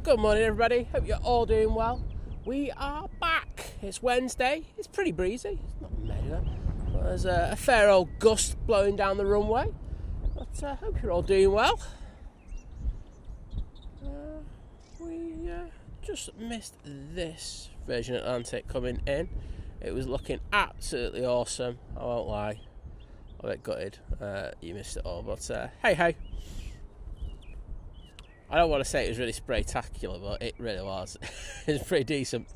Good morning, everybody. Hope you're all doing well. We are back. It's Wednesday. It's pretty breezy. It's not major. There's a fair old gust blowing down the runway. But hope you're all doing well. We just missed this Virgin Atlantic coming in. It was looking absolutely awesome. I won't lie. I'm a bit gutted. You missed it all. But hey. I don't want to say it was really spectacular, but it really was. It was pretty decent.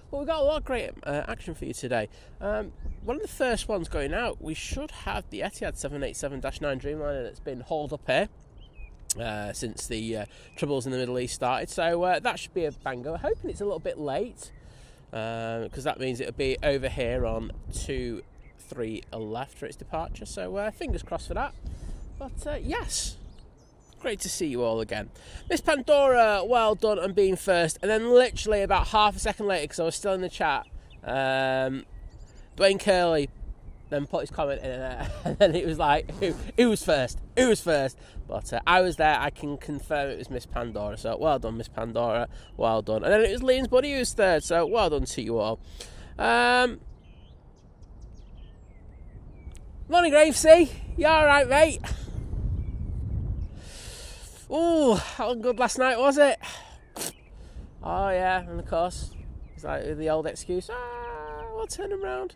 But we've got a lot of great action for you today. One of the first ones going out, we should have the Etihad 787-9 Dreamliner that's been hauled up here since the troubles in the Middle East started. So that should be a banger. I'm hoping it's a little bit late because that means it'll be over here on 2-3 left for its departure. So fingers crossed for that. But yes. Great to see you all again. Miss Pandora, well done on being first. And then literally about half a second later, because I was still in the chat, Dwayne Curley then put his comment in there. And then it was like, who was first? Who was first? But I was there. I can confirm it was Miss Pandora. So well done, Miss Pandora. Well done. And then it was Liam's buddy who was third. So well done to you all. Morning, Gravesy. You all right, mate? Oh, how good last night was it? Oh yeah, and of course, it's like the old excuse, we'll turn them round.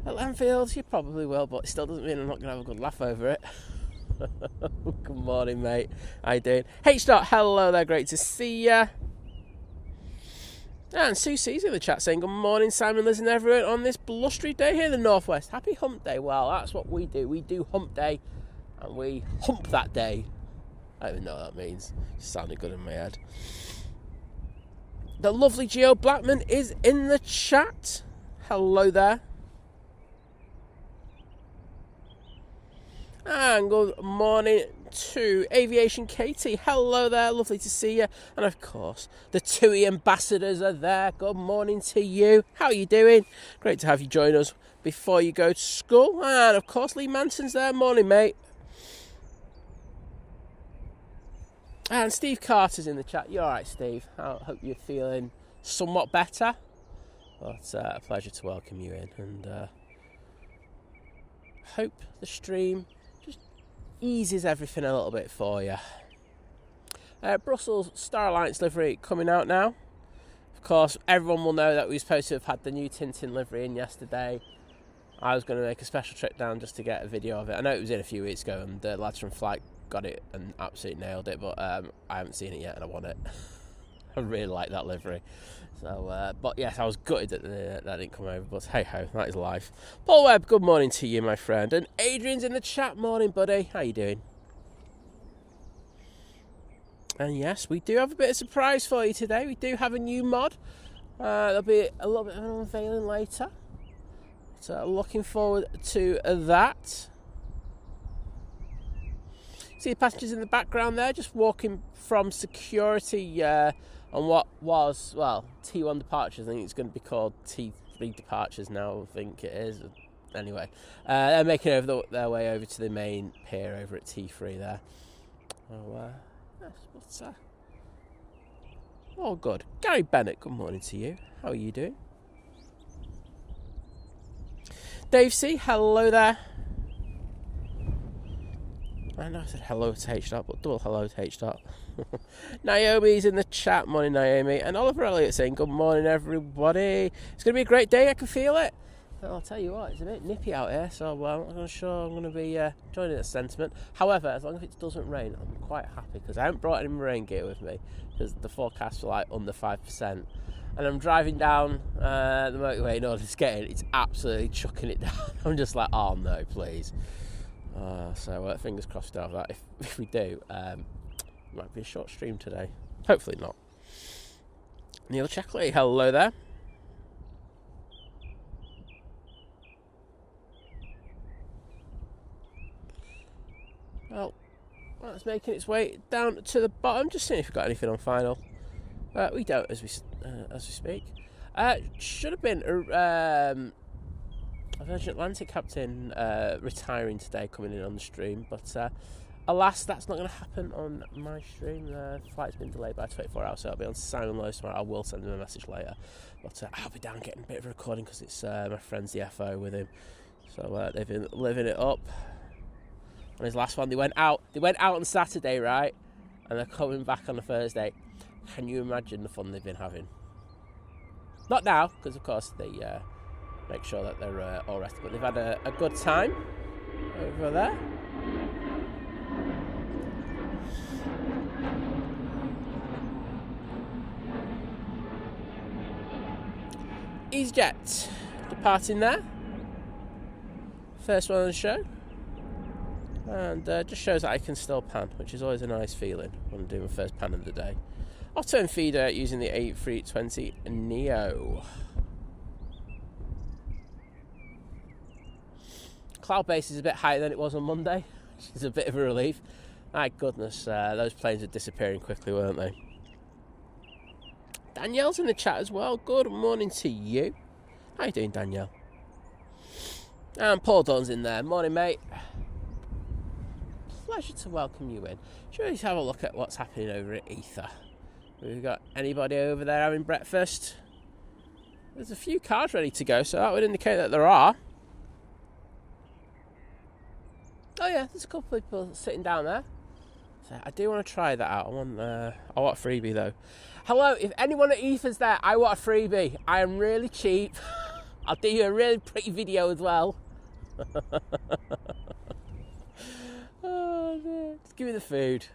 At Lanfield, you probably will, but it still doesn't mean I'm not going to have a good laugh over it. Good morning, mate. How you doing? H-Dot, hello there, great to see ya. And Sue C's in the chat saying, good morning, Simon, Liz and everyone on this blustery day here in the Northwest. Happy hump day. Well, that's what we do. We do hump day, and we hump that day. I don't even know what that means. It sounded good in my head. The lovely Geo Blackman is in the chat. Hello there. And good morning to Aviation Katie. Hello there. Lovely to see you. And of course, the TUI ambassadors are there. Good morning to you. How are you doing? Great to have you join us before you go to school. And of course, Lee Manson's there. Morning, mate. And Steve Carter's in the chat. You alright, Steve? I hope you're feeling somewhat better. But a pleasure to welcome you in. And hope the stream just eases everything a little bit for you. Brussels Star Alliance livery coming out now. Of course, everyone will know that we were supposed to have had the new Tintin livery in yesterday. I was going to make a special trip down just to get a video of it. I know it was in a few weeks ago and the lads from Flight got it and absolutely nailed it, but I haven't seen it yet and I want it. I really like that livery. So, but yes, I was gutted that that didn't come over, but hey ho, that is life. Paul Webb, good morning to you, my friend. And Adrian's in the chat. Morning, buddy. How you doing? And yes, we do have a bit of surprise for you today. We do have a new mod. There'll be a little bit of an unveiling later. So looking forward to that. See the passengers in the background there, just walking from security on what was, well, T1 departures. I think it's going to be called T3 departures now, I think it is. Anyway, they're making their way over to the main pier over at T3 there. Oh, yes, but all good. Gary Bennett, good morning to you. How are you doing? Dave C, hello there. I know I said hello to H-Dot, but double hello to H-Dot. Naomi's in the chat. Morning, Naomi. And Oliver Elliott saying, good morning, everybody. It's going to be a great day. I can feel it. Well, I'll tell you what, it's a bit nippy out here, so I'm not sure I'm going to be joining that sentiment. However, as long as it doesn't rain, I'm quite happy, because I haven't brought any rain gear with me, because the forecasts are like under 5%. And I'm driving down the motorway in order to get in. It's absolutely chucking it down. I'm just like, oh no, please. So fingers crossed out of that. If we do, it might be a short stream today. Hopefully not. Neil Checkley, hello there. Well, that's making its way down to the bottom. Just seeing if we've got anything on final. We don't, as we speak. Should have been a Virgin Atlantic captain retiring today, coming in on the stream, but alas, that's not going to happen on my stream. The flight's been delayed by 24 hours, so I'll be on Simon Lowe's tomorrow. I will send him a message later. But I'll be down getting a bit of a recording because it's my friend's the FO with him. So they've been living it up. On his last one, they went out on Saturday, right? And they're coming back on a Thursday. Can you imagine the fun they've been having? Not now, because of course they make sure that they're all rested. But they've had a good time over there. Easyjet departing there. First one on the show. And just shows that I can still pan, which is always a nice feeling when I'm doing my first pan of the day. Off-turn feeder using the A320 Neo. Cloud base is a bit higher than it was on Monday, which is a bit of a relief. My goodness, those planes are disappearing quickly, weren't they? Danielle's in the chat as well. Good morning to you. How you doing, Danielle? And Paul Dunn's in there. Morning, mate. Pleasure to welcome you in. Shall we have a look at what's happening over at Etihad? We've got anybody over there having breakfast? There's a few cars ready to go, so that would indicate that there are. Oh yeah, there's a couple of people sitting down there. So I do want to try that out. I want a freebie though. Hello, if anyone at Etihad's there, I want a freebie. I am really cheap. I'll do you a really pretty video as well. Oh dear. Just give me the food.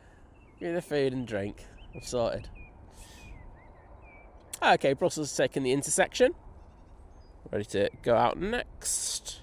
Give me the food and drink. I'm sorted. Okay, Brussels is taking the intersection. Ready to go out next.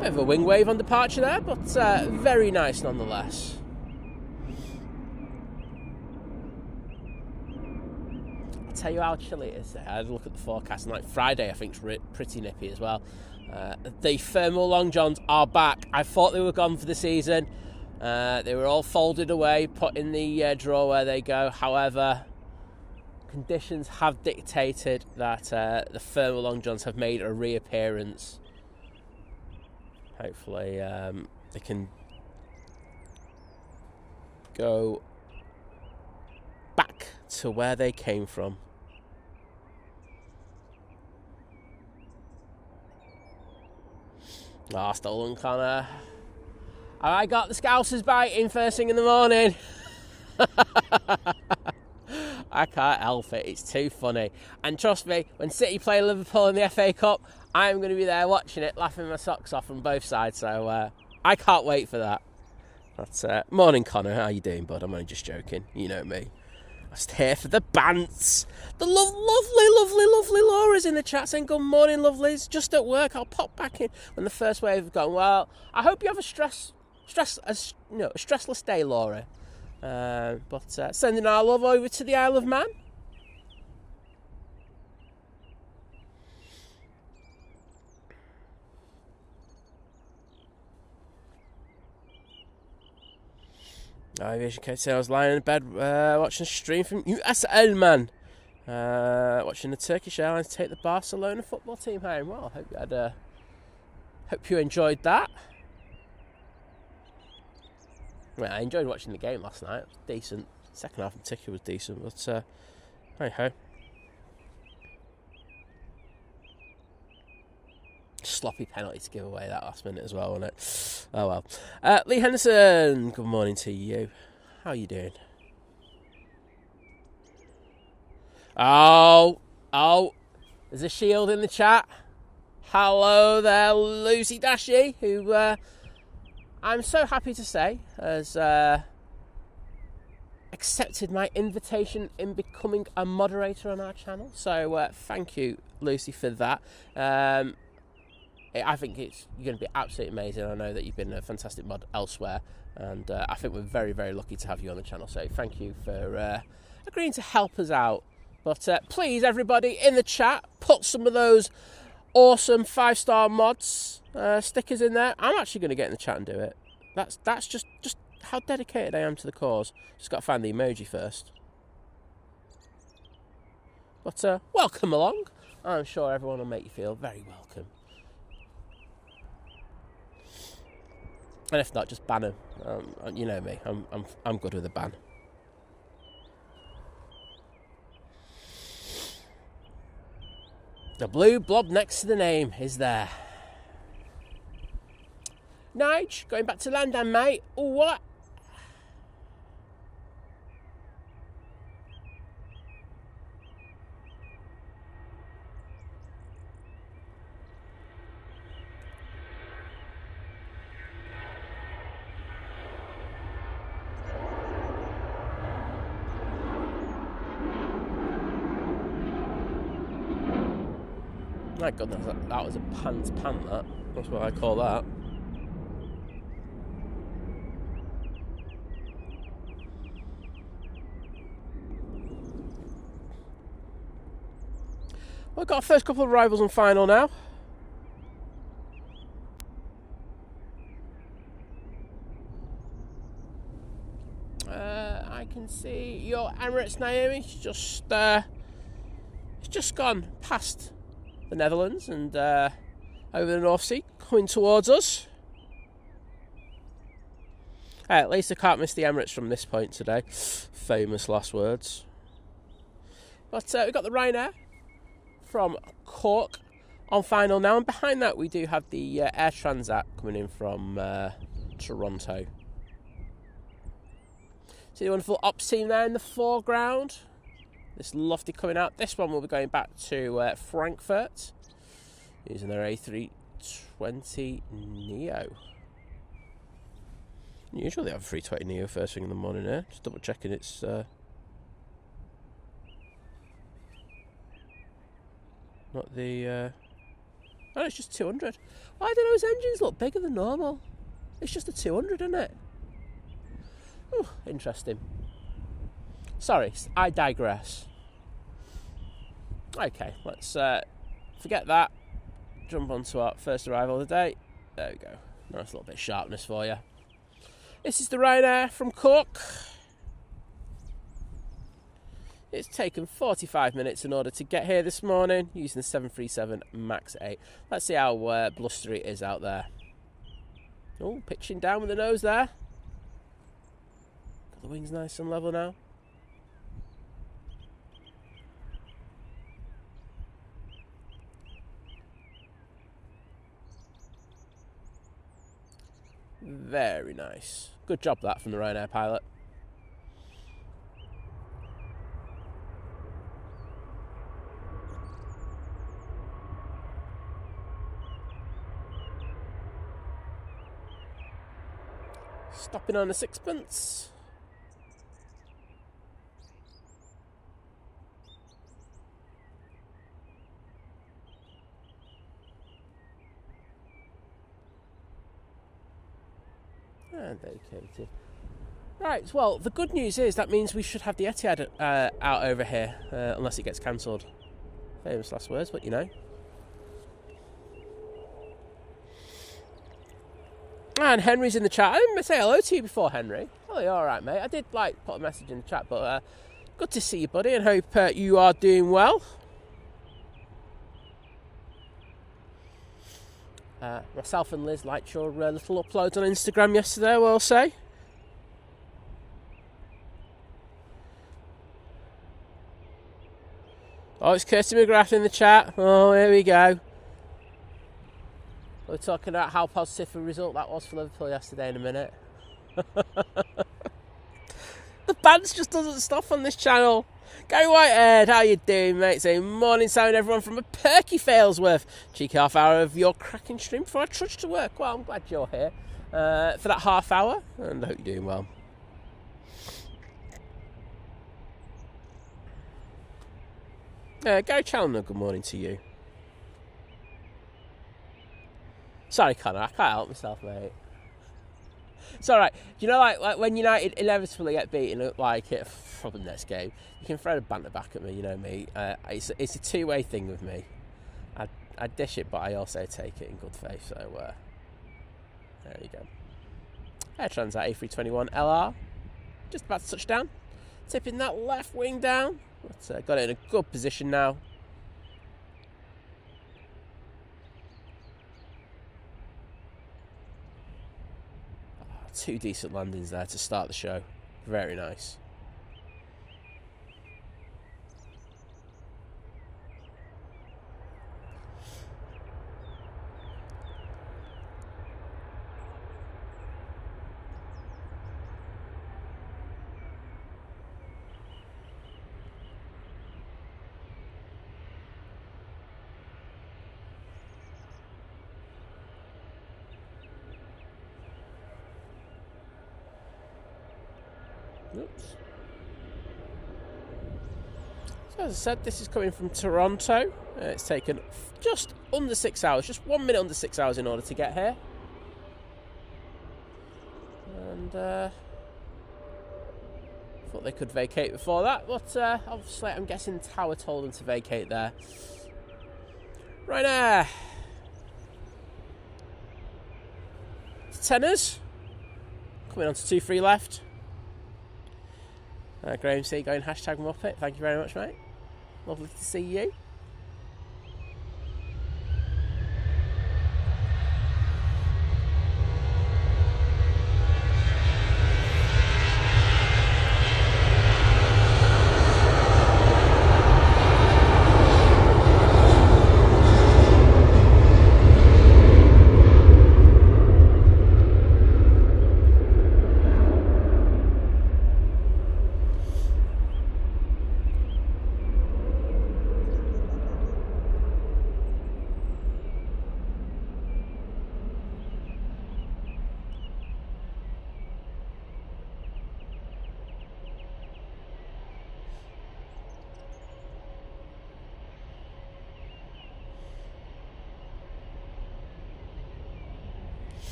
Bit of a wing wave on departure there, but very nice nonetheless. I'll tell you how chilly it is there. I had a look at the forecast, and like Friday I think is pretty nippy as well. The thermal long johns are back. I thought they were gone for the season. They were all folded away, put in the drawer where they go. However, conditions have dictated that the thermal long johns have made a reappearance. Hopefully they can go back to where they came from. Ah, stolen Connor. I got the Scousers biting first thing in the morning. I can't help it. It's too funny. And trust me, when City play Liverpool in the FA Cup, I'm going to be there watching it, laughing my socks off from both sides. So I can't wait for that. But morning, Connor. How you doing, bud? I'm only just joking. You know me. I'm just here for the bants. The lovely Laura's in the chat saying, good morning, lovelies. Just at work. I'll pop back in when the first wave has gone. Well, I hope you have a stressless day, Laura. But sending our love over to the Isle of Man. I was lying in bed watching a stream from USL, man. Watching the Turkish Airlines take the Barcelona football team home. Well, hope you enjoyed that. Well, I enjoyed watching the game last night. It was decent. Second half in particular was decent, but hey-ho. Sloppy penalty to give away that last minute as well, wasn't it? Oh well. Lee Henderson, good morning to you. How are you doing? Oh, there's a shield in the chat. Hello there, Lucy Dashy, who I'm so happy to say has accepted my invitation in becoming a moderator on our channel. So thank you, Lucy, for that. I think you're going to be absolutely amazing. I know that you've been a fantastic mod elsewhere, and I think we're very, very lucky to have you on the channel. So thank you for agreeing to help us out. But please, everybody in the chat, put some of those awesome 5-star mods stickers in there. I'm actually going to get in the chat and do it. That's just how dedicated I am to the cause. Just got to find the emoji first. But welcome along. I'm sure everyone will make you feel very welcome. And if not, just ban them. You know me. I'm good with a ban. The blue blob next to the name is there. Nige, going back to London, mate. Oh, what? My goodness, that was a pant, that. That's what I call that. We've got our first couple of arrivals on final now. I can see your Emirates Naomi. She's just gone past the Netherlands and over the North Sea, coming towards us. At least I can't miss the Emirates from this point today. Famous last words. But we've got the Ryanair from Cork on final now, and behind that we do have the Air Transat coming in from Toronto. See the wonderful ops team there in the foreground. This lofty coming out. This one will be going back to Frankfurt using their A320 Neo. Usually they have a 320 Neo first thing in the morning here. Just double checking it's not the oh, it's just 200. Why do those engines look bigger than normal? It's just a 200, isn't it? Ooh, interesting. Sorry, I digress. Okay, let's forget that. Jump onto our first arrival of the day. There we go. Nice little bit of sharpness for you. This is the Ryanair from Cork. It's taken 45 minutes in order to get here this morning using the 737 MAX 8. Let's see how blustery it is out there. Oh, pitching down with the nose there. Got the wings nice and level now. Very nice. Good job that from the Ryanair pilot. Stopping on a sixpence. And vacated. Right, well, the good news is that means we should have the Etihad out over here, unless it gets cancelled. Famous last words, but you know. And Henry's in the chat. I didn't say hello to you before, Henry. Oh, you're alright, mate. I did put a message in the chat, but good to see you, buddy, and hope you are doing well. Myself and Liz liked your little uploads on Instagram yesterday, I will say. Oh, it's Kirsty McGrath in the chat. Oh, here we go. We're talking about how positive a result that was for Liverpool yesterday in a minute. The bands just doesn't stop on this channel. Gary Whitehead, how you doing, mate? Saying morning sound everyone from a perky Failsworth. Cheeky half hour of your cracking stream before I trudge to work. Well, I'm glad you're here for that half hour, and I hope you're doing well. Gary Challoner, good morning to you. Sorry, Connor, I can't help myself, mate. It's alright. You know, like when United inevitably get beaten, like it from the next game, you can throw the banter back at me. You know me. It's a two-way thing with me. I dish it, but I also take it in good faith. So there you go. Air Transat A321 LR, just about to touch down. Tipping that left wing down. But, got it in a good position now. Two decent landings there to start the show. Very nice. Oops. So as I said, this is coming from Toronto. It's taken just under 6 hours, just 1 minute under 6 hours in order to get here. And thought they could vacate before that, but obviously I'm guessing Tower told them to vacate there. Ryanair. Tenors. Coming on to 2-3 left. Graham C going #Muppet. Thank you very much, mate. Lovely to see you.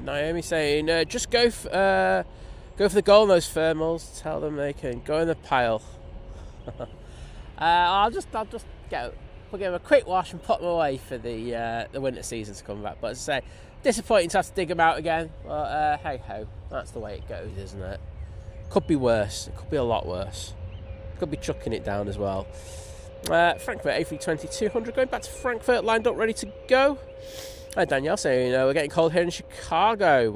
Naomi saying, just go for the goal in those thermals. Tell them they can go in the pile. I'll just give them a quick wash and put them away for the winter season to come back. But as I say, disappointing to have to dig them out again. But hey ho, that's the way it goes, isn't it? Could be worse. It could be a lot worse. Could be chucking it down as well. Frankfurt A320-200 going back to Frankfurt, lined up, ready to go. Danielle saying, we're getting cold here in Chicago.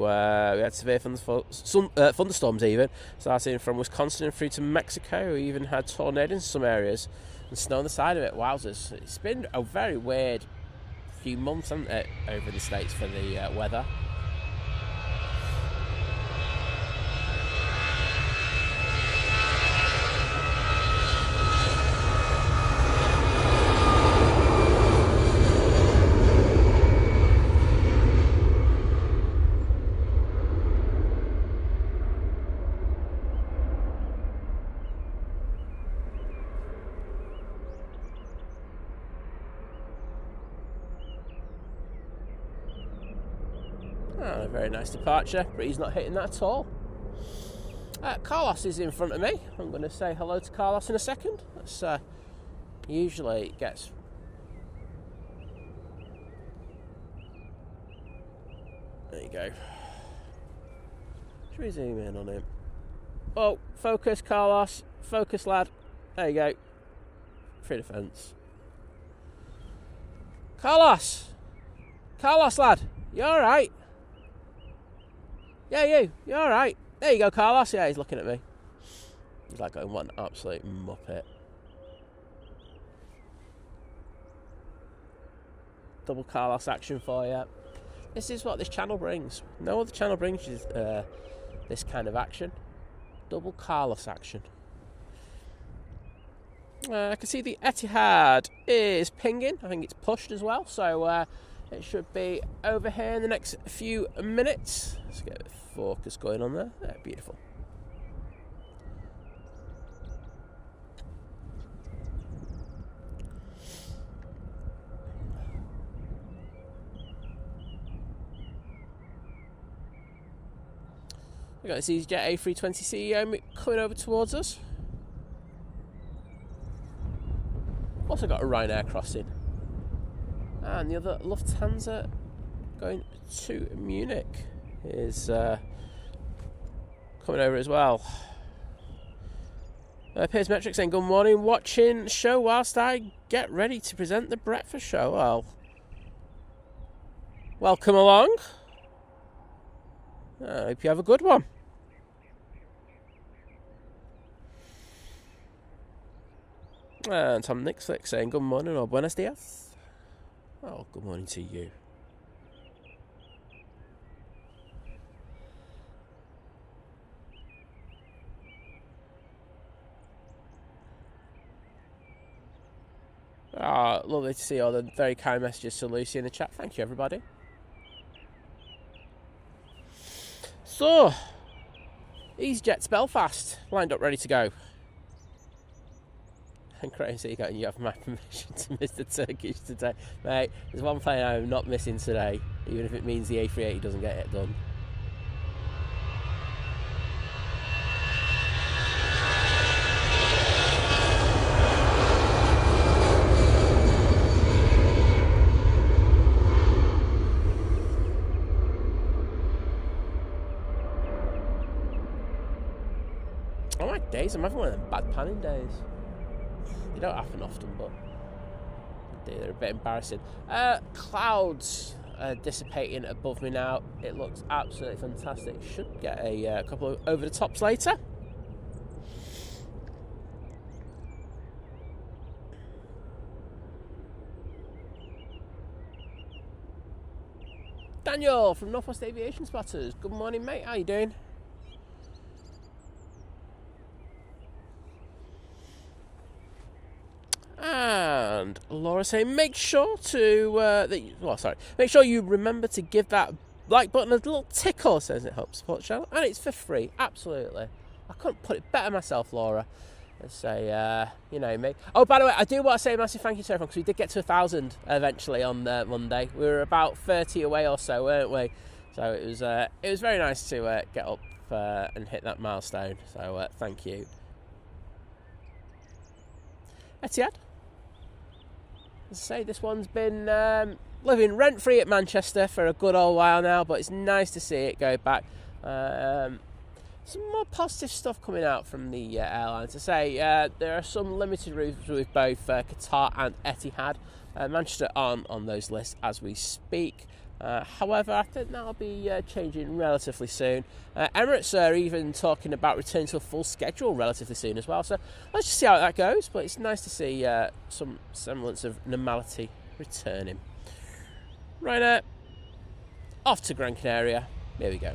We had severe thunderstorms even, starting from Wisconsin and through to Mexico. We even had tornadoes in some areas and snow on the side of it. Wowzers. It's been a very weird few months, hasn't it, over the States for the weather. A very nice departure, but he's not hitting that at all. Carlos is in front of me. I'm going to say hello to Carlos in a second. That's usually gets... There you go. Should we zoom in on him? Oh, focus, Carlos. Focus, lad. There you go. Free defence. Carlos! Carlos, lad. You alright? Yeah, you alright? There you go, Carlos. Yeah, he's looking at me. He's like going, what an absolute muppet. Double Carlos action for you. This is what this channel brings. No other channel brings you this kind of action. Double Carlos action. I can see the Etihad is pinging. I think it's pushed as well. So it should be over here in the next few minutes. Let's get a focus going on there. Beautiful. We've got this Easyjet A320 CEO coming over towards us. Also got a Ryanair crossing. And the other Lufthansa going to Munich is coming over as well. Piers Metric saying good morning, watching show whilst I get ready to present the breakfast show. Well, welcome along. I hope you have a good one. And Tom Nickflick saying good morning or buenos dias. Oh, good morning to you. Lovely to see all the very kind messages to Lucy in the chat. Thank you, everybody. So, Easyjet to Belfast, lined up, ready to go. And crazy, you have my permission to miss the Turkish today. Mate, there's one plane I'm not missing today, even if it means the A380 doesn't get it done. I like days, I'm having one of them bad panning days. They don't happen often, but they're a bit embarrassing. Clouds are dissipating above me now. It looks absolutely fantastic. Should get a couple of over the tops later. Daniel from Northwest Aviation Spotters. Good morning, mate. How you doing? And Laura saying, make sure to make sure you remember to give that like button a little tickle. Says it helps support the channel, and it's for free. Absolutely, I couldn't put it better myself, Laura. Let's say, you know me. Oh, by the way, I do want to say a massive thank you to everyone because we did get to 1,000 eventually on Monday. We were about 30 away or so, weren't we? So it was very nice to get up and hit that milestone. So thank you, Etihad. As I say, this one's been living rent-free at Manchester for a good old while now, but it's nice to see it go back. Some more positive stuff coming out from the airlines. I say there are some limited routes with both Qatar and Etihad. Manchester aren't on those lists as we speak. However, I think that'll be changing relatively soon. Emirates are even talking about returning to a full schedule relatively soon as well. So let's just see how that goes. But it's nice to see some semblance of normality returning. Right, off to Gran Canaria. Here we go.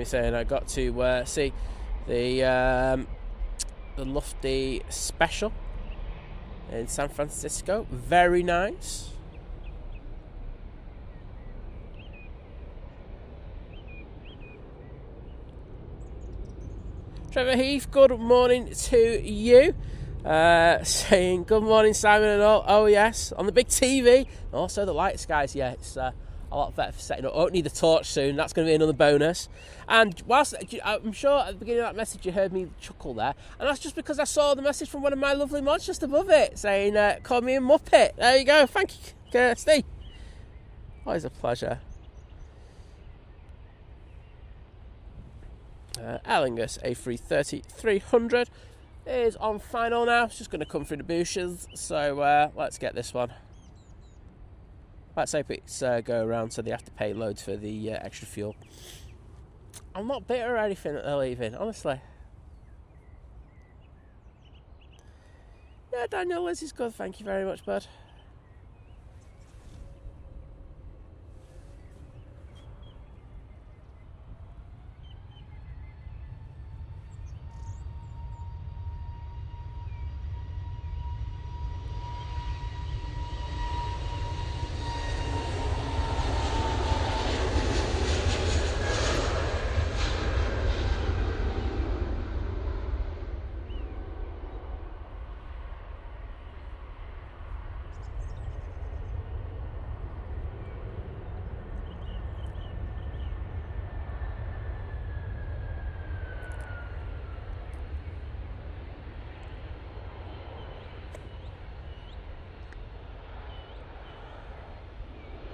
Saying I got to see the Lufty Special in San Francisco. Very nice. Trevor Heath, good morning to you. Saying good morning, Simon and all. Oh yes, on the big TV. Also the lights, guys. Yeah, it's a lot better for setting up. I won't need the torch soon. That's going to be another bonus. And whilst I'm sure at the beginning of that message you heard me chuckle there, and that's just because I saw the message from one of my lovely mods just above it saying, call me a Muppet. There you go. Thank you, Kirsty. Always a pleasure. Erlingus A330-300 is on final now. It's just going to come through the bushes. So let's get this one. Let's hope it's go around so they have to pay loads for the extra fuel. I'm not bitter or anything that they're leaving, honestly. Yeah, Daniel, Liz is good. Thank you very much, bud.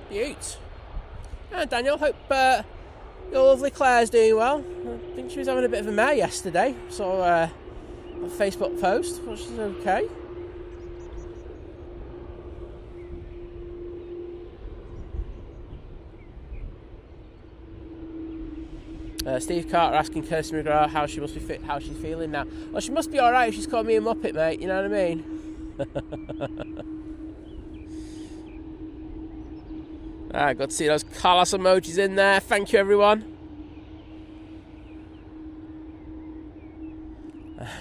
Beaut. And Daniel, hope your lovely Claire's doing well. I think she was having a bit of a mare yesterday. Saw a Facebook post, but she's okay. Steve Carter asking Kirsty McGrath how she must be fit, how she's feeling now. Well, she must be all right if she's called me a muppet, mate. You know what I mean? Good to see those Carlos emojis in there. Thank you, everyone.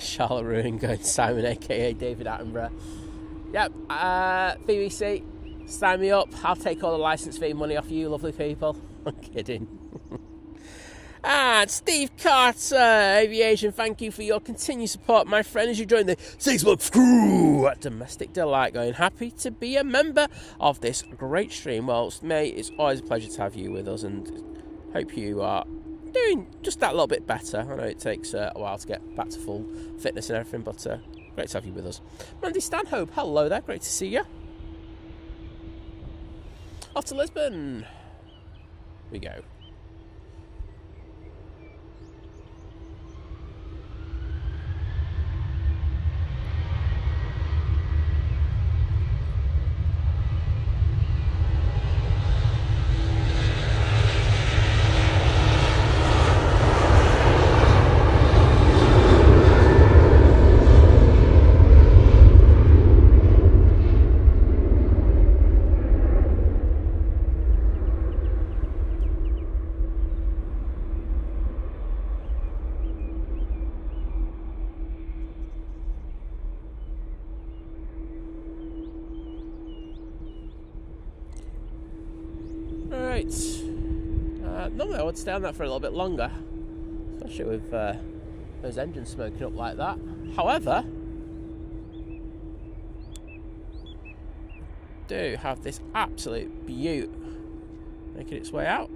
Charlotte Ruin going Simon, aka David Attenborough. Yep. BBC, sign me up. I'll take all the licence fee money off you, lovely people. I'm kidding. And Steve Carter, Aviation, thank you for your continued support, my friend, as you join the 6-month crew at Domestic Delight. Going happy to be a member of this great stream. Well, mate, it's always a pleasure to have you with us, and hope you are doing just that little bit better. I know it takes a while to get back to full fitness and everything, but great to have you with us. Mandy Stanhope, hello there, great to see you. Off to Lisbon we go. Normally I would stay on that for a little bit longer, especially with those engines smoking up like that. However, do have this absolute beaut making its way out.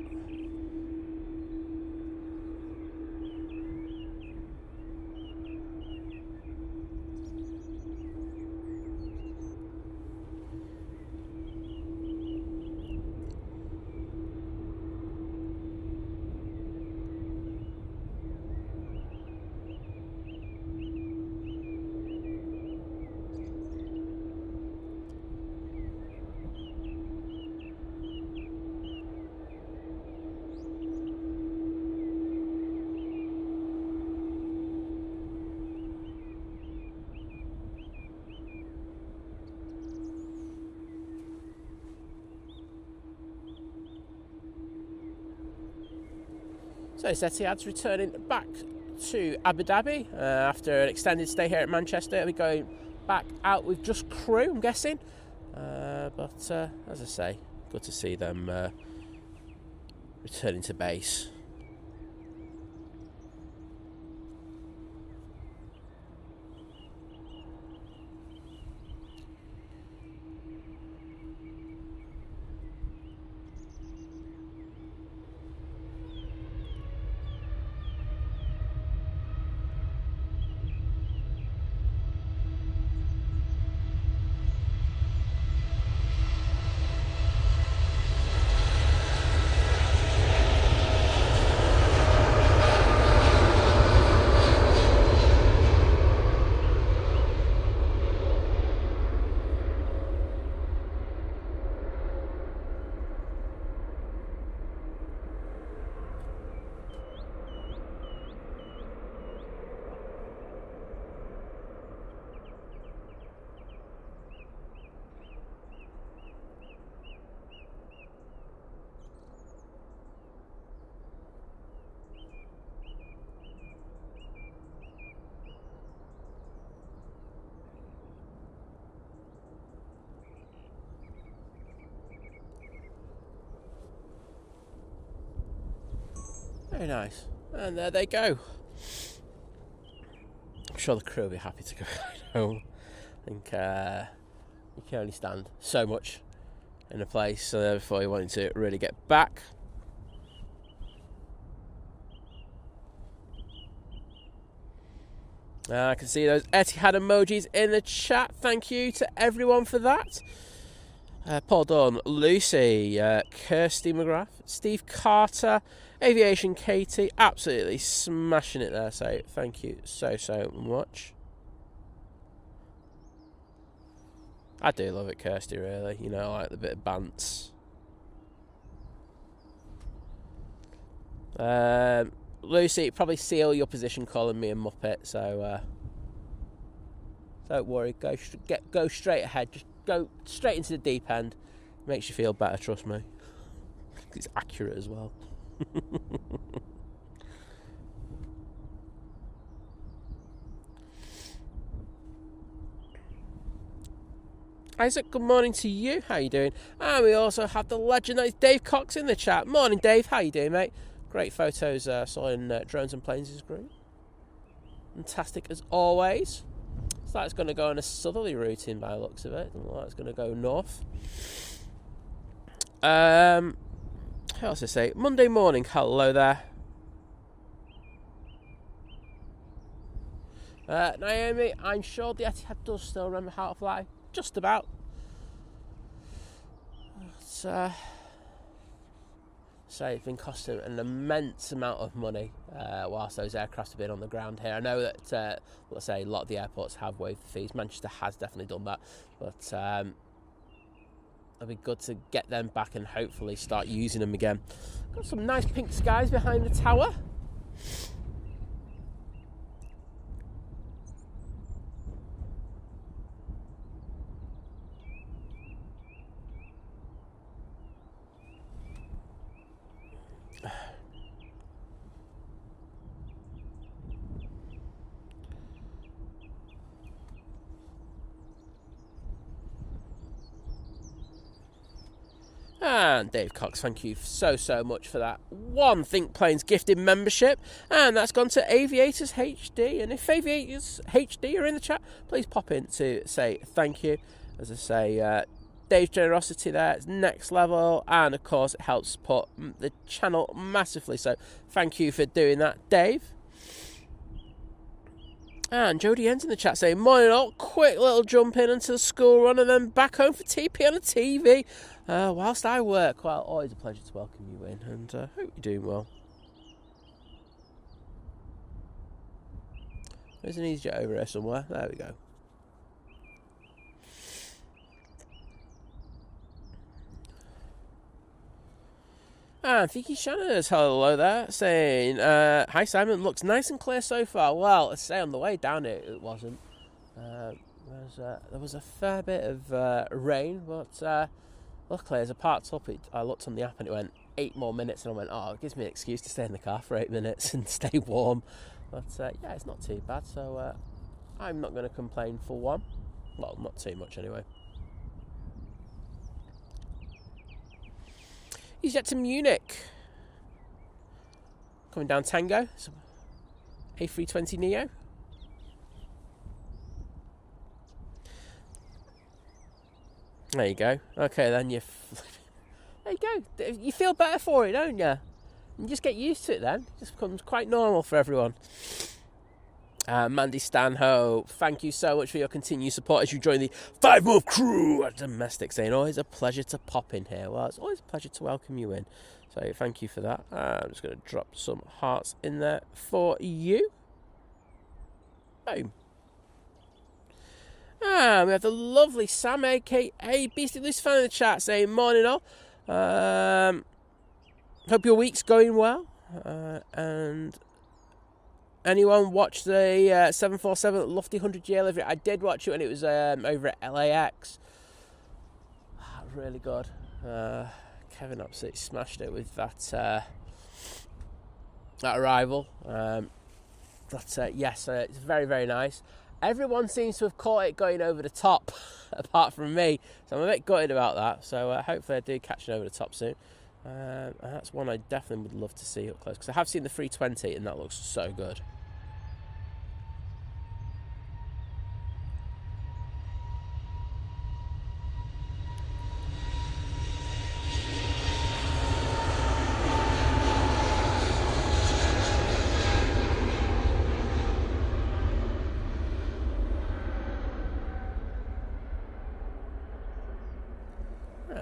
So Etihad's returning back to Abu Dhabi after an extended stay here at Manchester. We'll be going back out with just crew, I'm guessing. But as I say, good to see them returning to base. Very nice. And there they go. I'm sure the crew will be happy to go home. I think you can only stand so much in a place before you want to really get back. I can see those Etihad emojis in the chat. Thank you to everyone for that. Paul Dunn, Lucy, Kirsty McGrath, Steve Carter, Aviation Katie, absolutely smashing it there, so thank you so much. I do love it, Kirsty, really, you know, I like the bit of bants. Lucy, probably seal your position calling me a muppet, so don't worry, go straight ahead, just go straight into the deep end. Makes you feel better, trust me. It's accurate as well. Isaac, good morning to you. How you doing? And we also have the legendary Dave Cox in the chat. Morning, Dave. How you doing, mate? Great photos saw in Drones and Planes is great. Fantastic as always. So that's going to go on a southerly routine by the looks of it. Doesn't look like it's going to go north. How else to say? Monday morning. Hello there. Naomi, I'm sure the Etihad does still remember how to fly. Just about. So it's been costing an immense amount of money whilst those aircraft have been on the ground here. I know that, let's say, a lot of the airports have waived the fees. Manchester has definitely done that, but it'll be good to get them back and hopefully start using them again. Got some nice pink skies behind the tower. And Dave Cox, thank you so much for that one Think Planes gifted membership, and that's gone to Aviators HD. And if Aviators HD are in the chat, please pop in to say thank you. As I say, Dave's generosity there is next level, and of course it helps support the channel massively, so thank you for doing that, Dave. And Jodie Ends in the chat saying, morning all, quick little jump in until the school run and then back home for TP on the TV whilst I work. Well, always a pleasure to welcome you in, and hope you're doing well. There's an Easyjet over here somewhere. There we go. And Vicky Shannon's hello there, saying, hi Simon, looks nice and clear so far. Well, let's say on the way down it wasn't. There was a fair bit of rain, but luckily as I parked up, I looked on the app and it went 8 more minutes, and I went, oh, it gives me an excuse to stay in the car for 8 minutes and stay warm. But yeah, it's not too bad, so I'm not going to complain for one. Well, not too much anyway. Easyjet to Munich. Coming down Tango. A320 Neo. There you go. Okay, then there you go. You feel better for it, don't you? You just get used to it then. It just becomes quite normal for everyone. Mandy Stanhope, thank you so much for your continued support as you join the 5 Move crew at Domestic, saying always a pleasure to pop in here. Well, it's always a pleasure to welcome you in, so thank you for that. I'm just going to drop some hearts in there for you. Boom. And we have the lovely Sam, aka Beastie Loose fan in the chat, saying morning all. Hope your week's going well, and anyone watch the 747 Lufty 100G livery? I did watch it when it was over at LAX. Really good. Kevin absolutely smashed it with that arrival. Yes, it's very, very nice. Everyone seems to have caught it going over the top, apart from me. So I'm a bit gutted about that. So hopefully I do catch it over the top soon. And that's one I definitely would love to see up close, because I have seen the 320 and that looks so good.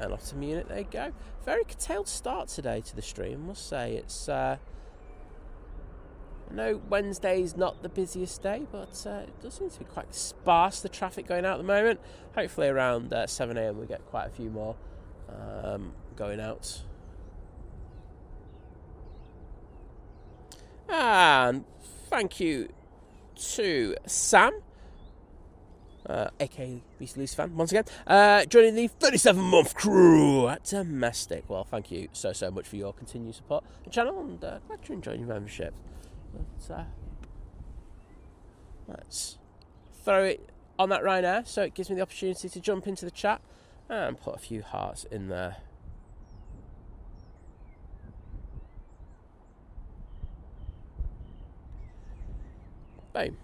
And off to Munich they go. Very curtailed start today to the stream, I must say. It's I know Wednesday's not the busiest day, but it does seem to be quite sparse, the traffic going out at the moment. Hopefully around 7 a.m. we get quite a few more going out. And thank you to Sam, aka Beast Loose fan, once again, joining the 37-month crew at Domestic. Well, thank you so much for your continued support of the channel, and glad you're enjoying your membership. But, let's throw it on that Ryanair so it gives me the opportunity to jump into the chat and put a few hearts in there. Boom.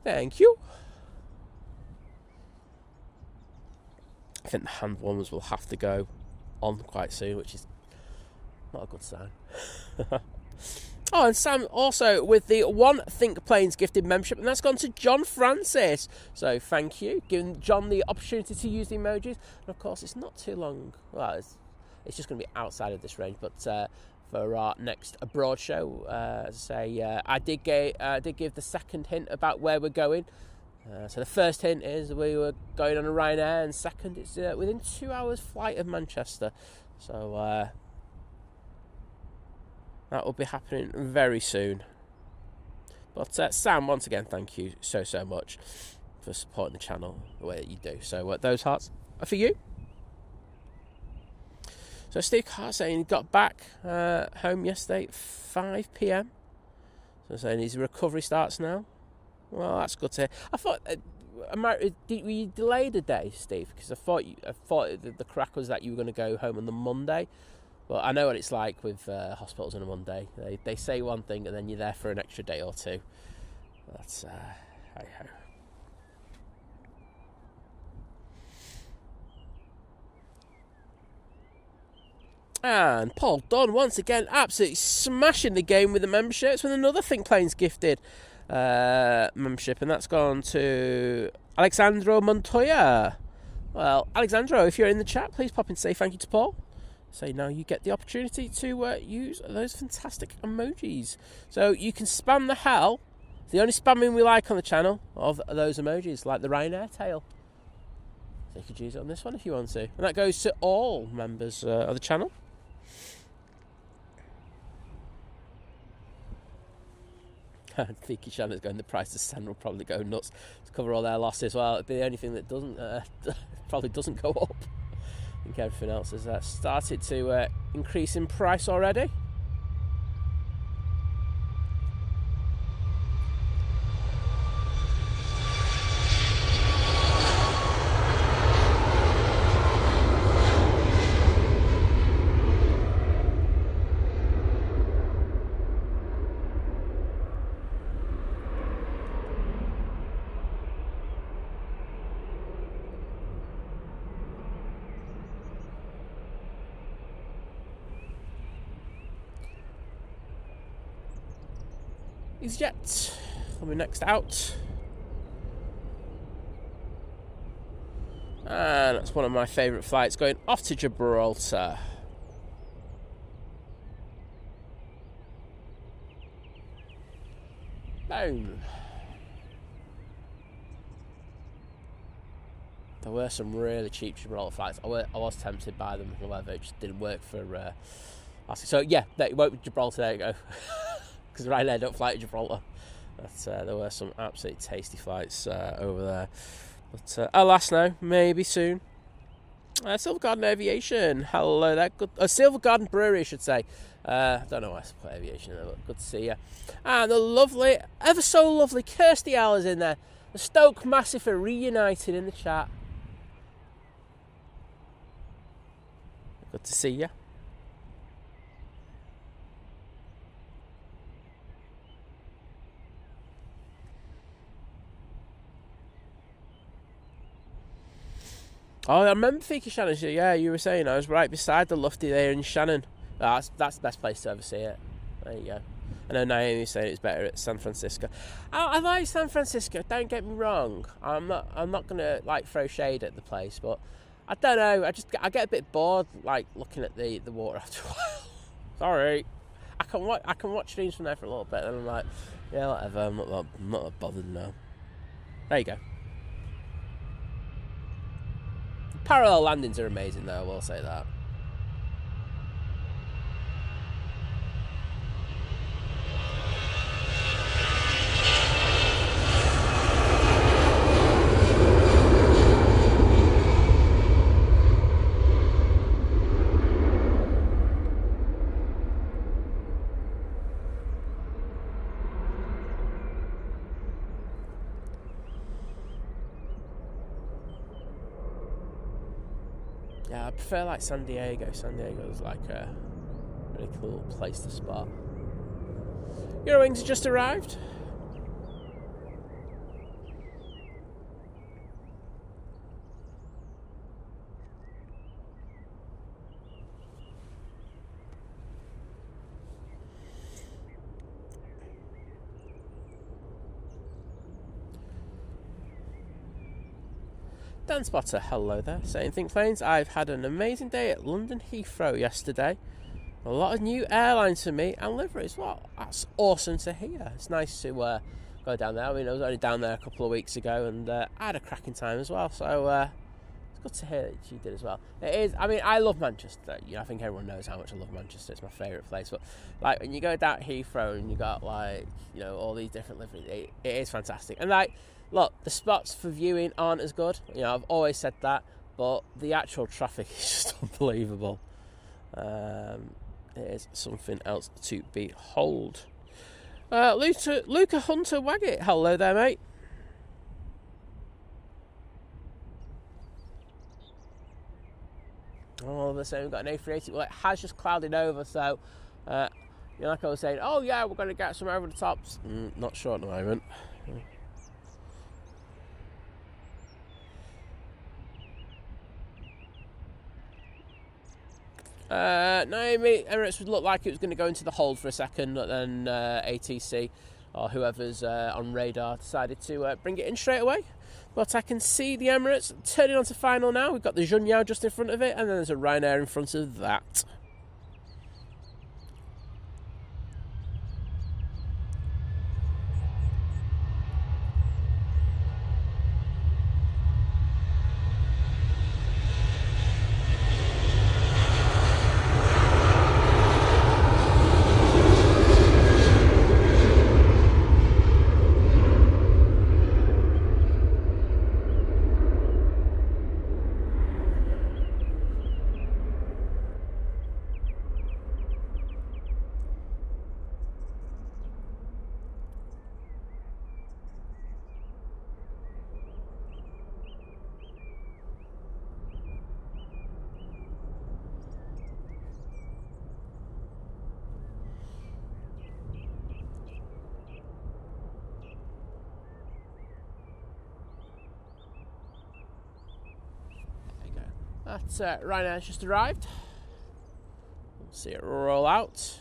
Thank you. I think the hand warmers will have to go on quite soon, which is not a good sign. Oh, and Sam also with the One Think Planes gifted membership, and that's gone to John Francis. So thank you, giving John the opportunity to use the emojis. And of course, it's not too long. Well, it's just going to be outside of this range, but for our next abroad show, as I say, I did give the second hint about where we're going. So the first hint is we were going on a Ryanair, and second, it's within 2 hours flight of Manchester. So that will be happening very soon. But Sam, once again, thank you so much for supporting the channel the way that you do. So those hearts are for you. So Steve Carr saying he got back home yesterday at 5 p.m. So saying his recovery starts now. Well, that's good to hear. I thought, were you delayed a day, Steve? Because I thought the crack was that you were going to go home on the Monday. But I know what it's like with hospitals on a Monday. They say one thing and then you're there for an extra day or two. That's hey-ho. And Paul Dunn, once again, absolutely smashing the game with the memberships with another Think Planes gifted membership. And that's gone to Alexandro Montoya. Well, Alexandro, if you're in the chat, please pop in and say thank you to Paul. So now you get the opportunity to use those fantastic emojis. So you can spam the hell. It's the only spamming we like on the channel of those emojis, like the Ryanair tail. So you could use it on this one if you want to. And that goes to all members of the channel. Vicky Shannon's going, the price of sand will probably go nuts to cover all their losses. Well, it'd be the only thing that probably doesn't go up. I think everything else has started to increase in price already. Easyjet coming next out, and that's one of my favourite flights going off to Gibraltar. Boom. There were some really cheap Gibraltar flights. I was tempted by them, however it just didn't work for so yeah, it won't be Gibraltar, there you go. Because Ryanair don't fly to Gibraltar. But there were some absolutely tasty flights over there. But alas no, maybe soon. Silver Garden Aviation, hello there. Good, Silver Garden Brewery, I should say. I don't know why I put aviation in there, but good to see you. And the lovely, ever so lovely Kirsty Al is in there. The Stoke Massive are reunited in the chat. Good to see you. Oh, I remember Fiki Shannon. Yeah, you were saying I was right beside the Lufty there in Shannon. Oh, that's the best place to ever see it. There you go. I know Naomi was saying it's better at San Francisco. I like San Francisco. Don't get me wrong. I'm not gonna like throw shade at the place, but I don't know. I get a bit bored, like looking at the water after a while. Sorry, I can watch streams from there for a little bit, and I'm like, yeah, whatever. I'm not that bothered now. There you go. Parallel landings are amazing, though. I will say that. Yeah, I prefer like San Diego. San Diego's like a really cool place to spot. Eurowings have just arrived. Dan Spotter, hello there. Saying Think Planes, I've had an amazing day at London Heathrow yesterday. A lot of new airlines for me and liveries. Well, that's awesome to hear. It's nice to go down there. I mean, I was only down there a couple of weeks ago and I had a cracking time as well. So it's good to hear that you did as well. It is. I mean, I love Manchester. You know, I think everyone knows how much I love Manchester. It's my favourite place. But like when you go down Heathrow and you got like, you know, all these different liveries, it is fantastic. And like, look, the spots for viewing aren't as good. You know, I've always said that, but the actual traffic is just unbelievable. It is something else to behold. Luca Hunter Waggett, hello there, mate. All of a sudden, we've got an A380. Well, it has just clouded over, so you know, like I was saying, oh yeah, we're going to get some over the tops. Not sure at the moment. Me Emirates would look like it was going to go into the hold for a second, but then ATC or whoever's on radar decided to bring it in straight away. But I can see the Emirates turning onto final now. We've got the Junyao just in front of it, and then there's a Ryanair in front of that. That Ryanair's just arrived. We'll see it roll out.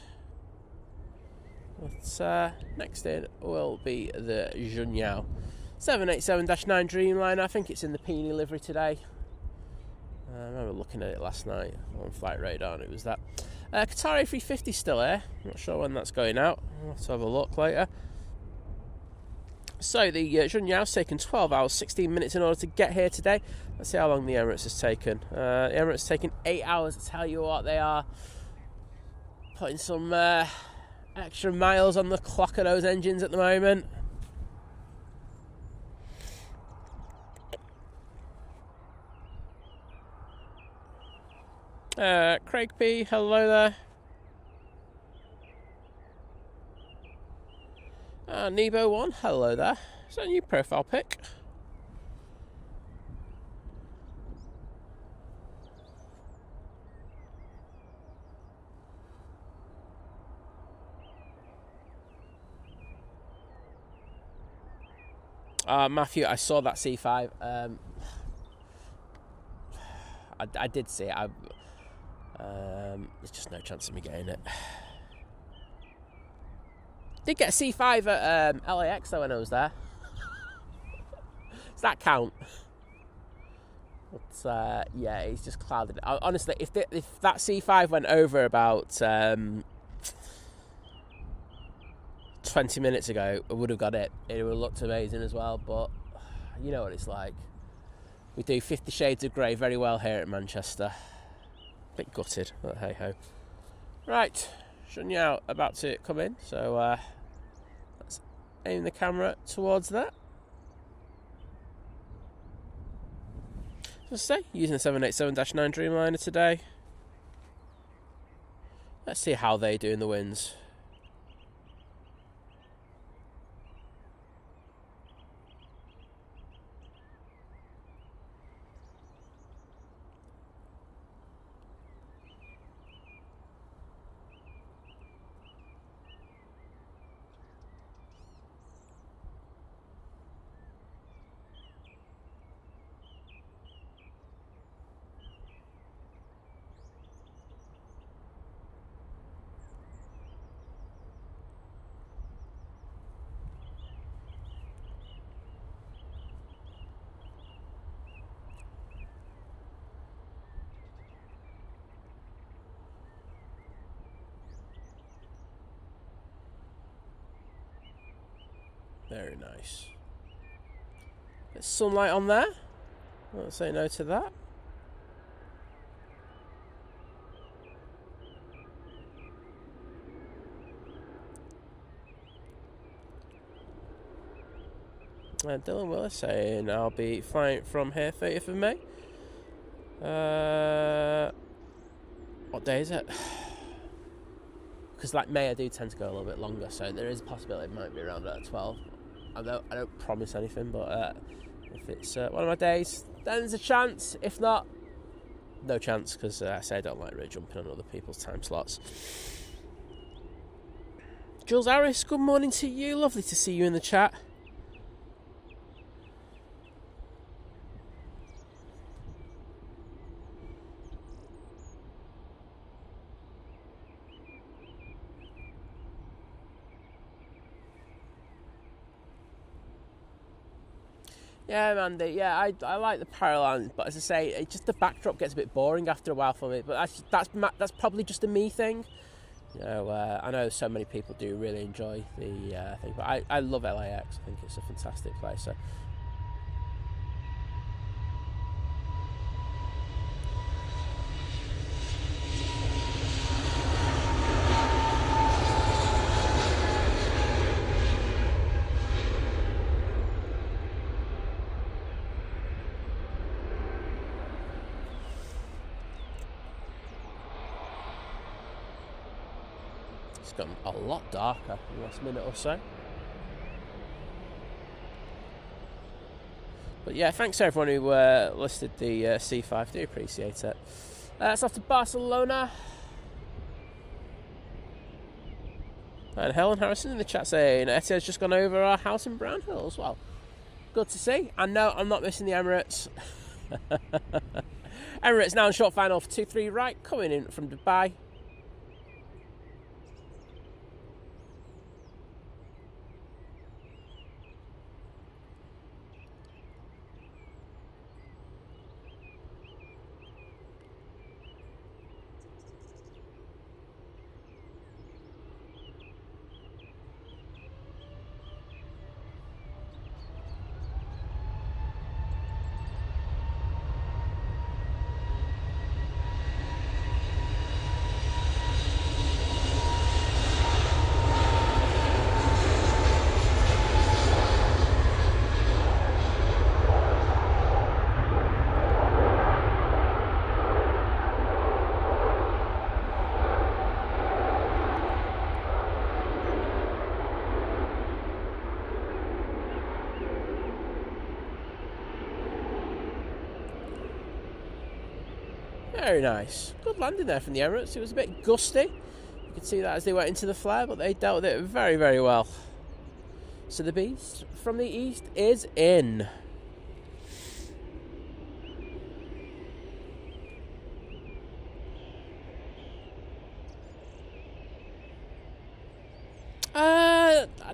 But next in will be the Junyao 787-9 Dreamliner. I think it's in the Peony livery today. I remember looking at it last night on Flight Radar and it was that. Qatar A350 still here. Not sure when that's going out. I'll have to have a look later. So the Junyao's taken 12 hours, 16 minutes in order to get here today. Let's see how long the Emirates has taken. The Emirates has taken 8 hours. I tell you what, they are putting some extra miles on the clock of those engines at the moment. Craig P, hello there. Nebo1, hello there. Is that a new profile pic? Matthew, I saw that C5. I did see it. There's just no chance of me getting it. Did get a C5 at LAX though when I was there. Does that count? But yeah, it's just clouded. Honestly, if that C5 went over about 20 minutes ago, I would have got it. It would have looked amazing as well. But you know what it's like. We do 50 Shades of Grey very well here at Manchester. A bit gutted, but hey ho. Right, Shunyao about to come in, so let's aim the camera towards that. As I say, using the 787-9 Dreamliner today. Let's see how they do in the winds. Very nice. Bit of sunlight on there. Won't say no to that. And Dylan Willis saying I'll be flying from here 30th of May. What day is it? Because like May I do tend to go a little bit longer, so there is a possibility it might be around at 12. I don't promise anything, but if it's one of my days, then there's a chance. If not, no chance, because I say I don't like really jumping on other people's time slots. Jules Harris, good morning to you. Lovely to see you in the chat. Yeah, Mandy. Yeah, I like the parallel, but as I say, it just the backdrop gets a bit boring after a while for me. But that's probably just a me thing. You know, I know so many people do really enjoy the thing, but I love LAX. I think it's a fantastic place. So. It's gotten a lot darker in the last minute or so. But yeah, thanks to everyone who listed the C5. Do appreciate it. It's off to Barcelona. And Helen Harrison in the chat saying Etihad's just gone over our house in Brownhill as well. Good to see. And no, I'm not missing the Emirates. Emirates now in short final for 2-3 right, coming in from Dubai. Very nice. Good landing there from the Emirates. It was a bit gusty. You could see that as they went into the flare, but they dealt with it very, very well. So the beast from the east is in.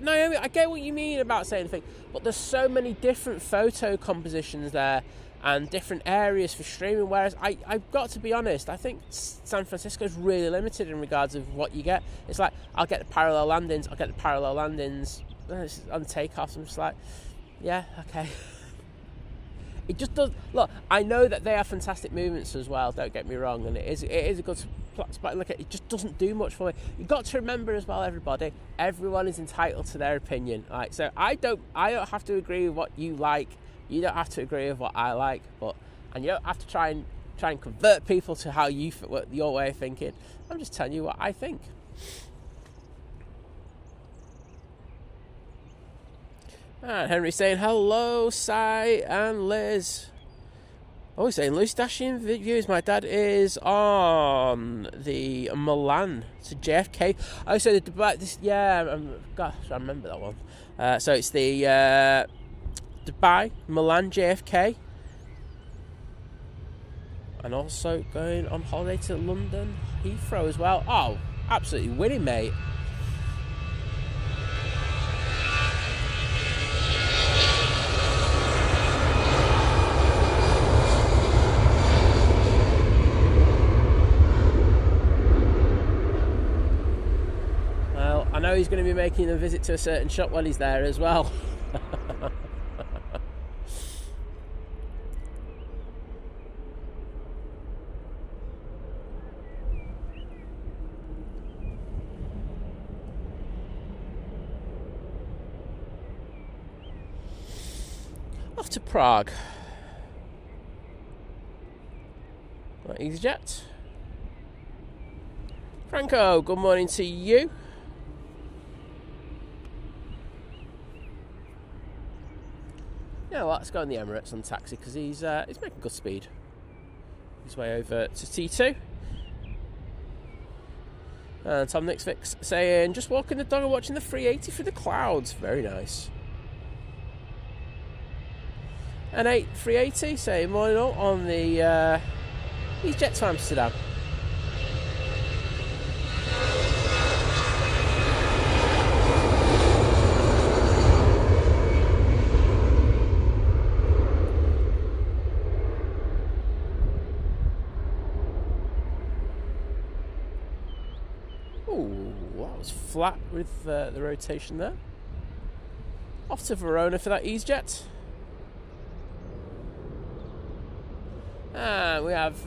Naomi, I get what you mean about saying things, but there's so many different photo compositions there, and different areas for streaming. Whereas I've got to be honest, I think San Francisco is really limited in regards of what you get. It's like I'll get the parallel landings on takeoffs. I'm just like, yeah, okay. It just does. Look, I know that they have fantastic movements as well. Don't get me wrong, and it is a good spot. Look, it just doesn't do much for me. You've got to remember as well, everybody. Everyone is entitled to their opinion. Like, so I don't have to agree with what you like. You don't have to agree with what I like. And you don't have to try and convert people to how your way of thinking. I'm just telling you what I think. And Henry saying hello, Si and Liz. Oh, he's saying Lucy Dashing views. My dad is on the Milan to JFK. Oh, so the Dubai. Gosh, I remember that one. So it's the Dubai, Milan, JFK, and also going on holiday to London Heathrow as well. Oh, absolutely winning, mate. I know he's going to be making a visit to a certain shop while he's there as well. Off to Prague. Right, Easyjet. Franco, good morning to you. Yeah, well, let's go on the Emirates on taxi because he's making good speed. His way over to T2. And Tom Nixfix saying, just walking the dog and watching the 380 through the clouds. Very nice. And 380 saying, morning all on the Easyjet to Amsterdam. Flat with the rotation there. Off to Verona for that Easyjet. And we have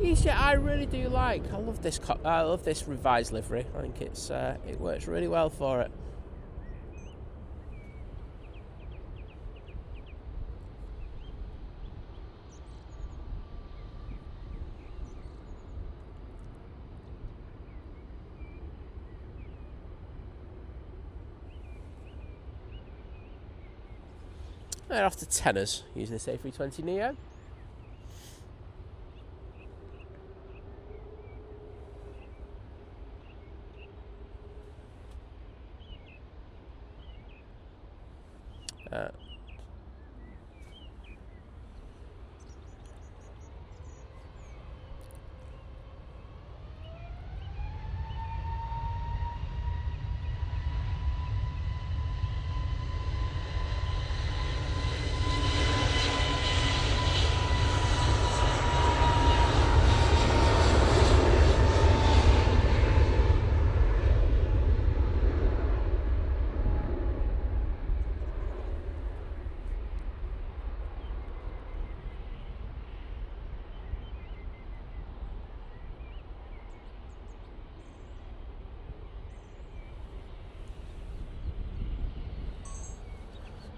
Easyjet. I really do like. I love this revised livery. I think it works really well for it. They're off to tenors using this A320neo.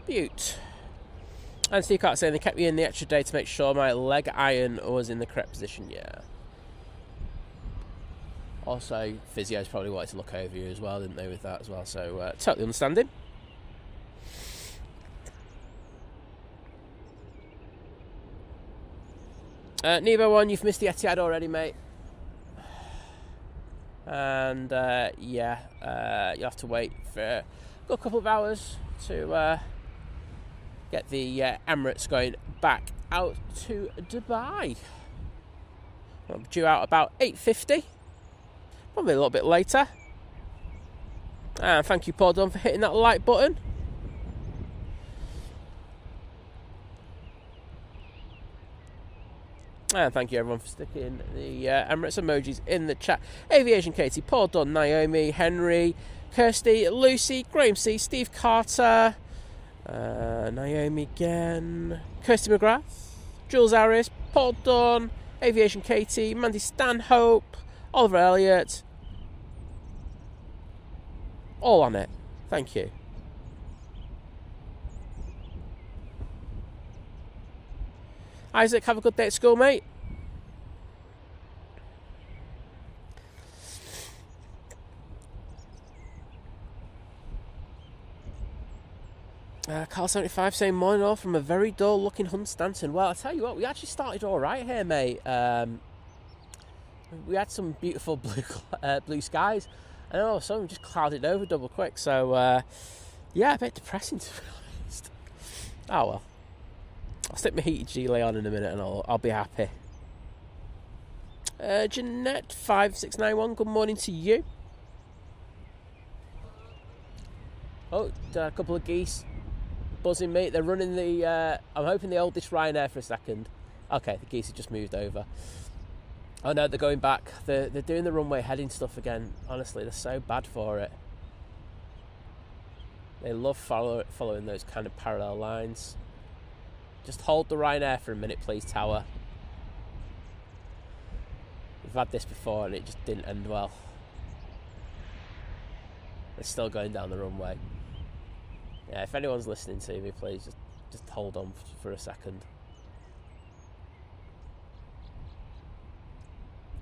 Butte. And Steve Carter saying they kept me in the extra day to make sure my leg iron was in the correct position. Yeah. Also, physios probably wanted to look over you as well, didn't they, with that as well? So, totally understanding. Nevo one, you've missed the Etihad already, mate. And, you'll have to wait for a good couple of hours to get the Emirates going back out to Dubai. I'll be due out about 8:50, probably a little bit later. And thank you, Paul Dunn, for hitting that like button. And thank you everyone for sticking the Emirates emojis in the chat. Aviation Katie, Paul Dunn, Naomi, Henry, Kirsty, Lucy, Graham C, Steve Carter, Naomi again, Kirsty McGrath, Jules Harris, Paul Dunn, Aviation Katie, Mandy Stanhope, Oliver Elliott. All on it. Thank you. Isaac, have a good day at school, mate. Carl75 saying morning all from a very dull looking Hunstanton. Well, I tell you what, we actually started all right here, mate. We had some beautiful blue skies, and all of a sudden we just clouded over double quick. So, yeah, a bit depressing to be honest. Oh well. I'll stick my heated gilet on in a minute and I'll be happy. Jeanette5691, good morning to you. Oh, a couple of geese buzzing me. They're running the... I'm hoping they hold this Ryanair for a second. Okay, the geese have just moved over. Oh no, they're going back. They're doing the runway heading stuff again. Honestly, they're so bad for it. They love following those kind of parallel lines. Just hold the Ryanair for a minute, please, tower. We've had this before and it just didn't end well. They're still going down the runway. Yeah, if anyone's listening to me, please just hold on for a second.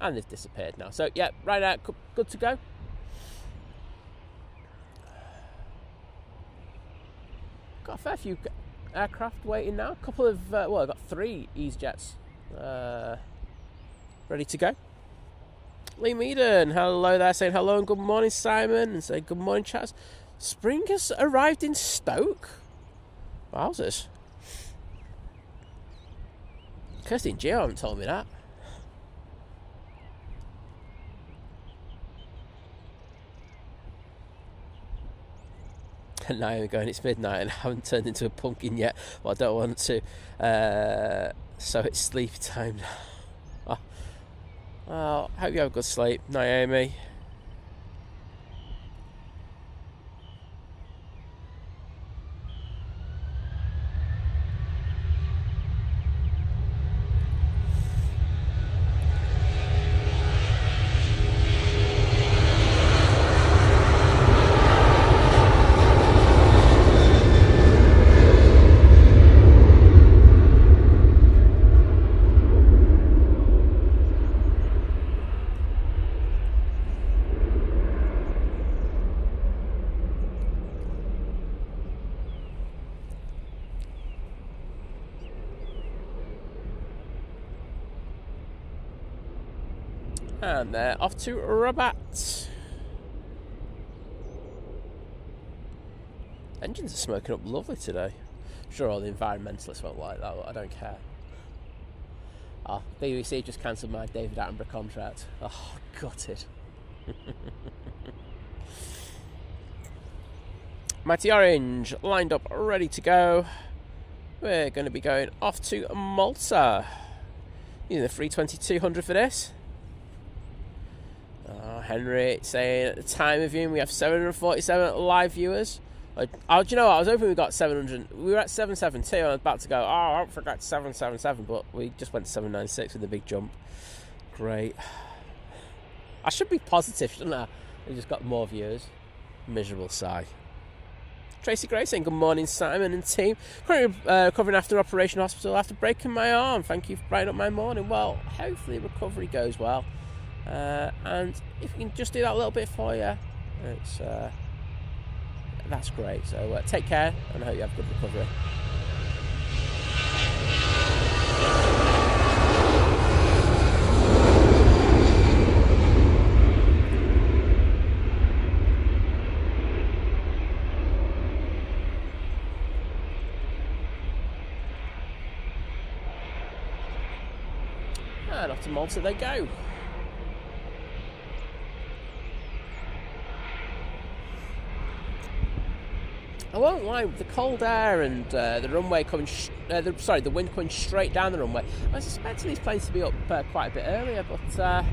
And they've disappeared now. So, yeah, Ryanair, good to go. Got a fair few aircraft waiting now. A couple of, well, I've got 3 Easyjets ready to go. Liam Eden, hello there, saying hello and good morning, Simon, and saying good morning, chats. Spring has arrived in Stoke. Wowzers. Kirsty and Gio haven't told me that. And now I'm going, it's midnight and I haven't turned into a pumpkin yet, but I don't want to, so it's sleep time now. Oh, hope you have a good sleep, Naomi. And they're off to Rabat. Engines are smoking up lovely today. Sure, all the environmentalists won't like that, but I don't care. Oh, BBC just cancelled my David Attenborough contract. Oh, gutted. Mighty Orange, lined up, ready to go. We're going to be going off to Malta. Using the 320-200 for this. Henry saying at the time of viewing we have 747 live viewers. Do you know what? I was hoping we got 700. We were at 772 and I was about to go, I don't forget 777, but we just went to 796 with a big jump. Great. I should be positive, shouldn't I? We just got more viewers. Miserable sigh. Tracy Gray saying good morning, Simon and team. Currently recovering after operation hospital after breaking my arm. Thank you for brightening up my morning. Well, hopefully recovery goes well. And if we can just do that a little bit for you, it's that's great. So take care and I hope you have good recovery. And off to Malta they go. I won't lie, with the cold air and the runway coming, the wind coming straight down the runway, I was expecting these planes to be up quite a bit earlier, but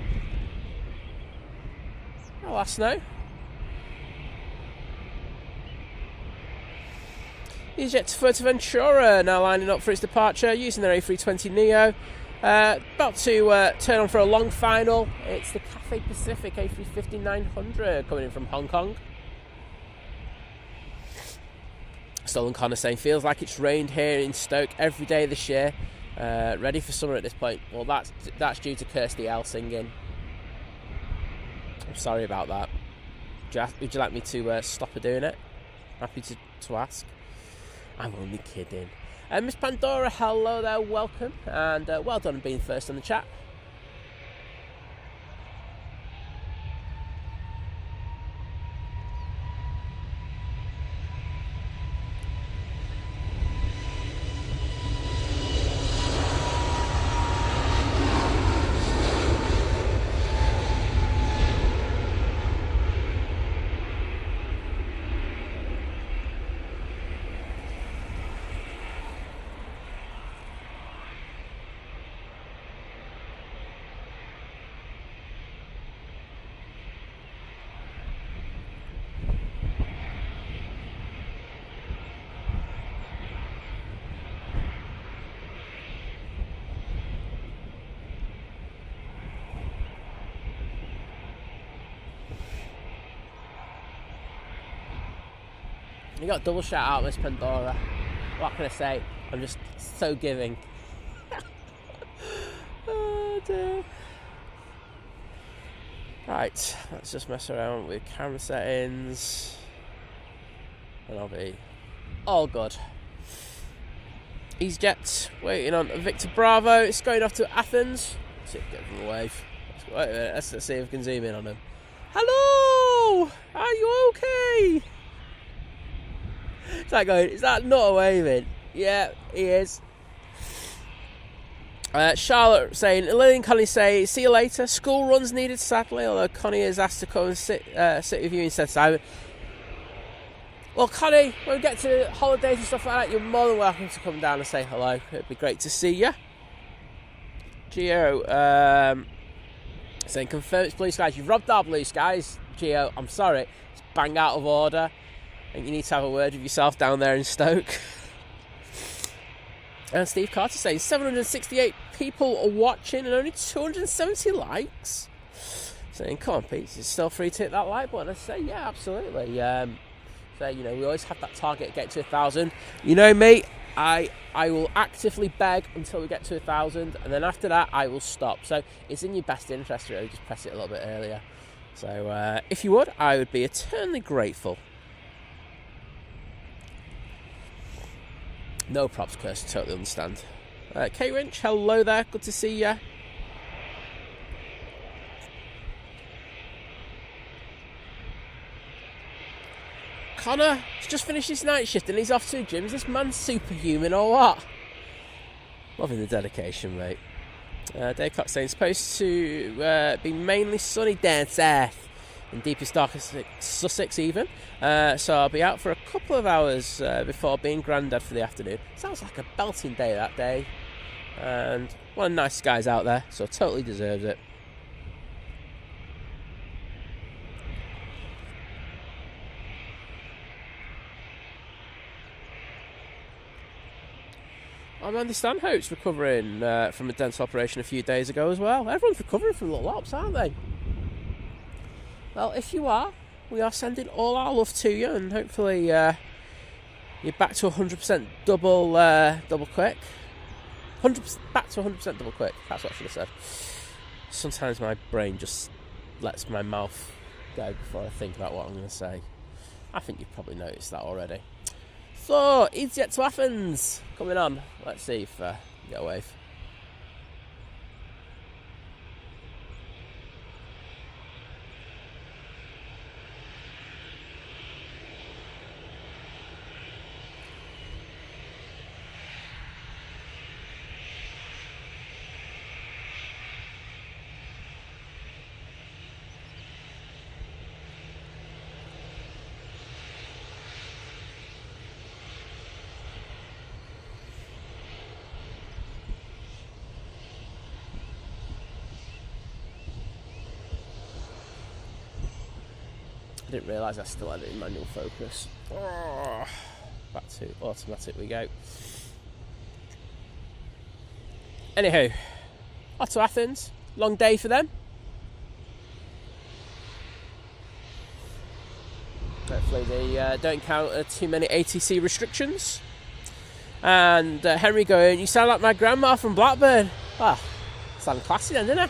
alas no. Easyjet to Fuerteventura now lining up for its departure using their A320neo. About to turn on for a long final. It's the Cathay Pacific A350-900 coming in from Hong Kong. Stolen Connor saying, feels like it's rained here in Stoke every day this year. Ready for summer at this point. Well, that's due to Kirsty L singing. I'm sorry about that. Would you like me to stop her doing it? Happy to ask. I'm only kidding. Miss Pandora, hello there, welcome. And well done being first on the chat. You got double shout out, Miss Pandora. What can I say? I'm just so giving. Oh dear. Right, let's just mess around with camera settings. And I'll be all good. Easyjet waiting on Victor Bravo. It's going off to Athens. Let's see if we can give him a wave. Wait a minute, let's see if we can zoom in on him. Hello! Are you okay? Is that going? Is that not waving? Yeah, he is. Charlotte saying, Lillian Connie say, see you later. School runs needed, sadly, although Connie is asked to come and sit with you instead, Simon. Well, Connie, when we get to holidays and stuff like that, you're more than welcome to come down and say hello. It'd be great to see you. Gio, saying, confirm it's blue skies. You've robbed our blue skies, Gio. I'm sorry. It's bang out of order. I think you need to have a word with yourself down there in Stoke. And Steve Carter saying 768 people are watching and only 270 likes. Saying, come on, Pete, it's still free to hit that like button. I say, yeah, absolutely. So, you know, we always have that target to get to 1,000. You know me, I will actively beg until we get to 1,000, and then after that, I will stop. So it's in your best interest, really, just press it a little bit earlier. So if you would, I would be eternally grateful. No props, Kirsty, totally understand. Kate Winch, hello there, good to see you. Connor, he's just finished his night shift and he's off to the gym. Is this man superhuman or what? Loving the dedication, mate. Dave Cox saying, supposed to be mainly sunny down south. In deepest, darkest Sussex even. So I'll be out for a couple of hours before being grandad for the afternoon. Sounds like a belting day that day. And one of the nicest guys out there, so totally deserves it. I'm Andy Stanhope's recovering from a dental operation a few days ago as well. Everyone's recovering from little lops, aren't they? Well, if you are, we are sending all our love to you, and hopefully you're back to 100% double quick. Back to 100% double quick. That's what I should have said. Sometimes my brain just lets my mouth go before I think about what I'm going to say. I think you've probably noticed that already. So, Easyjet to Athens coming on. Let's see if you get a wave. I didn't realise I still had it in manual focus. Oh, back to automatic we go. Anywho, off to Athens. Long day for them. Hopefully they don't encounter too many ATC restrictions. And Henry going, "You sound like my grandma from Blackburn." Ah, sound classy then, didn't I?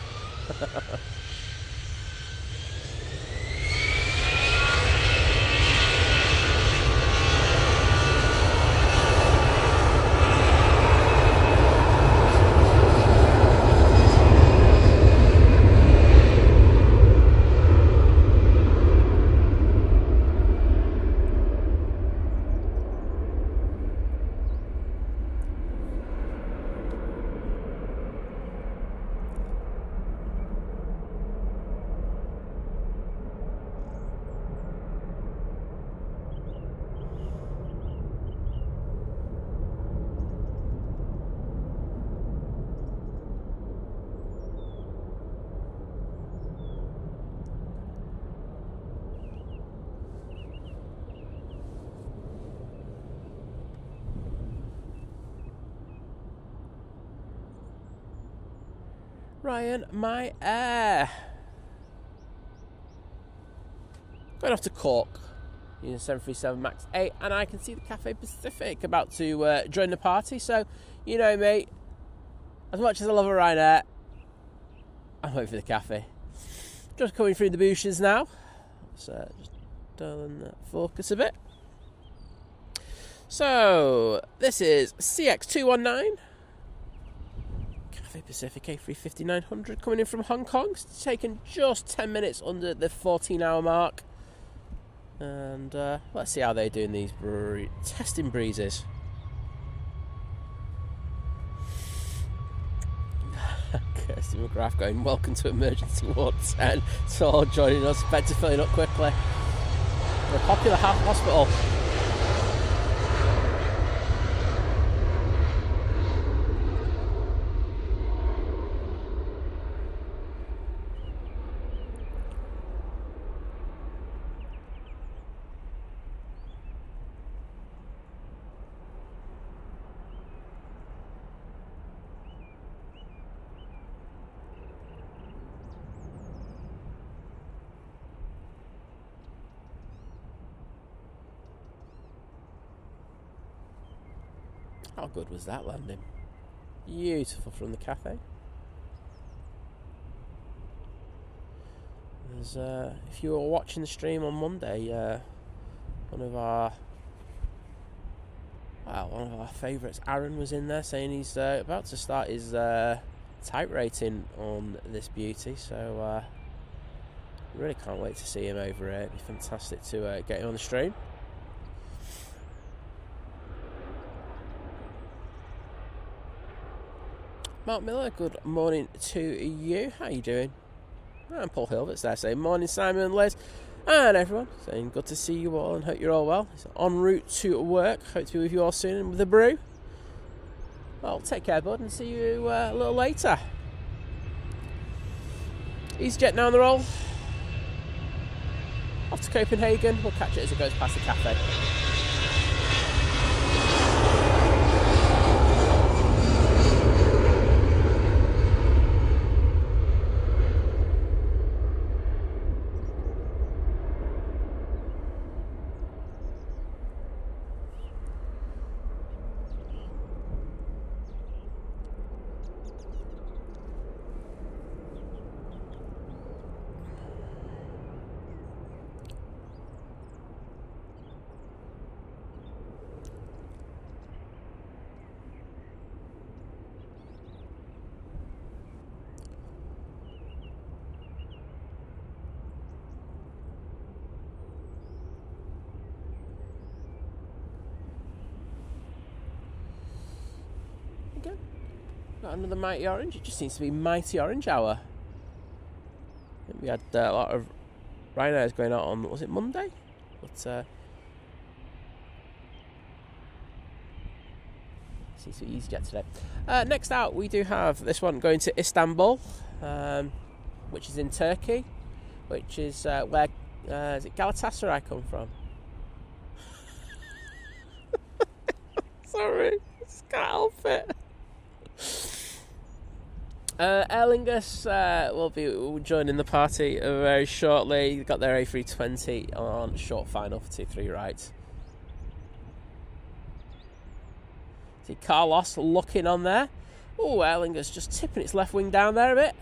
Ryan, my air. Going off to Cork using 737 MAX 8, and I can see the Cathay Pacific about to join the party. So, you know me, as much as I love a Ryanair, I'm waiting for the Cathay. Just coming through the bushes now. So, just done focus a bit. So, this is CX219. Cathay Pacific A350-900 coming in from Hong Kong. It's taken just 10 minutes under the 14-hour mark. And let's see how they're doing these testing breezes. Kirsty McGrath going, "Welcome to emergency ward 10. So all joining us, beds are filling up quickly. The popular hospital." How good was that landing? Beautiful from the Cathay. There's, if you were watching the stream on Monday, one of our favourites, Aaron, was in there saying he's about to start his type rating on this beauty. So really can't wait to see him over here. It'd be fantastic to get him on the stream. Mark Miller, good morning to you. How you doing? And Paul Hilbert's there saying, "Morning Simon and Liz and everyone," saying good to see you all and hope you're all well. It's en route to work. Hope to be with you all soon with a brew. Well, take care, bud, and see you a little later. Easyjet now on the roll. Off to Copenhagen. We'll catch it as it goes past the Cathay. Got another mighty orange. It just seems to be mighty orange hour. I think we had a lot of Ryanairs going out on, was it Monday? But seems to be Easyjet today. Next out, we do have this one going to Istanbul, which is in Turkey, which is where Is it Galatasaray I come from? Sorry, just can't help it. Aer Lingus will be joining the party very shortly. Got their A320 on short final for 2-3 rights. See Carlos looking on there. Oh, Aer Lingus just tipping its left wing down there a bit.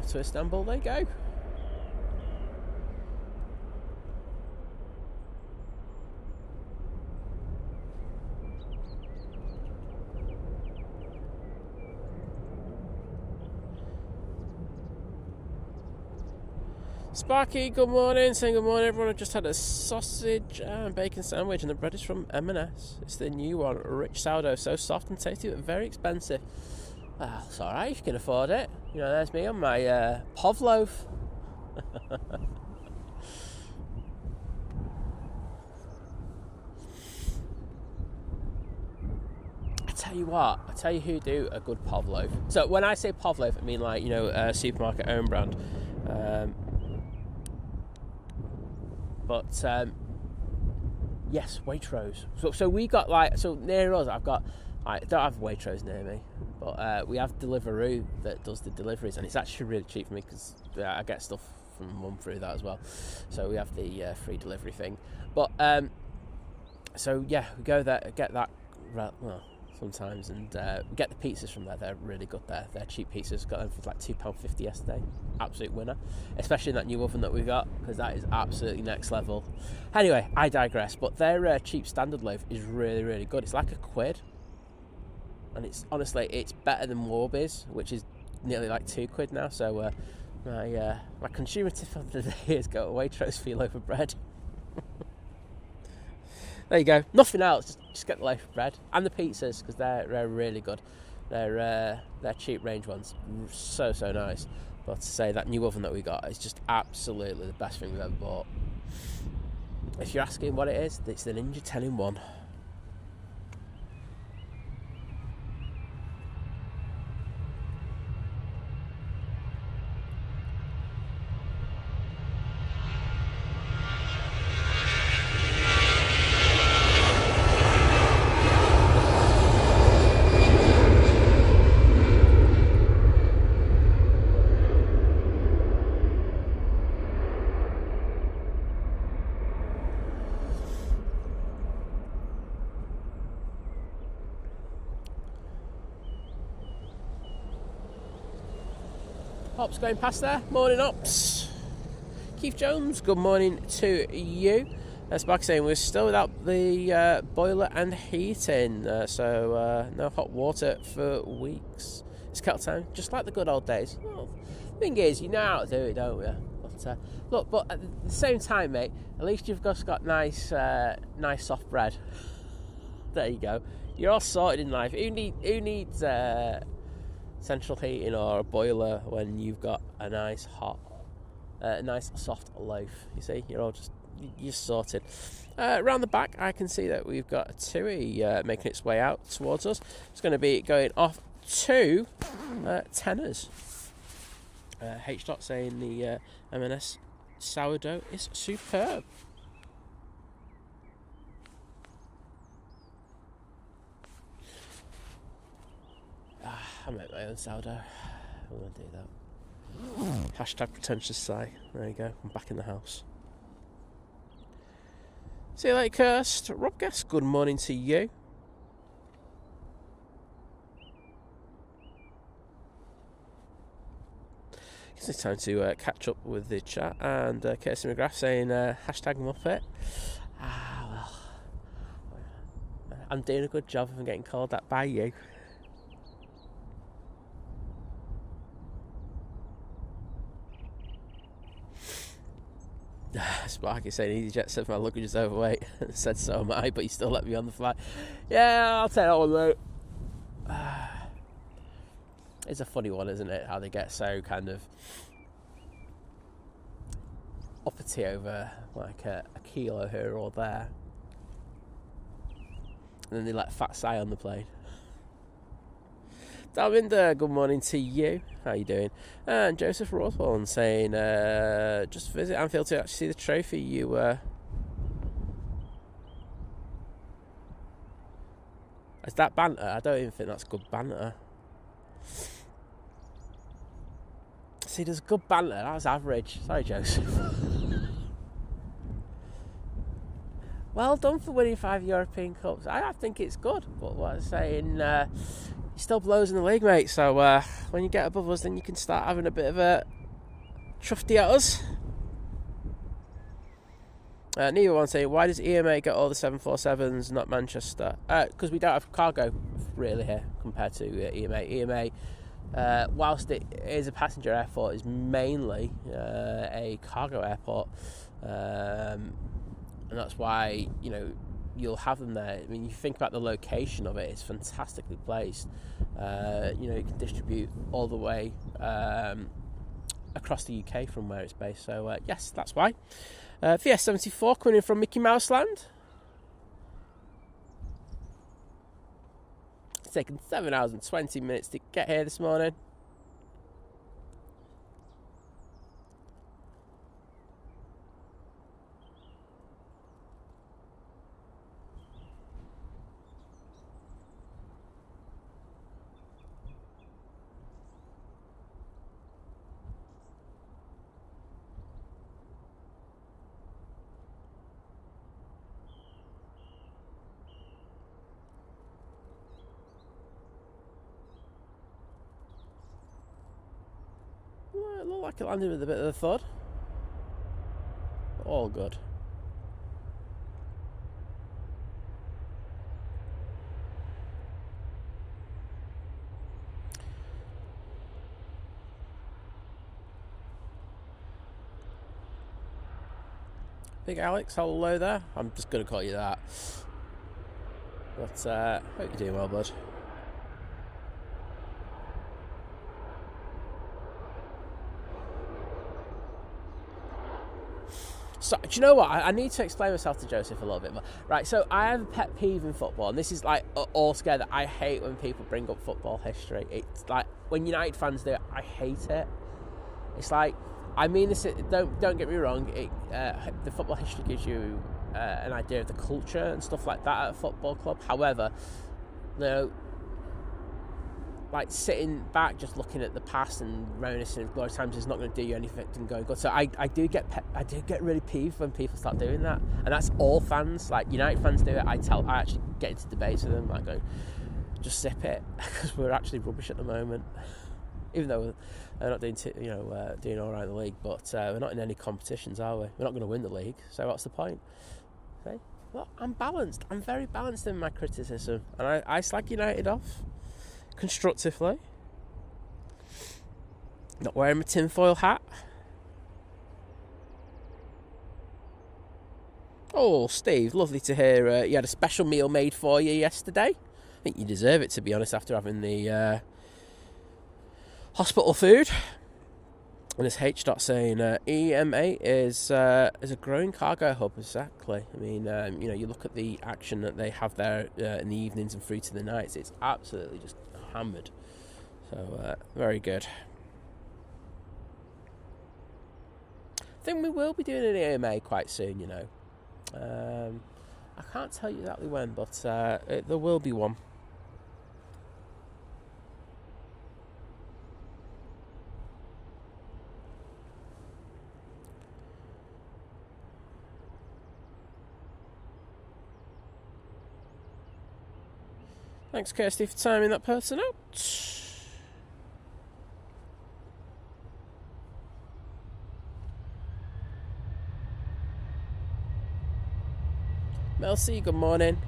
To Istanbul they go. Sparky, good morning. Saying good morning everyone. I've just had a sausage and bacon sandwich and the bread is from M&S. It's the new one, rich sourdough, so soft and tasty but very expensive. Well, it's alright if you can afford it. You know, there's me on my Pavlov. I tell you what, I tell you who do a good Pavlov. So when I say Pavlov, I mean like, you know, supermarket own brand. Yes, Waitrose. So we got like, so near us, I don't have Waitrose near me, but we have Deliveroo that does the deliveries, and it's actually really cheap for me because I get stuff from mum through that as well. So we have the free delivery thing. But so yeah, we go there, get that. Well, sometimes, and we get the pizzas from there. They're really good there. They're cheap pizzas. Got them for like £2.50 yesterday. Absolute winner, especially in that new oven that we got, because that is absolutely next level. Anyway, I digress. But their cheap standard loaf is really, really good. It's like £1. And it's honestly, it's better than Warby's, which is nearly like £2 now. So my consumer tip of the day is go to Waitrose for your loaf of bread. There you go. Nothing else. Just get the loaf of bread and the pizzas because they're really good. They're cheap range ones, so nice. But to say that new oven that we got is just absolutely the best thing we've ever bought. If you're asking what it is, it's the Ninja 10-in-1. Ops going past there. Morning, Ops. Keith Jones, good morning to you. Sparky saying we're still without the boiler and heating, so no hot water for weeks. It's kettle time, just like the good old days. Well, the thing is, you know how to do it, don't you? But look, but at the same time, mate, at least you've just got nice soft bread. There you go. You're all sorted in life. Who needs central heating or a boiler when you've got a nice nice soft loaf? You see, you're sorted. Around the back, I can see that we've got a TUI making its way out towards us. It's going to be going off to Tenners. H. Dot saying the M&S sourdough is superb. I make my own sourdough. I'm going to do that. Hashtag pretentious sigh. There you go. I'm back in the house. See you later, Kirst. Rob Guest, good morning to you. It's time to catch up with the chat. And Kirsty McGrath saying hashtag Muppet. I'm doing a good job of getting called that by you. Sparky saying EasyJet said my luggage is overweight. Said so am I, but you still let me on the flight. Yeah, I'll take that one, mate. It's a funny one, isn't it? How they get so kind of uppity over like a kilo here or there. And then they let Fat Si on the plane. Dalvinder, good morning to you. How you doing? And Joseph Rothwell saying, just visit Anfield to actually see the trophy. You is that banter? I don't even think that's good banter. See, there's good banter. That was average. Sorry, Joseph. Well done for winning 5 European Cups. I think it's good, but what I'm saying, you're still blows in the league, mate. So when you get above us, then you can start having a bit of a trufty at us. Neither one saying, why does EMA get all the 747s, not Manchester? Because we don't have cargo really here compared to EMA. EMA, whilst it is a passenger airport, is mainly a cargo airport. And that's why, you know, you'll have them there. I mean, you think about the location of it, it's fantastically placed. You know, you can distribute all the way across the UK from where it's based. So, yes, that's why. VS74 coming in from Mickey Mouse Land. It's taken 7 hours and 20 minutes to get here this morning. It looked like it landed with a bit of a thud. All good. Big Alex, hello there. I'm just going to call you that. But hope you're doing well, bud. So, do you know what? I need to explain myself to Joseph a little bit more. Right, so I have a pet peeve in football, and this is like all together. I hate when people bring up football history. It's like when United fans do it, I hate it. It's like, I mean this. Don't get me wrong. The football history gives you an idea of the culture and stuff like that at a football club. However, you know, like sitting back just looking at the past and reminiscing of glory times is not going to do you anything going good. So I do get really peeved when people start doing that, and that's all fans. Like United fans do it. I actually get into debates with them, like going, just sip it, because we're actually rubbish at the moment. Even though we're not doing doing all right in the league, but we're not in any competitions, are we? We're not going to win the league, so what's the point? Okay? Well, I'm balanced. I'm very balanced in my criticism, and I slag United off constructively. Not wearing my tinfoil hat. Oh, Steve, lovely to hear you had a special meal made for you yesterday. I think you deserve it, to be honest, after having the hospital food. And it's H. saying EMA is a growing cargo hub. Exactly. I mean, you look at the action that they have there in the evenings and through to the nights. It's absolutely just hammered. So very good. I think we will be doing an EMA quite soon. You know, I can't tell you exactly when, but there will be one. Thanks, Kirsty, for timing that person out. Mel C, good morning.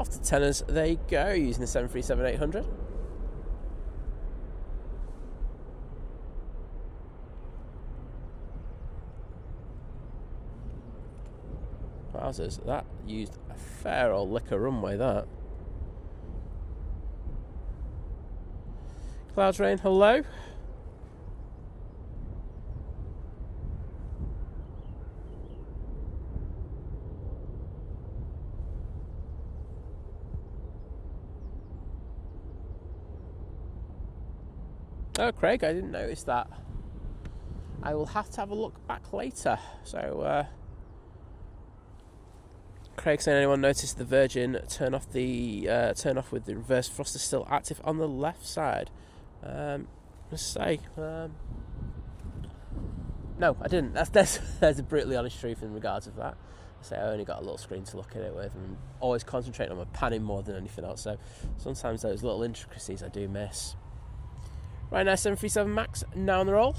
Off to tenors they go, using the 737-800. Wowzers, that used a fair old lick of runway, that. Clouds Rain, hello. Oh, Craig, I didn't notice that. I will have to have a look back later. So, Craig saying, anyone noticed the Virgin turn off with the reverse thruster still active on the left side? Let's say, no, I didn't. There's a brutally honest truth in regards of that. I say I only got a little screen to look at it with, and always concentrating on my panning more than anything else. So sometimes those little intricacies I do miss. Right now, 737 Max now on the roll.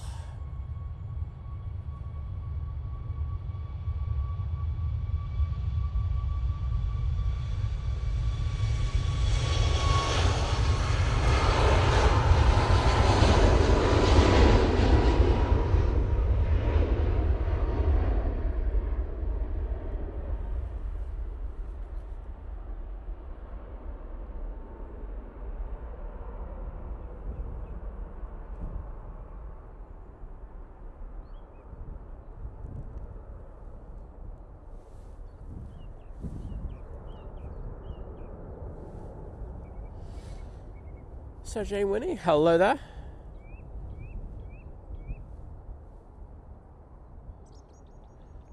So Jane Winnie, hello there.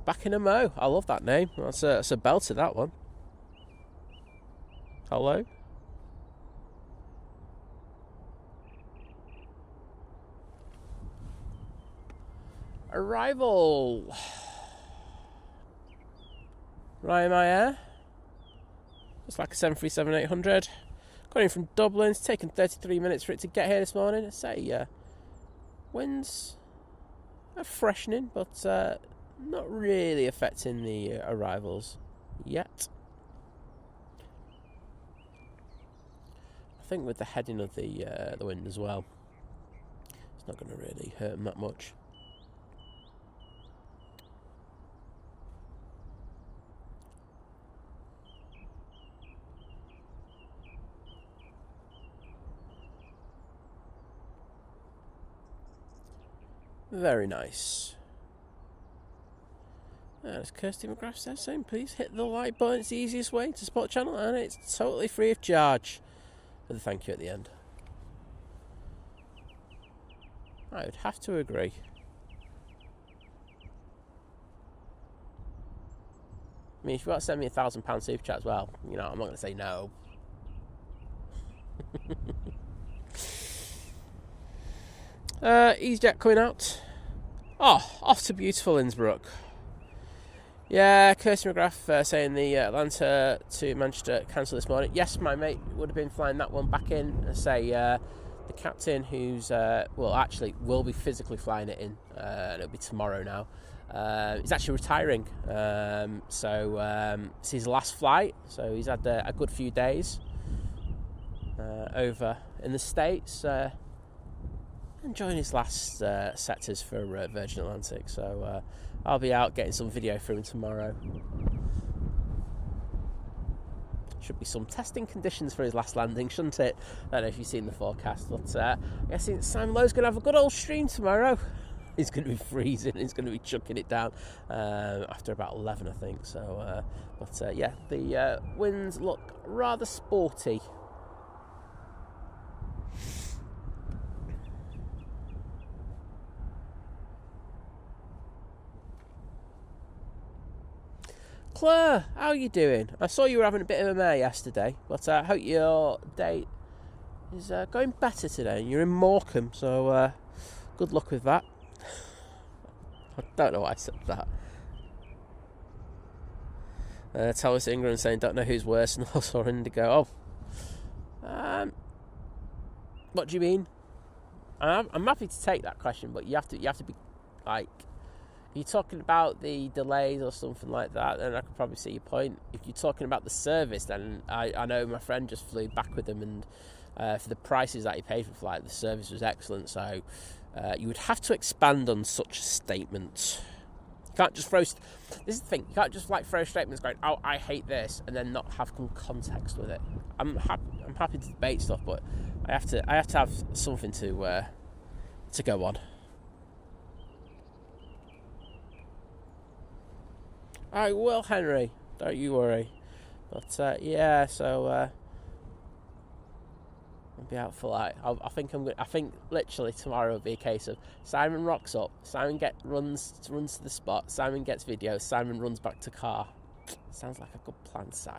Back in a Mo, I love that name. That's a belter, that one. Hello. Arrival. Ryanair. It's like a 737-800. Got in from Dublin. It's taken 33 minutes for it to get here this morning. I say, winds are freshening, but not really affecting the arrivals yet. I think with the heading of the wind as well, it's not going to really hurt them that much. Very nice. As Kirsty McGrath says, saying please hit the like button. It's the easiest way to support the channel, and it's totally free of charge. With a thank you at the end. I would have to agree. I mean, if you want to send me a £1,000 super chat as well, you know, I'm not going to say no. Easyjet coming out. Oh, off to beautiful Innsbruck. Yeah, Kirsty McGrath saying the Atlanta to Manchester cancelled this morning. Yes, my mate would have been flying that one back in. I say the captain who's, will be physically flying it in, and it'll be tomorrow now. He's actually retiring, so it's his last flight. So he's had a good few days over in the States, enjoying his last sectors for Virgin Atlantic. So I'll be out getting some video for him tomorrow. Should be some testing conditions for his last landing, shouldn't it? I don't know if you've seen the forecast, but I guess Simon Lowe's going to have a good old stream tomorrow. He's going to be freezing. He's going to be chucking it down after about 11, I think. So, yeah, the winds look rather sporty. Claire, how are you doing? I saw you were having a bit of a mare yesterday, but I hope your day is going better today. You're in Morecambe, so good luck with that. I don't know why I said that. Talis Ingram saying, don't know who's worse, North or Indigo. Oh, what do you mean? I'm happy to take that question, but you have to be like, If you're talking about the delays or something like that, then I could probably see your point. If you're talking about the service, then I know my friend just flew back with them, and for the prices that he paid for the flight, the service was excellent. So you would have to expand on such a statement. You can't just throw... This is the thing. You can't just like throw statements going, "Oh, I hate this," and then not have some context with it. I'm happy to debate stuff, but I have to have something to go on. I will, Henry. Don't you worry. But yeah, so I'll be out for like. I think literally tomorrow will be a case of Simon rocks up, Simon runs to the spot, Simon gets video, Simon runs back to car. Sounds like a good plan, Si.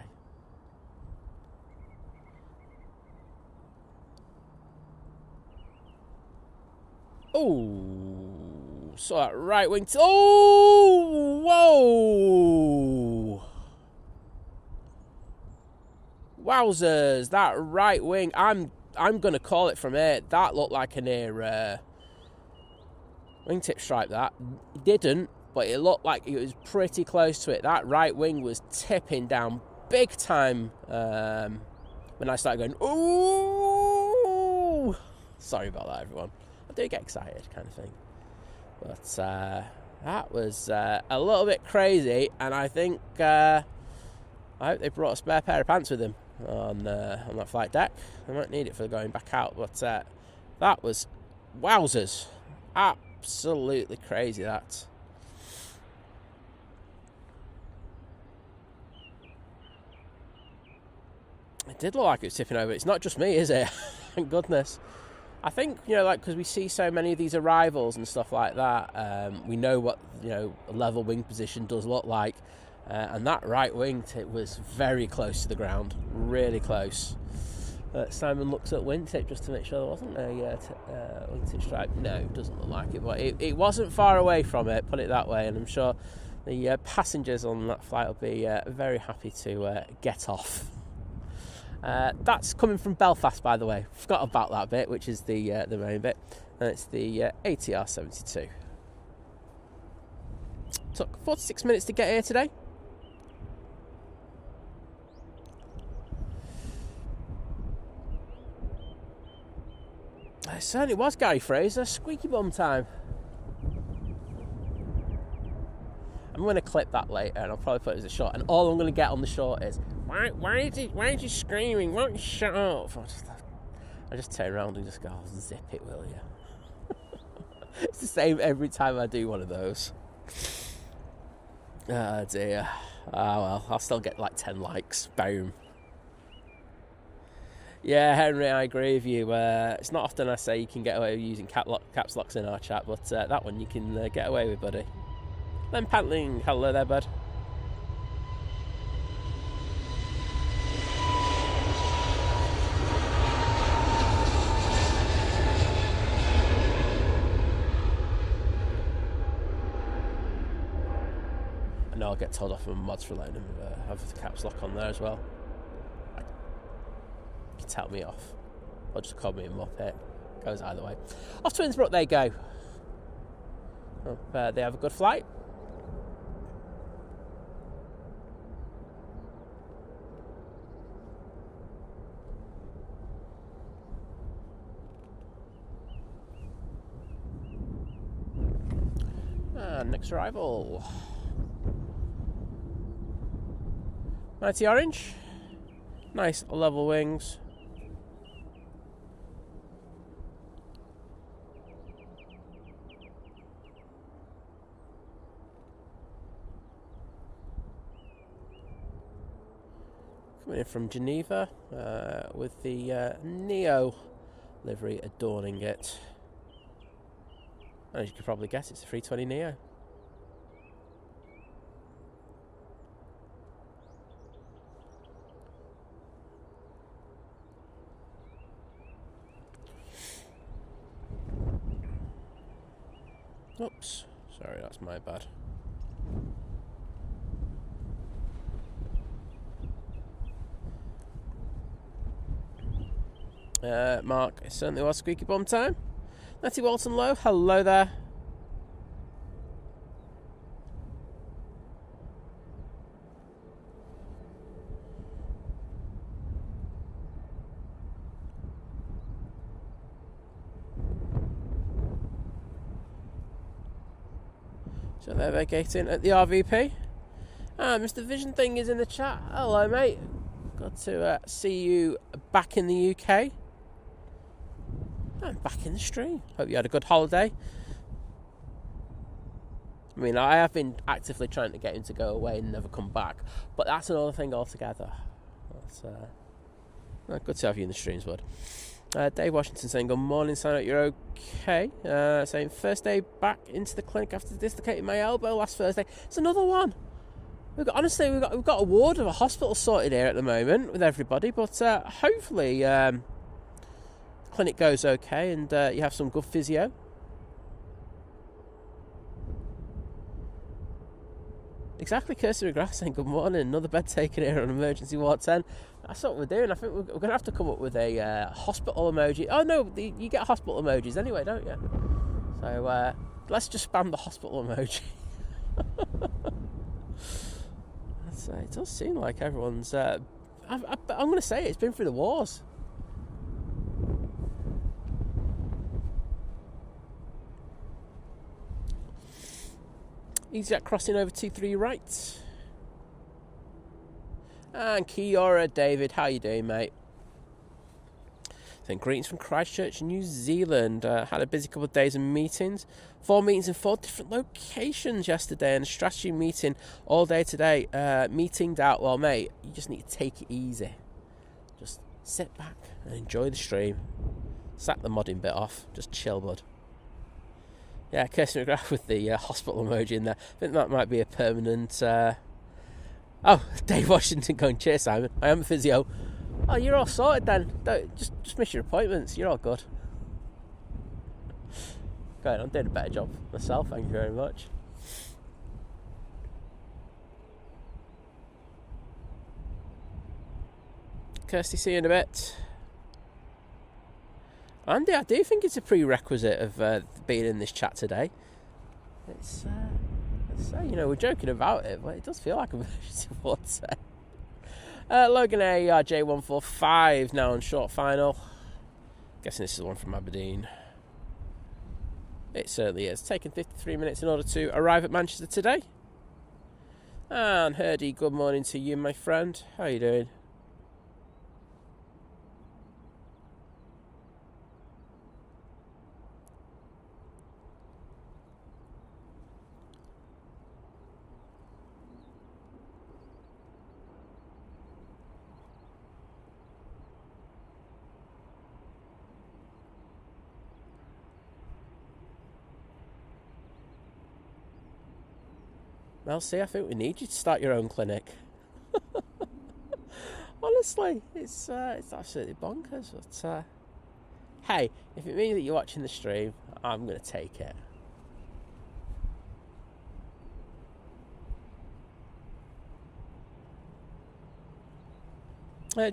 Oh, so that right wing. Oh, whoa! Wowzers! That right wing. I'm gonna call it from here. That looked like a near wingtip stripe. That it didn't, but it looked like it was pretty close to it. That right wing was tipping down big time when I started going. Ooh! Sorry about that, everyone. I do get excited, kind of thing. But that was a little bit crazy, and I think I hope they brought a spare pair of pants with them on that flight deck. I might need it for going back out, but that was wowzers. Absolutely crazy, that. It did look like it was tipping over. It's not just me, is it? Thank goodness. I think, like, because we see so many of these arrivals and stuff like that, we know what, a level wing position does look like. And that right wing tip was very close to the ground, really close. Simon looks at wingtip just to make sure there wasn't a wingtip stripe. No, it doesn't look like it, but it wasn't far away from it, put it that way. And I'm sure the passengers on that flight will be very happy to get off. That's coming from Belfast, by the way. Forgot about that bit, which is the main bit. And it's the ATR 72. Took 46 minutes to get here today. It certainly was, Gary Fraser. Squeaky bum time. I'm going to clip that later, and I'll probably put it as a short. And all I'm going to get on the short is, why is he screaming? Why don't you shut up? I just turn around and just go, zip it, will you? It's the same every time I do one of those. Oh dear. Ah well, I'll still get like 10 likes. Boom. Yeah, Henry, I agree with you. It's not often I say you can get away with using caps locks in our chat, but that one you can get away with, buddy. Len Pantling, hello there, bud. I know I'll get told off from mods for letting him have the caps lock on there as well. You can tell me off. Or just call me a muppet. Goes either way. Off to Innsbruck they go. Hope they have a good flight. Next arrival. Mighty Orange. Nice level wings. Coming in from Geneva with the Neo livery adorning it. As you can probably guess, it's a 320 Neo. Oops, sorry, that's my bad. Mark, it certainly was squeaky bum time. Natty Walton Low, hello there. So they're vacating at the RVP. Mr. Vision Thing is in the chat. Hello, mate. Good to see you back in the UK. And back in the stream. Hope you had a good holiday. I mean, I have been actively trying to get him to go away and never come back. But that's another thing altogether. That's good to have you in the streams, bud. Dave Washington saying, good morning, sign out, you're okay. Saying, first day back into the clinic after dislocating my elbow last Thursday. It's another one. We've got a ward of a hospital sorted here at the moment with everybody, but hopefully the clinic goes okay and you have some good physio. Exactly, Kirsty McGrath saying good morning, another bed taken here on emergency ward 10. That's what we're doing. I think we're going to have to come up with a hospital emoji. Oh no, you get hospital emojis anyway, don't you? So let's just spam the hospital emoji. It does seem like everyone's... I'm going to say it's been through the wars. Easyjet crossing over 23 right. And Kiora David, how you doing, mate? Saying greetings from Christchurch, New Zealand. Had a busy couple of days of meetings. 4 meetings in 4 different locations yesterday, and a strategy meeting all day today. Meetinged out. Well, mate, you just need to take it easy. Just sit back and enjoy the stream. Sack the modding bit off. Just chill, bud. Yeah, Kirsten McGrath with the hospital emoji in there. I think that might be a permanent... Oh, Dave Washington going, cheers, Simon. I am a physio. Oh, you're all sorted then. Don't, just miss your appointments. You're all good. Good, I'm doing a better job myself. Thank you very much. Kirsty, see you in a bit. Andy, I do think it's a prerequisite of being in this chat today. It's we're joking about it, but it does feel like a emergency ward set. Logan AR J145 now on short final. Guessing this is the one from Aberdeen. It certainly is. Taken 53 minutes in order to arrive at Manchester today. And Herdy, good morning to you, my friend. How are you doing? Well, see, I think we need you to start your own clinic. Honestly, it's absolutely bonkers. But hey, if it means that you're watching the stream, I'm going to take it.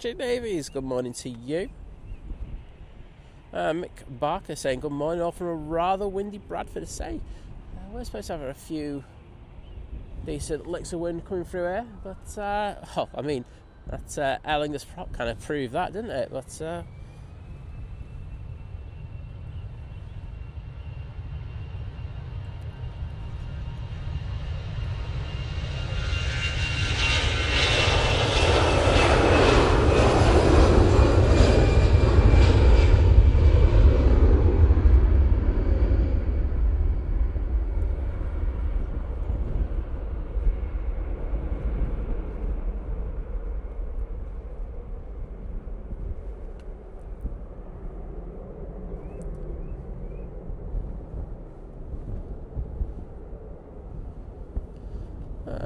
Jake Davies, good morning to you. Mick Barker saying good morning, all from a rather windy Bradford to say. We're supposed to have a few decent licks of wind coming through here, but I mean, that Aer Lingus prop kind of proved that, didn't it? But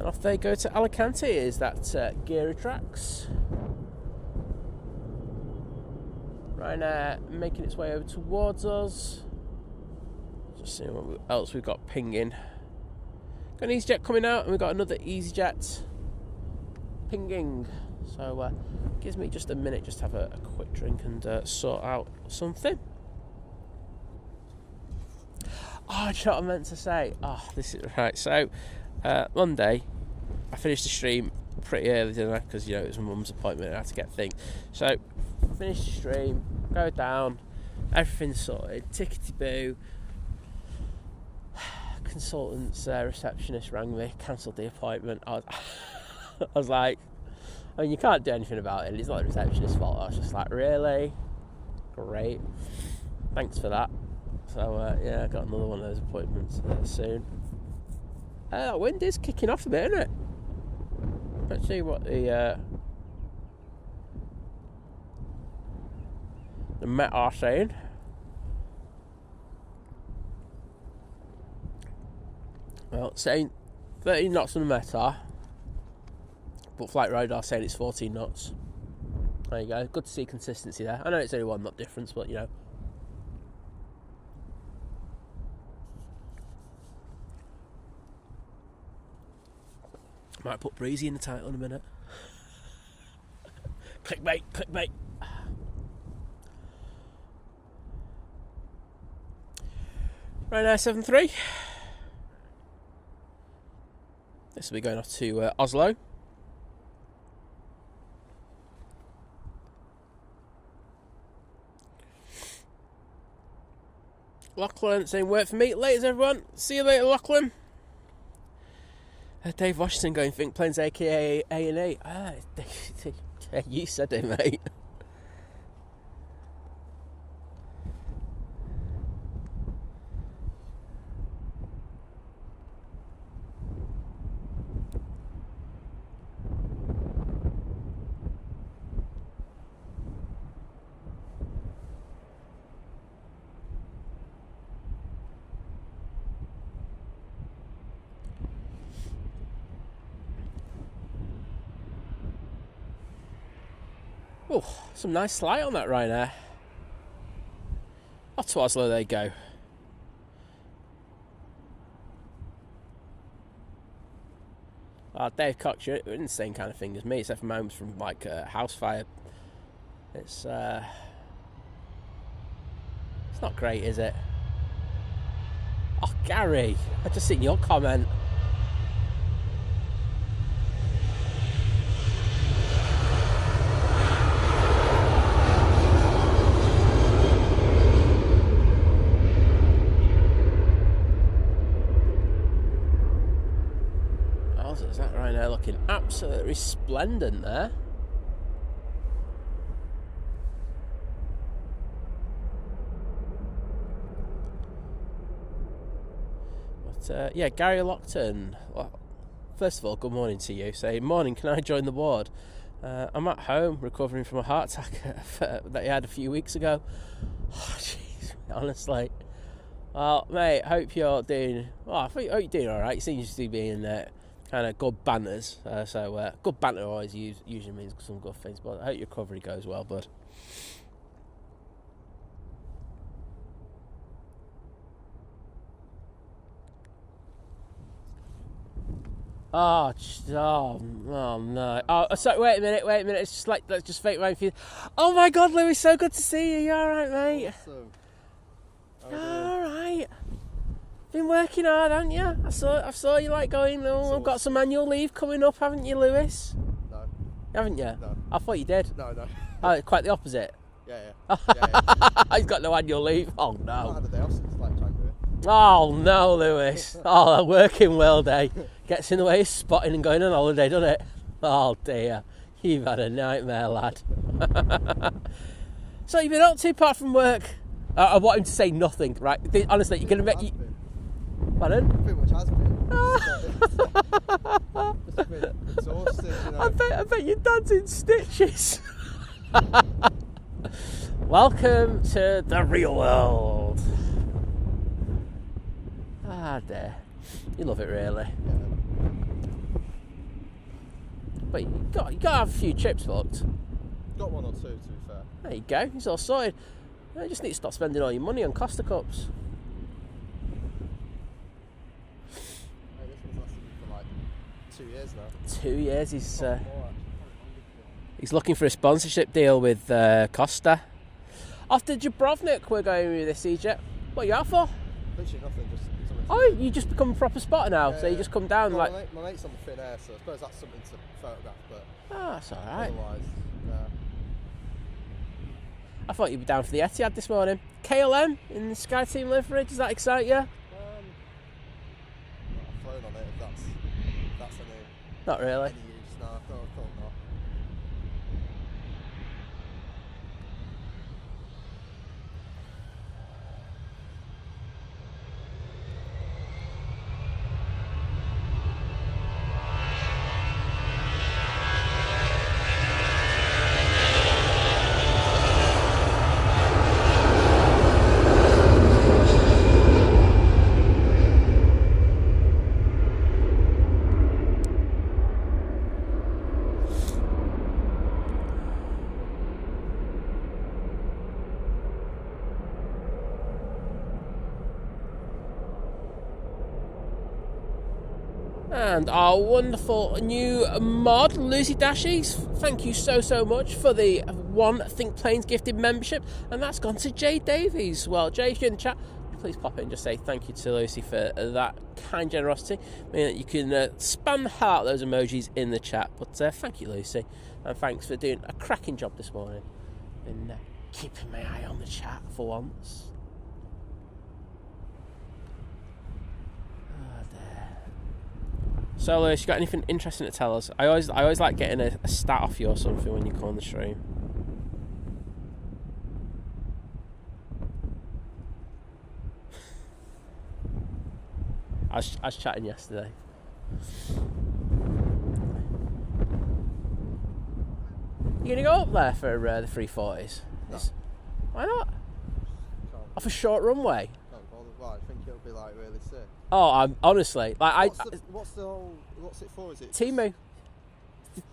and off they go to Alicante. Is that Geary Tracks? Ryanair making its way over towards us. Just seeing what else we've got pinging. Got an EasyJet coming out, and we've got another EasyJet pinging. So gives me just a minute just to have a quick drink and sort out something. Oh, do you know what I meant to say? Oh, this is right. So Monday, I finished the stream pretty early, didn't I? Because it was my mum's appointment and I had to get things. So finish the stream, go down, everything's sorted, tickety boo. consultant's receptionist rang me, cancelled the appointment. I was like, I mean, you can't do anything about it. It's not the receptionist's fault. I was just like, really? Great. Thanks for that. So, yeah, I got another one of those appointments soon. That wind is kicking off a bit, isn't it? Let's see what the Met are saying. Well, saying 13 knots on the Met are, but Flight Radar saying it's 14 knots. There you go. Good to see consistency there. I know it's only 1 knot difference, but you know. Might put Breezy in the title in a minute. Clickbait, clickbait. Ryanair 73. This will be going off to Oslo. Lachlan saying work for me. Later everyone. See you later, Lachlan. Dave Washington going think planes aka A&E. You said it, mate. Oh, some nice light on that Ryanair. Off to Oslo they go. Dave Cox, you're in the same kind of thing as me, except for moments from like a house fire. It's not great, is it? Oh, Gary, I just seen your comment. Is that Ryanair looking absolutely resplendent there? But yeah, Gary Lockton. Well, first of all, good morning to you. Say, morning, can I join the board? I'm at home recovering from a heart attack that he had a few weeks ago. Oh, jeez, honestly. Well, mate, hope you're doing. Well, I hope you're doing all right. You seem to be being kind of good banters. So good banter always usually means some good things. But I hope your recovery goes well, bud. Oh no. Oh, sorry, wait a minute. It's just like, let's just fake my few. Oh my God, Louis, so good to see you. You alright, mate? Awesome. Alright. Been working hard, haven't you? I saw you like going, oh, I've got some annual leave coming up, haven't you, Lewis? No. Haven't you? No. I thought you did. No. Oh, quite the opposite. Yeah. He's got no annual leave. Oh no. I've had a day off since like January. Oh no, Lewis. Oh, that working world day gets in the way of spotting and going on holiday, doesn't it? Oh dear. You've had a nightmare, lad. So you've been up to apart from work? I want him to say nothing, right? Honestly, you're going to make you... Pardon? Pretty much has been. Just been exhausted, you know. I bet your dad's in stitches. Welcome to the real world. Ah, dear. You love it, really. Yeah. But you got to have a few trips booked. Got one or two, to be fair. There you go. It's all sorted. You just need to stop spending all your money on Costa Cups. Hey, this one's lasted for like 2 years now. 2 years. He's looking for a sponsorship deal with Costa. Off to Dubrovnik we're going with this Easyjet. What are you out for? Literally nothing, just something. Oh, you just become a proper spotter now, so you just come down well, like... My mate's on the Thin Air, so I suppose that's something to photograph, but... Oh, that's alright. Otherwise, yeah. I thought you'd be down for the Etihad this morning. KLM in the Sky Team livery, does that excite you? flown on it. If that's any Not really. use. No, I thought not. And our wonderful new mod, Lucy Dashies, thank you so much for the one Think Planes gifted membership, and that's gone to Jay Davies. Well, Jay, if you're in the chat, please pop in and just say thank you to Lucy for that kind generosity. I mean, you can spam the hell out of those emojis in the chat, but thank you, Lucy, and thanks for doing a cracking job this morning. Been keeping my eye on the chat for once. So, Lewis, you got anything interesting to tell us? I always like getting a stat off you or something when you come on the stream. I was chatting yesterday. You gonna go up there for the 340s? No. Why not? Can't. Off a short runway. Can't bother. Well, I think it'll be like really sick. Oh, I'm honestly like what's it for? Is it Timu?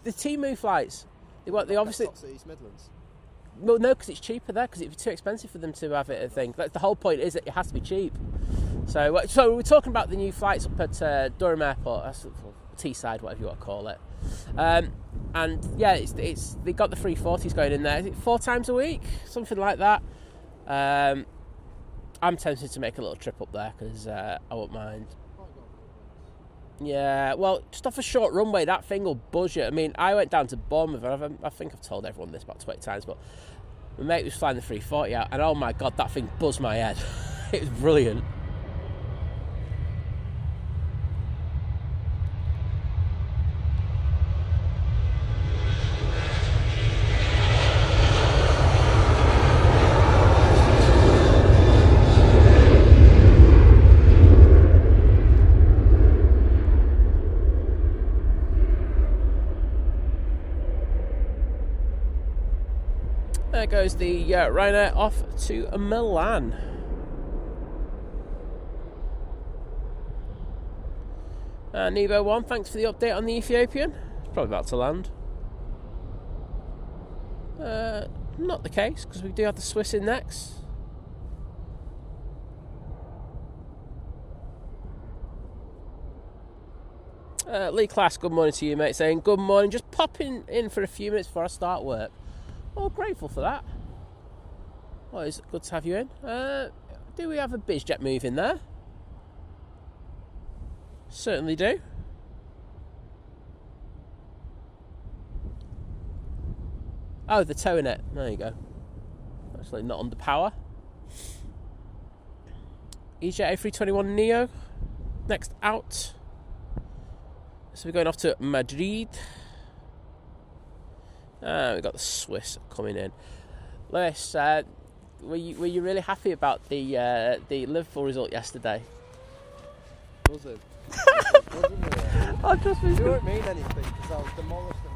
The Timu flights. They obviously. Stops at East Midlands. Well, no, because it's cheaper there. Because it'd be too expensive for them to have it. I think the whole point is that it has to be cheap. So we're talking about the new flights up at Durham Airport. That's Teesside, whatever you want to call it. And yeah, it's they got the 340s going in there. Is it 4 times a week, something like that? I'm tempted to make a little trip up there because I won't mind. Yeah, well, just off a short runway, that thing will buzz you. I mean, I went down to Bournemouth, and I think I've told everyone this about 20 times, but my mate was flying the 340 out, and oh my God, that thing buzzed my head. It was brilliant. There goes the Ryanair off to Milan. Nebo 1, thanks for the update on the Ethiopian. It's probably about to land. Not the case, because we do have the Swiss in next. Lee Class, good morning to you, mate, saying good morning, just popping in for a few minutes before I start work. Oh, grateful for that. Well, it's good to have you in. Do we have a BizJet move in there? Certainly do. Oh, the tow in it. There you go. Actually not under power. Easyjet A321 Neo. Next out. So we're going off to Madrid. We've got the Swiss coming in. Lewis, were you really happy about the Liverpool result yesterday? Was it? I just it won't mean anything because I was demolished in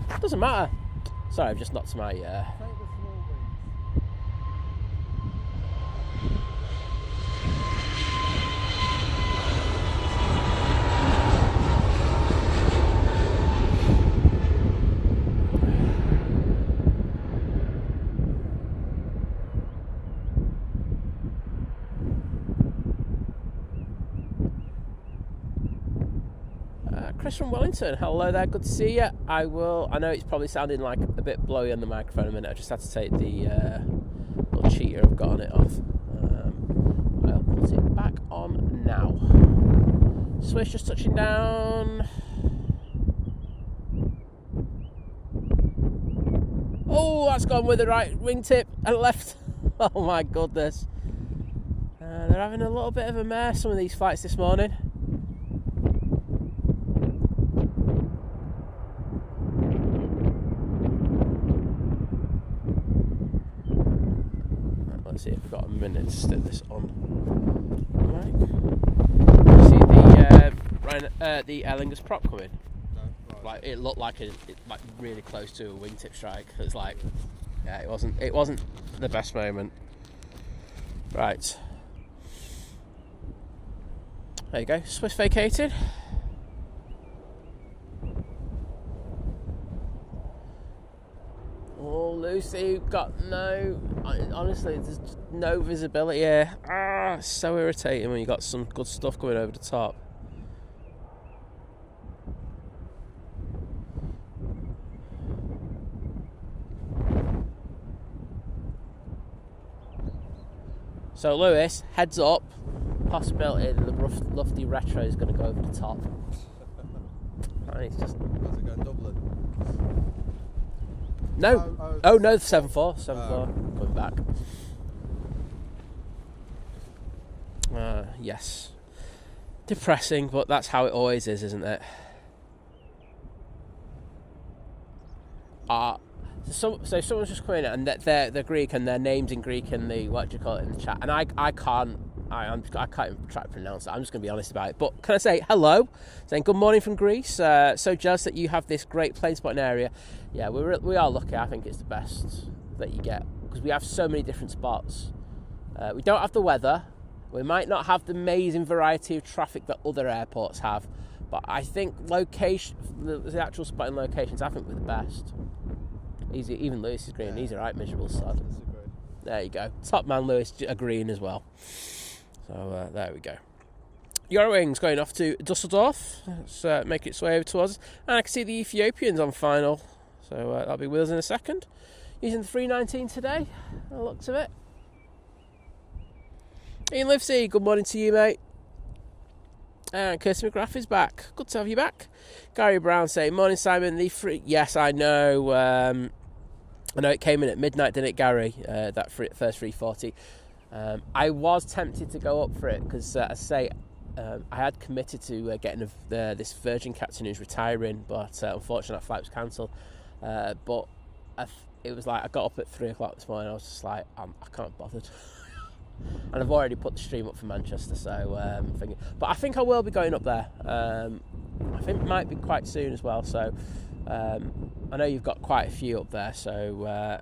the doesn't matter. Sorry, I've just knocked my. Take the small wins. Chris from Wellington, hello there, good to see you. I know it's probably sounding like a bit blowy on the microphone a minute. I just had to take the little cheater I've got on it off. I'll put it back on now. Swiss just touching down. Oh, that's gone with the right wingtip and left. Oh my goodness. They're having a little bit of a mess, some of these flights this morning. got a minute to stick this on. Right. See the Aer Lingus prop coming? No. Right. Like it looked like like really close to a wingtip strike. It's like, yeah, it wasn't the best moment. Right. There you go. Swiss vacated. Oh, Lucy, got honestly, there's no visibility here. It's so irritating when you got some good stuff going over the top. So, Lewis, heads up, possibility that the lofty retro is going to go over the top. And it's just... Was it going Dublin? No, no, 7-4, 7-4, coming back. Yes. Depressing, but that's how it always is, isn't it? So someone's just coming in and they're Greek and their name's in Greek in the, what do you call it, in the chat, and I can't even try to pronounce it. I'm just going to be honest about it. But can I say hello? Saying good morning from Greece. So jealous that you have this great plane spotting area. Yeah, we are lucky. I think it's the best that you get because we have so many different spots. We don't have the weather. We might not have the amazing variety of traffic that other airports have, but I think the actual spotting locations, I think we're the best. Easy, even Lewis is green. He's a right miserable sod. There you go. Top man Lewis agreeing as well. So there we go. Eurowings going off to Dusseldorf. Let's make its way over to us. And I can see the Ethiopians on final. So that'll be with us in a second. Using the 319 today, by the looks of it. Ian Livesey, good morning to you, mate. And Kirsty McGrath is back. Good to have you back. Gary Brown saying, morning, Simon. Yes, I know. I know it came in at midnight, didn't it, Gary? That first 340. I was tempted to go up for it because, as I say, I had committed to getting this Virgin captain who's retiring, but unfortunately that flight was cancelled. But it was like I got up at 3 o'clock this morning. I was just like, I can't be bothered. And I've already put the stream up for Manchester, so but I think I will be going up there. I think it might be quite soon as well. So I know you've got quite a few up there, so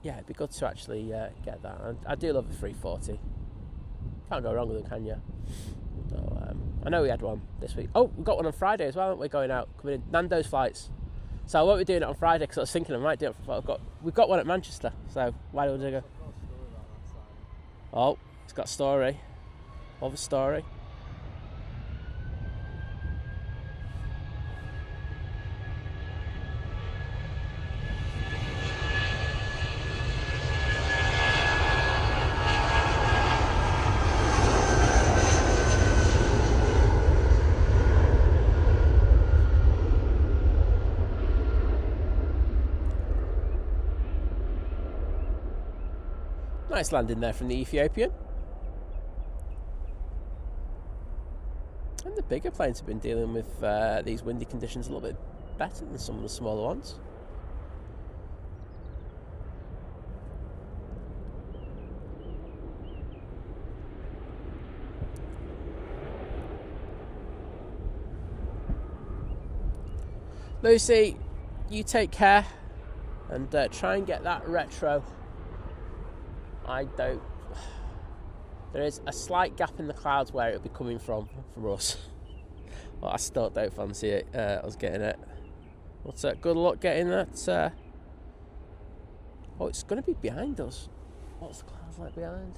yeah, it'd be good to actually get that. I do love the 340. Can't go wrong with them, can you? So, I know we had one this week. Oh, we've got one on Friday as well, aren't we? Going out, coming in Nando's flights. So I won't be doing it on Friday because I was thinking I might do it. We've got one at Manchester, so why don't we go? Oh, it's got a story. Of a story. Nice landing there from the Ethiopian. And the bigger planes have been dealing with these windy conditions a little bit better than some of the smaller ones. Lucy, you take care and try and get that retro. There is a slight gap in the clouds where it'll be coming from for us. Well, I still don't fancy it. I was getting it. What's that? Good luck getting that. Oh, it's going to be behind us. What's the clouds like behind?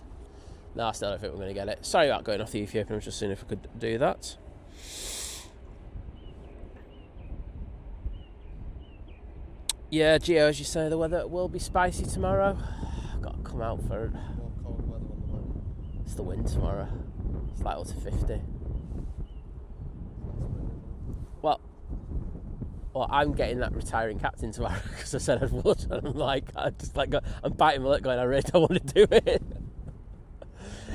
No, I still don't think we're going to get it. Sorry about going off the Ethiopian. I was just seeing if I could do that. Yeah, Gio, as you say, the weather will be spicy tomorrow. I've got to come out for it. More cold weather on the way. It's the wind tomorrow. It's like up to 50. Well, I'm getting that retiring captain tomorrow because I said I would. And I'm biting my lip going, I really don't want to do it.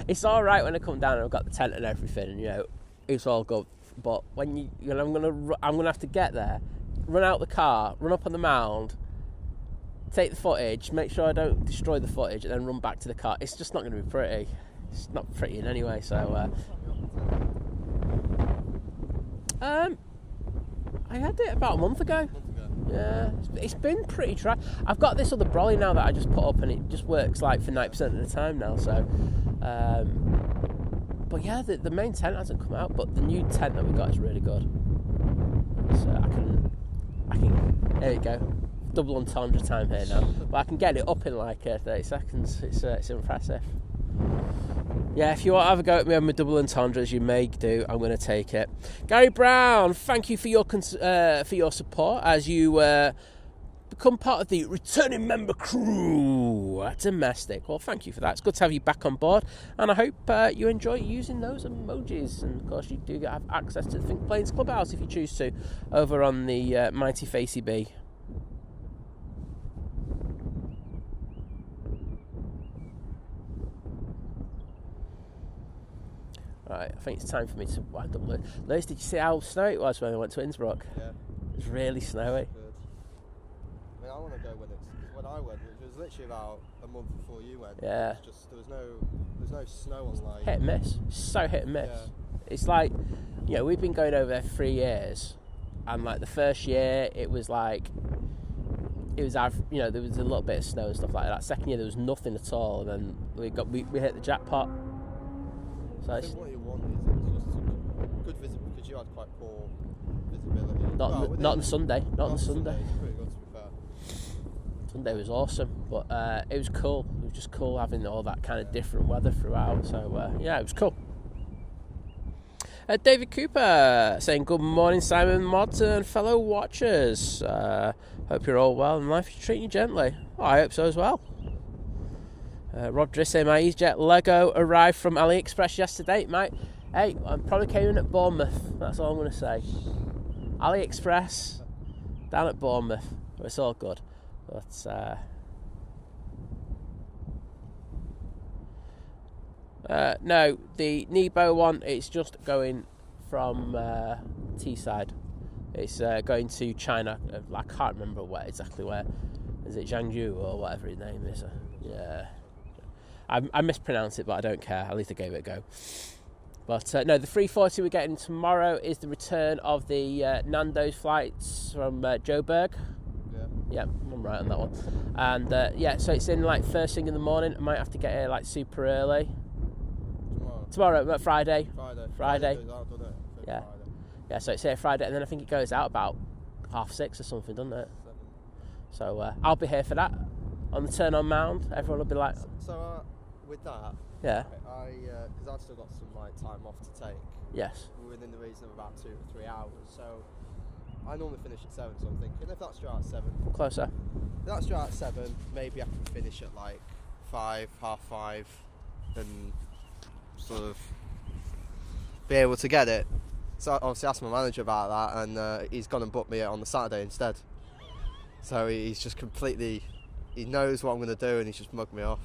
It's all right when I come down and I've got the tent and everything, and it's all good. But when I'm gonna have to get there, run out the car, run up on the mound, take the footage, make sure I don't destroy the footage, and then run back to the car. It's just not going to be pretty. It's not pretty in any way. So I had it about a month ago. Yeah, it's been pretty dry. I've got this other brolly now that I just put up, and it just works like for 90% of the time now. So, but yeah, the main tent hasn't come out, but the new tent that we got is really good. So I can. There you go, double entendre time here now. But I can get it up in like 30 seconds. It's impressive. Yeah, if you want to have a go at me on my double entendres, you may do. I'm going to take it. Gary Brown, thank you for your support as you become part of the returning member crew at Domestic. Well, thank you for that. It's good to have you back on board, and I hope you enjoy using those emojis. And of course, you do have access to the Think Planes Clubhouse if you choose to, over on the Mighty Facey B. Right, I think it's time for me to wind up. Lewis, did you see how snowy it was when I went to Innsbruck? Yeah. It was really snowy. Good. I mean, I want to go when I went. It was literally about a month before you went. Yeah. It was just, there was no snow on like. Hit and miss. So hit and miss. Yeah. It's like, we've been going over there 3 years, and like the first year it was like, there was a little bit of snow and stuff like that. Second year there was nothing at all, and then we hit the jackpot. So I think what you want is just good visibility, because you had quite poor visibility. Not on Sunday. Not on Sunday. It's pretty good, to be fair. Sunday was awesome, but it was cool. It was just cool having all that kind of different weather throughout. So yeah, it was cool. David Cooper saying good morning, Simon Mods and fellow watchers. Hope you're all well and life is treating you gently. Oh, I hope so as well. Rob Driss saying my EasyJet Lego arrived from AliExpress yesterday, mate. Hey, I probably came in at Bournemouth. That's all I'm going to say. AliExpress down at Bournemouth. It's all good. But no, the Nebo one, it's just going from Teesside. It's going to China. I can't remember exactly where. Is it Zhangzhou or whatever his name is? Yeah. I mispronounce it, but I don't care. At least I gave it a go. But no, the 340 we're getting tomorrow is the return of the Nando's flights from Joburg. Yeah, I'm right on that one. And yeah, so it's in like first thing in the morning. I might have to get here like super early. Tomorrow, Friday. Friday. Yeah. Yeah, so it's here Friday, and then I think it goes out about 6:30 or something, doesn't it? 7. So I'll be here for that. On the turn on mound, everyone will be like. So with that, yeah, because I've still got some like time off to take. Yes. Within the region of about 2 to 3 hours. So I normally finish at 7. So I'm thinking if that's due at 7. Closer. If that's due at 7, maybe I can finish at like 5, half 5, and sort of be able to get it. So I obviously asked my manager about that, and he's gone and booked me on the Saturday instead. So he's just completely. He knows what I'm going to do, and he's just mugged me off.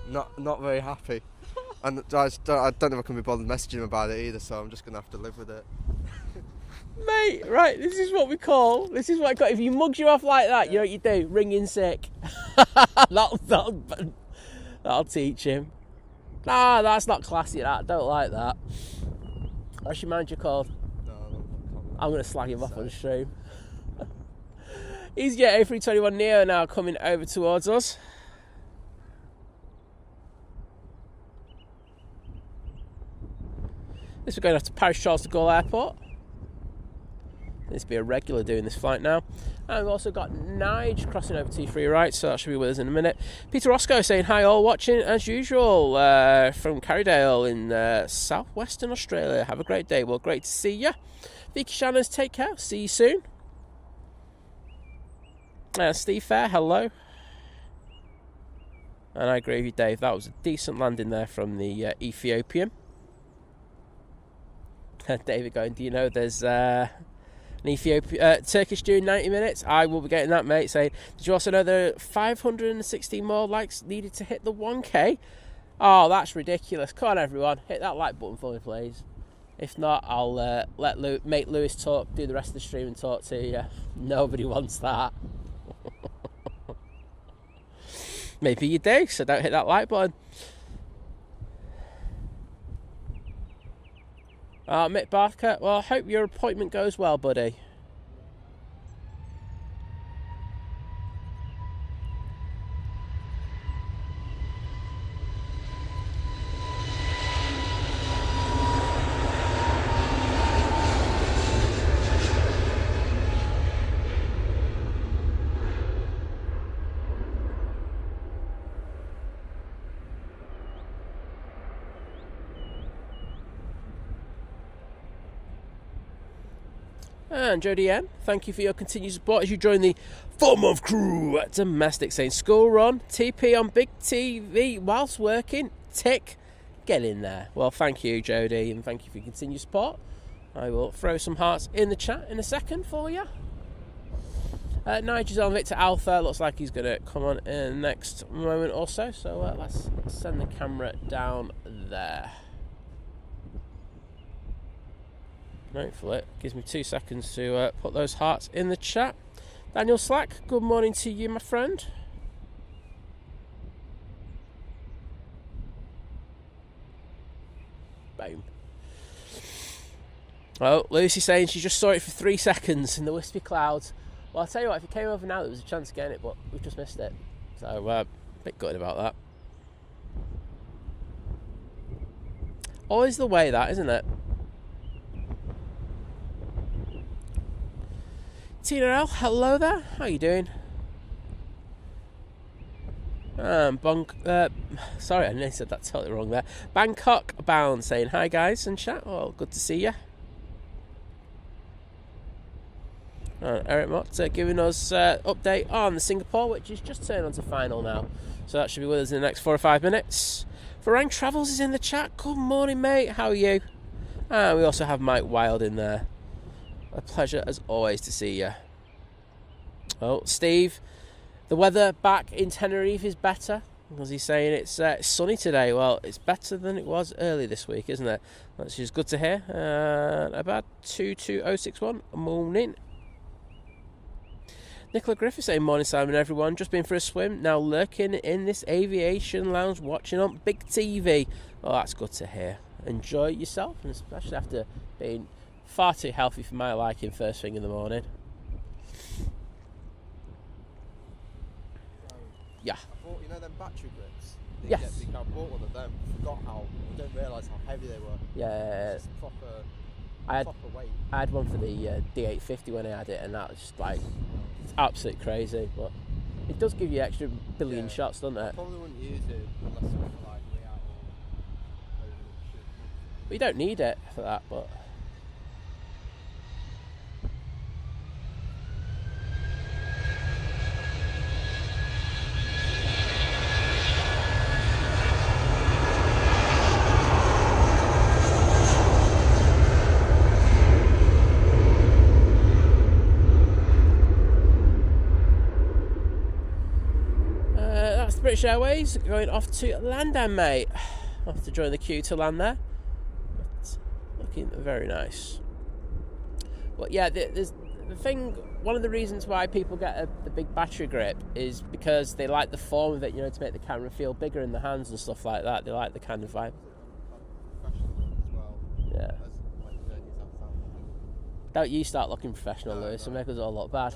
Not very happy, and I don't know if I can be bothered messaging him about it either. So I'm just going to have to live with it. Mate, right? This is what I call. If he mugs you off like that, you know what you do? Ring in sick. that'll teach him. Nah, that's not classy. That I don't like that. What's your manager called? No, I'm going to slag him off on stream. Easyjet A321 Neo now coming over towards us. This we're going off to Paris Charles de Gaulle Airport. This will be a regular doing this flight now. And we've also got Nige crossing over T3 right, so that should be with us in a minute. Peter Roscoe saying hi all, watching as usual from Carrydale in southwestern Australia. Have a great day. Well, great to see you. Vicky Shannons, take care. See you soon. Steve Fair, hello. And I agree with you, Dave. That was a decent landing there from the Ethiopian. David going, do you know there's an Turkish doing 90 minutes? I will be getting that, mate. Saying, did you also know there are 516 more likes needed to hit the 1K? Oh, that's ridiculous. Come on, everyone. Hit that like button for me, please. If not, I'll let mate Lewis do the rest of the stream and talk to you. Nobody wants that. Maybe you do, so don't hit that like button. Mick Barker, well, I hope your appointment goes well, buddy. And Jodie N, thank you for your continued support as you join the 4-month crew at Domestic, saying school run, TP on big TV whilst working, tick, get in there. Well, thank you, Jodie, and thank you for your continued support. I will throw some hearts in the chat in a second for you. Nigel's on Victor Alpha, looks like he's going to come on in the next moment or so, so let's send the camera down there. Hopefully it gives me 2 seconds to put those hearts in the chat. Daniel Slack, good morning to you, my friend. Boom. Oh, Lucy saying she just saw it for 3 seconds in the wispy clouds. Well, I'll tell you what, if it came over now, there was a chance of getting it, but we've just missed it. So, a bit gutted about that. Always the way, that, isn't it? Tina L, hello there. How you doing? Sorry, I nearly said that totally wrong there. Bangkok bound saying hi guys and chat. Oh, good to see you. Eric Mott giving us update on the Singapore, which is just turned on to final now. So that should be with us in the next 4 or 5 minutes. Farang Travels is in the chat. Good morning, mate. How are you? And we also have Mike Wild in there. A pleasure as always to see you. Oh, Steve, the weather back in Tenerife is better. Was he saying it's sunny today? Well, it's better than it was early this week, isn't it? That's just good to hear. About 22061 morning. Nicola Griffith saying morning, Simon, everyone. Just been for a swim. Now lurking in this aviation lounge, watching on big TV. Oh, that's good to hear. Enjoy yourself, and especially after being far too healthy for my liking first thing in the morning. Yeah. I bought, you know them battery grips? Yes. I bought one of them. Forgot how, I didn't realise how heavy they were. Yeah. It's just proper weight. I had one for the D850 when I had it, and that was just like, it's absolutely crazy. But it does give you extra billion shots, doesn't it? Probably wouldn't use it unless it was like way out or But you don't need it for that, but. British Airways going off to London, mate. Off to join the queue to land there. But looking very nice. But yeah, there's the thing. One of the reasons why people get the big battery grip is because they like the form of it, you know, to make the camera feel bigger in the hands and stuff like that. They like the kind of vibe. Yeah. Don't you start looking professional, Lewis, and make us all look bad.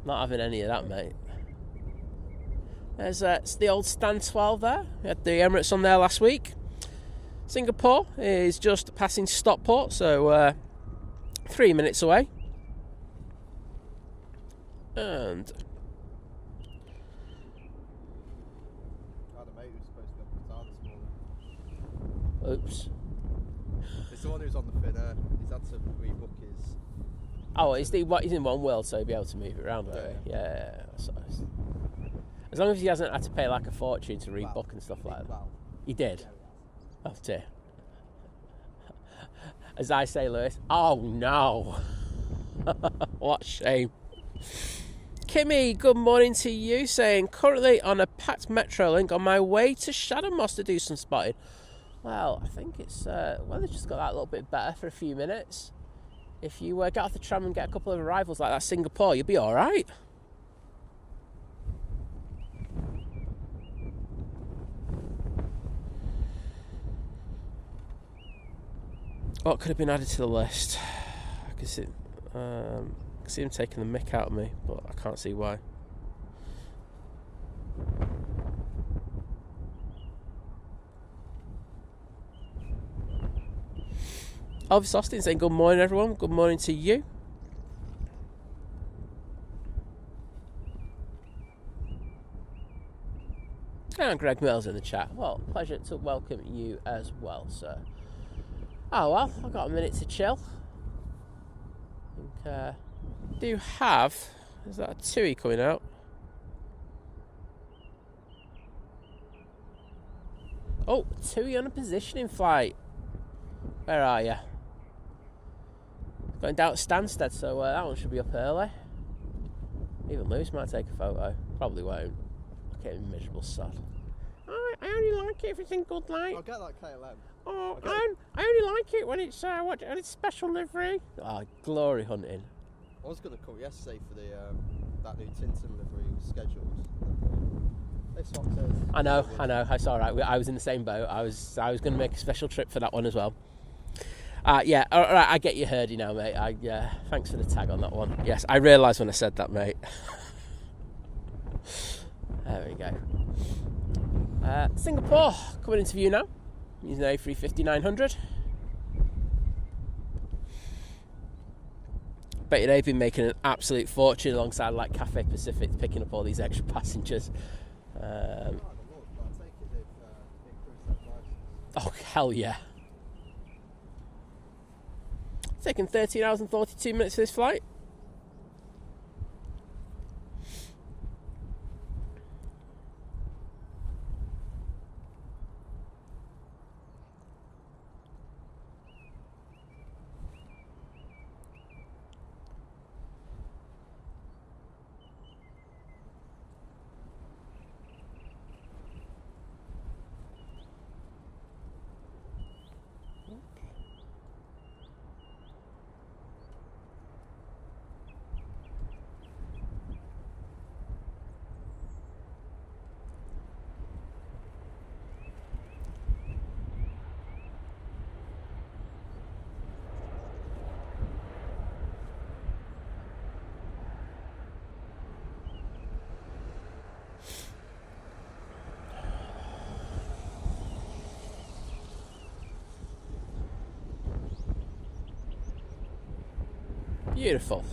Not having any of that, mate. There's it's the old Stand 12 there. We had the Emirates on there last week. Singapore is just passing Stockport, so 3 minutes away. And I had a mate who's supposed to be on Qatar this morning. Oops. It's the one who's on the Finnair. He's had to rebook his. Oh, he's in One World, so he'll be able to move it around, won't he? Yeah. So as long as he hasn't had to pay like a fortune to rebook and stuff like that. He did? Oh dear. As I say, Lewis, oh no. What a shame. Kimmy, good morning to you, saying currently on a packed Metrolink on my way to Shadowmoss to do some spotting. Well, I think it's weather's just got that a little bit better for a few minutes. If you get off the tram and get a couple of arrivals like that Singapore, you'll be alright. What could have been added to the list? I can see him taking the mick out of me, but I can't see why. Elvis Austin saying good morning, everyone. Good morning to you. And Greg Mills in the chat. Well, pleasure to welcome you as well, sir. Oh well, I've got a minute to chill. I think do have. Is that a TUI coming out? Oh, TUI on a positioning flight. Where are you? Going down to Stansted, so that one should be up early. Even Lewis might take a photo. Probably won't. Look at him, miserable sod. Oh, I only like it if it's in good light. I'll get that KLM. Oh, I only like it when it's when it's special livery. Oh, glory hunting. I was going to call yesterday for the that new Tintin livery was scheduled. They swapped it. I know. It's all right. I was in the same boat. I was going to make a special trip for that one as well. Yeah, all right, I get you herdy now, mate. Thanks for the tag on that one. Yes, I realised when I said that, mate. There we go. Singapore, coming into view now. Using A350-900. Bet you they've been making an absolute fortune alongside like Cathay Pacific, picking up all these extra passengers. Oh, hell yeah. Taking 13 hours and 42 minutes for this flight. Beautiful.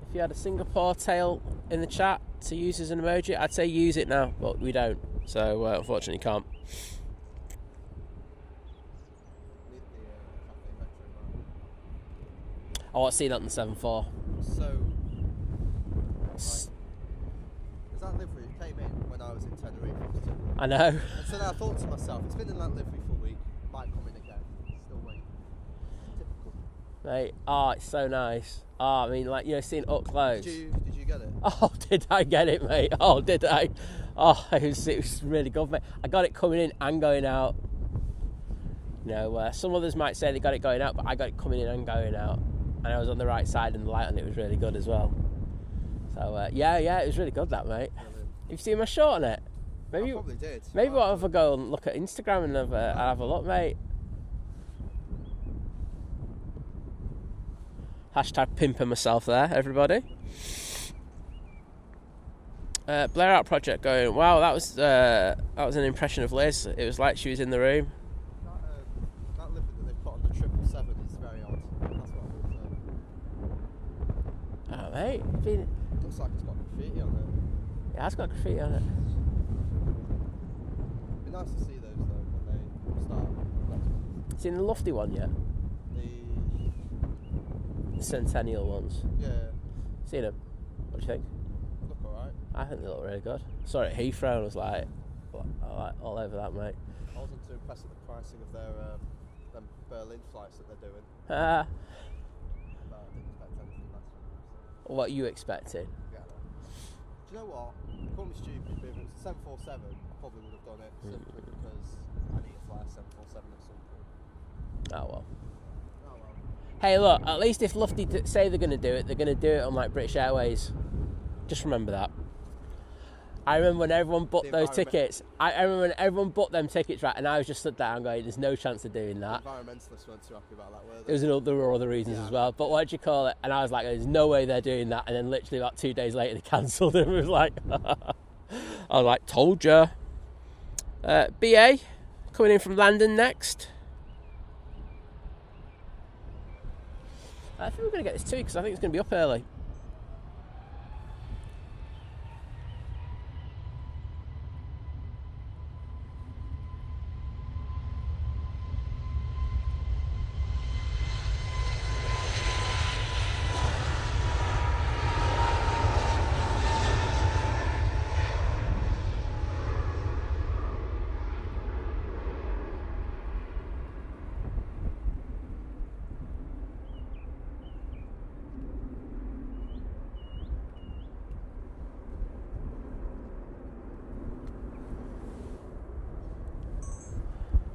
If you had a Singapore tail in the chat to use as an emoji, I'd say use it now, but we don't. So unfortunately can't. Oh, I've seen that on the 7.4. So, is that livery came in when I was in Tenerife? I know. And so then I thought to myself, it's been in that livery for a week, might come in again. Still waiting. Typical. Mate, it's so nice. I mean, like, seeing up close. Did you get it? Oh, did I get it, mate? Oh, did I? Oh, it was really good, mate. I got it coming in and going out. Some others might say they got it going out, but I got it coming in and going out. And I was on the right side and the light on it was really good as well. So, yeah, it was really good, that, mate. Brilliant. You've seen my short on it? Maybe, I probably did. Maybe what if I go and look at Instagram and have a look, mate? Hashtag pimping myself there, everybody. Blair Out Project going, wow, that was an impression of Liz. It was like she was in the room. That livery that they put on the 777 is very odd. That's what I would say. Oh, mate. Looks like it's got graffiti on it. It has got graffiti on it. It'd be nice to see those though when they start next month. Seen the lofty one yet? The Centennial ones. Yeah. Seen them? What do you think? Look alright. I think they look really good. Saw it at Heathrow and I was like all over that, mate. I wasn't too impressed with the pricing of their them Berlin flights that they're doing. But I didn't expect anything less from them. So. What you expecting? Yeah. Do you know what? Call me stupid, but if it was a 747, I probably would have done it simply because I need to fly a 747 at some point. Oh well. Oh well. Hey, look, at least if Lufty say they're going to do it, they're going to do it on like British Airways. Just remember that. I remember when everyone booked The those environment- tickets. I remember when everyone booked them tickets, right? And I was just stood there and going, "There's no chance of doing that." Environmentalists weren't too happy about that, were they? There were other reasons as well. But what do you call it? And I was like, "There's no way they're doing that." And then literally about 2 days later, they cancelled it. It was like, I was like, "Told ya." BA coming in from London next. I think we're going to get this too because I think it's going to be up early.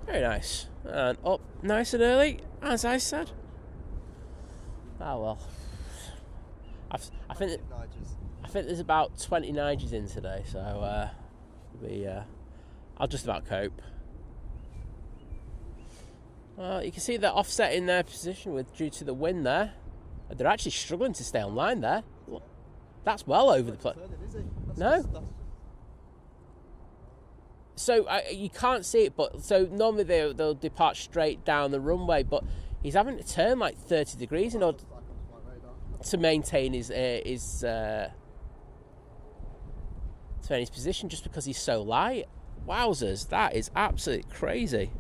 Very nice. And up nice and early, as I said. Oh well. I think there's about 20 Nigers in today, so I'll just about cope. Well, you can see they're offsetting their position due to the wind there. They're actually struggling to stay on line there. That's well over the place. No. So you can't see it, but so normally they'll depart straight down the runway, but he's having to turn like 30 degrees in order to maintain his position, just because he's so light. Wowzers, that is absolutely crazy.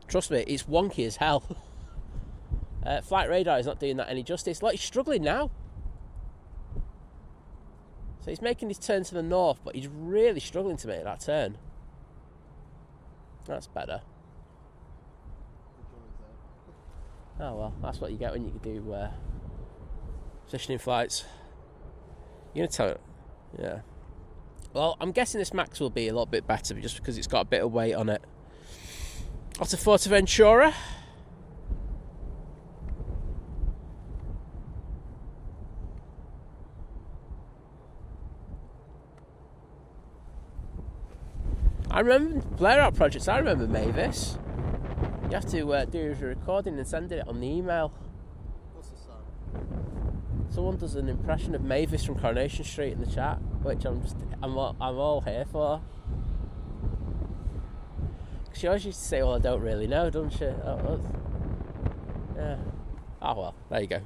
Trust me, it's wonky as hell. Flight radar is not doing that any justice. Like, he's struggling now. So he's making his turn to the north, but he's really struggling to make that turn. That's better. Oh well, that's what you get when you do positioning flights. You're going to tell it? Yeah. Well, I'm guessing this Max will be a lot bit better just because it's got a bit of weight on it. Off to Fuerteventura. I remember Blair Out projects. I remember Mavis. You have to do a recording and send it on the email. What's the song? Someone does an impression of Mavis from Coronation Street in the chat, which I'm all here for. She always used to say, "Well, I don't really know," doesn't she? Yeah. Oh well, there you go.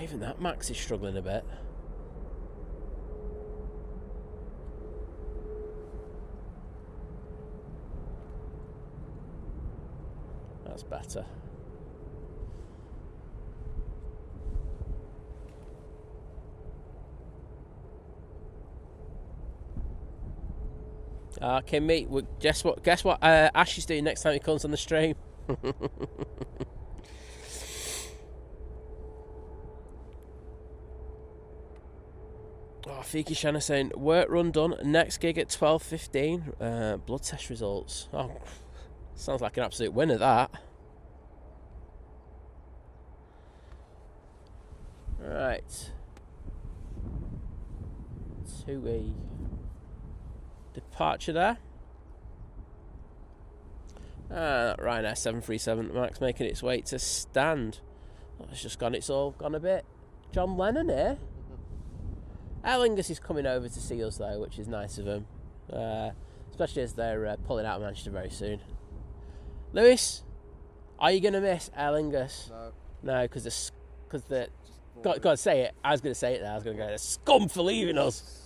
Even that Max is struggling a bit. That's better. Okay, mate. Well, guess what? Ash is doing next time he comes on the stream. Fiki Shanna saying, work run done, next gig at 12:15. Blood test results. Oh, sounds like an absolute winner, that. Right. 2E. Departure there. Ryanair 737 Max making its way to stand. Oh, it's all gone a bit John Lennon here. Aer Lingus is coming over to see us though, which is nice of them, especially as they're pulling out of Manchester very soon. Lewis, are you going to miss Aer Lingus? No. No, because the got to say it. I was going to say it there. I was going to go, "They're scum for leaving us."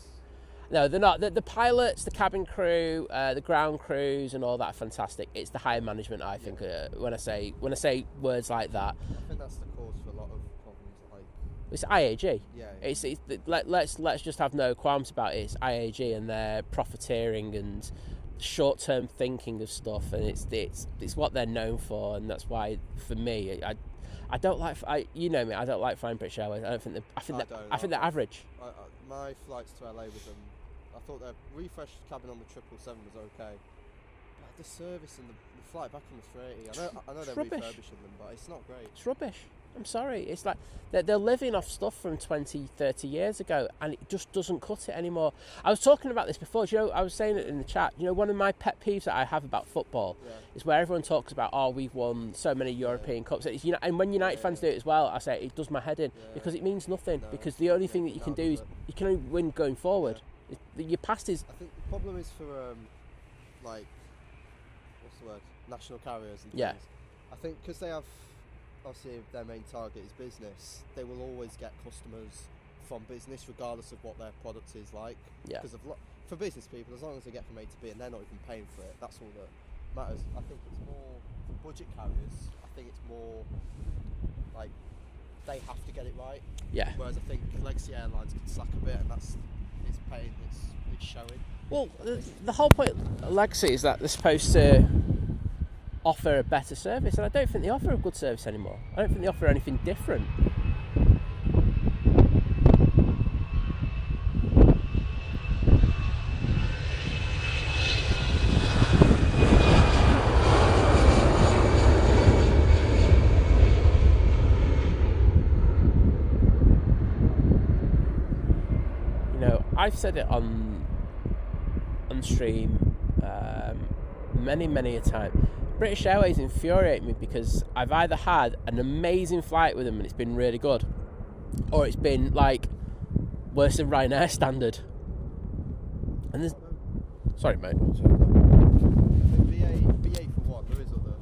No, they're not. The pilots, the cabin crew, the ground crews, and all that are fantastic. It's the higher management, I think. When I say words like that, I think that's the cause for a lot of problems. Like it's IAG. Yeah. Let's just have no qualms about it. It's IAG and their profiteering and short-term thinking of stuff, and it's what they're known for, and that's why for me, I don't like. You know me. I don't like flying British Airways. I think they're average. My flights to LA with them, I thought their refreshed cabin on the 777 was okay. But the service and the flight back on the 380, I know they're refurbishing them, but it's not great. It's rubbish. I'm sorry. It's like they're living off stuff from 20, 30 years ago, and it just doesn't cut it anymore. I was talking about this before. You know, I was saying it in the chat. You know, one of my pet peeves that I have about football is where everyone talks about, oh, we've won so many European Cups. It's, and when United fans do it as well, I say it does my head in because it means nothing. No, because the only thing that you can do is you can only win going forward. Your past is. I think the problem is for like what's the word? National carriers and things. I think because they have. Obviously, their main target is business. They will always get customers from business, regardless of what their product is like. Because for business people, as long as they get from A to B and they're not even paying for it, that's all that matters. I think it's more for budget carriers. I think it's more like they have to get it right. Yeah. Whereas I think legacy airlines can slack a bit, and it's paying. It's showing. Well, the whole point of legacy is that they're supposed to offer a better service, and I don't think they offer a good service anymore. I don't think they offer anything different. You know, I've said it on stream many a time. British Airways infuriate me because I've either had an amazing flight with them and it's been really good, or it's been like worse than Ryanair standard. And there's... Sorry, mate. BA for one, there is other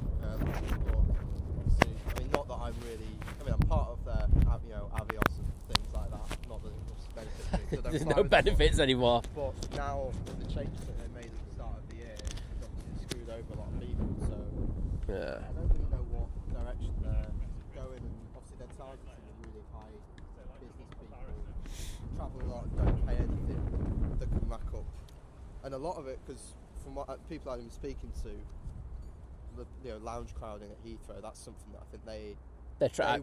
but obviously, I mean, not that I'm really. I mean, I'm part of their, Avios and things like that. Not that it must benefit me. There's no benefits anymore. But now with the changes that they made at the start of the year, it's obviously screwed over a lot of people. So yeah. I don't really know what direction they're going, and obviously they're targeting the really high business people, travel a lot, don't pay anything that can rack up, and a lot of it, because from what people I've been speaking to, the lounge crowding at Heathrow, that's something that I think they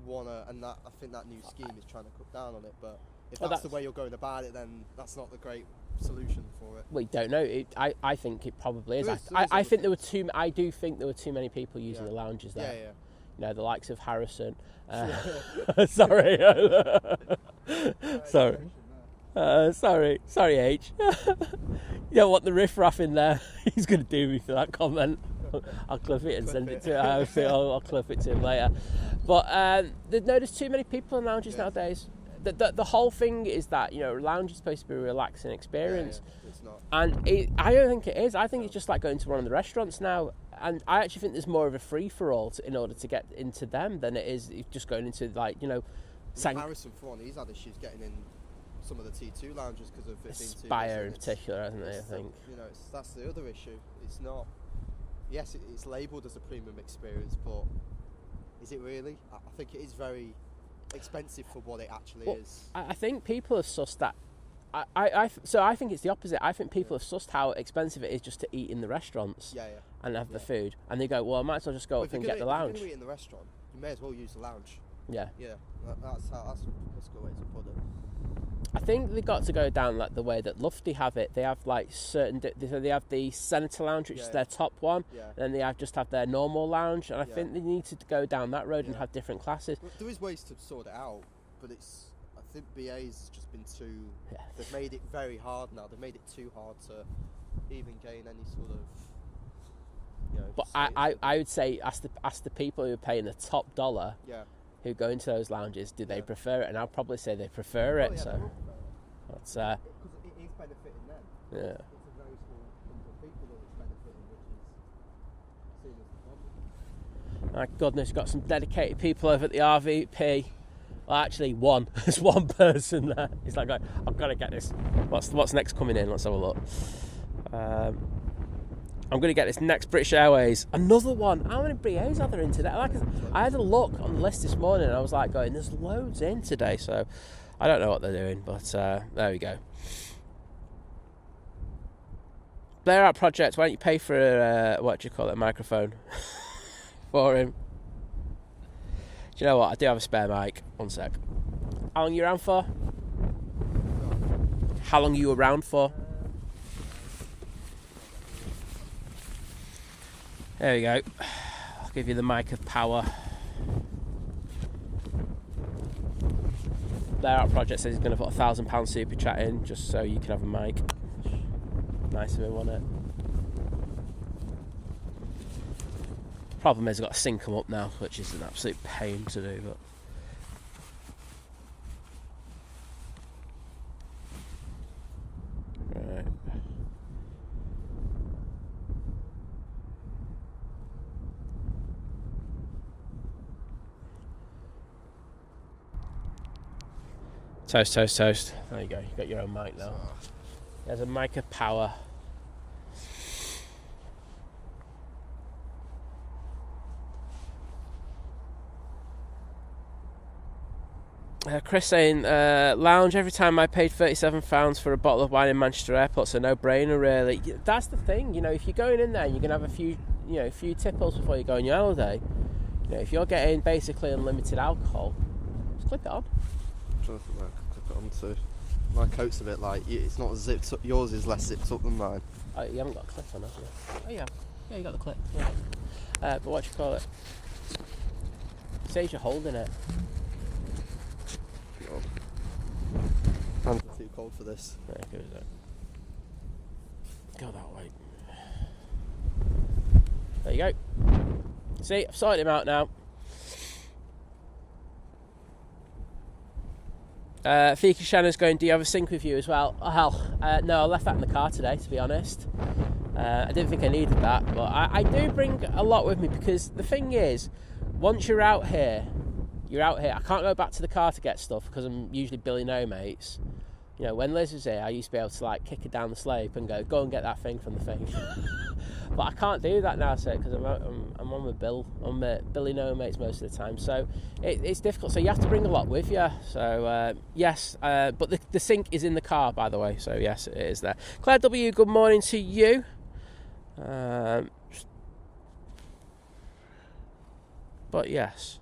wanna, and that I think that new scheme is trying to cut down on it. But if that's the way you're going about it, then that's not the great solution for it. We don't know. I think it probably is. I think there were too. I do think there were too many people using the lounges there. Yeah. You know, the likes of Harrison. Sorry. Sorry, H. You don't want the riff-raff in there. He's going to do me for that comment. I'll clip it and send it to him. I'll clip it to him later. But there's too many people in lounges nowadays. The whole thing is that, lounge is supposed to be a relaxing experience. Yeah, it's not. And I don't think it is. I think it's just like going to one of the restaurants now. And I actually think there's more of a free-for-all in order to get into them than it is just going into, Harrison, for one, he's had issues getting in some of the T2 lounges because of it being too Spire in particular, hasn't it, I think. That's the other issue. It's not... Yes, it's labelled as a premium experience, but is it really? I think it is very expensive for what it actually is. I think people have sussed that. So I think it's the opposite. I think people have sussed how expensive it is just to eat in the restaurants and have the food, and they go, well, I might as well just go up and get the lounge. If you're going to eat in the restaurant, you may as well use the lounge. Yeah. That's a good way to put it. I think they got to go down like the way that Lufty have it. They have certain. They have the Senator Lounge, which is their top one, and then they have their normal lounge. And I think they need to go down that road and have different classes. Well, there is ways to sort it out, but I think BA's just been too. Yeah. They've made it very hard now. They've made it too hard to even gain any sort of. But I would say ask the people who are paying the top dollar. Yeah. Who go into those lounges, do they prefer it? And I'll probably say they prefer it. So that's because it is benefiting them. Yeah. It's a very small number of people that it's benefiting, which is seen as the problem. My goodness, got some dedicated people over at the RVP. Well, actually, one. There's one person there. He's like, I've got to get this. What's next coming in? Let's have a look. I'm going to get this next British Airways. Another one. How many BAs are there in today? I had a look on the list this morning and I was like going, there's loads in today. So I don't know what they're doing, but there we go. Blair Out Project, why don't you pay for a microphone for him? Do you know what? I do have a spare mic. One sec. How long are you around for? How long are you around for? There we go. I'll give you the mic of power. Blair Out Project says he's going to put £1,000 super chat in just so you can have a mic. Nice of him, wasn't it? Problem is I've got to sync them up now, which is an absolute pain to do, but right. Toast, toast, toast. There you go, you've got your own mic now. There's a mic of power. Chris saying, lounge, every time I paid £37 for a bottle of wine in Manchester Airport, so no brainer really. That's the thing, if you're going in there and you're going to have a few tipples before you go on your holiday, if you're getting basically unlimited alcohol, just clip it on. I'm trying to think where I can clip it on to. My coat's a bit like, it's not zipped up, yours is less zipped up than mine. Oh, you haven't got a clip on, have you? Oh yeah, you got the clip, yeah. But what do you call it? Saves you're holding it. Hands are too cold for this. Right, go that. Go that way. There you go. See, I've sorted him out now. Fika Shannon's going, do you have a sync with you as well? Oh hell, no, I left that in the car today, to be honest. I didn't think I needed that, but I do bring a lot with me because the thing is, once you're out here. I can't go back to the car to get stuff because I'm usually billing no mates. When Liz was here, I used to be able to kick her down the slope and go and get that thing from the thing. But I can't do that now, because I'm on with Bill. I'm billing no mates most of the time, so it's difficult. So you have to bring a lot with you. So yes, but the sync is in the car, by the way. So yes, it is there. Claire W, good morning to you. But yes.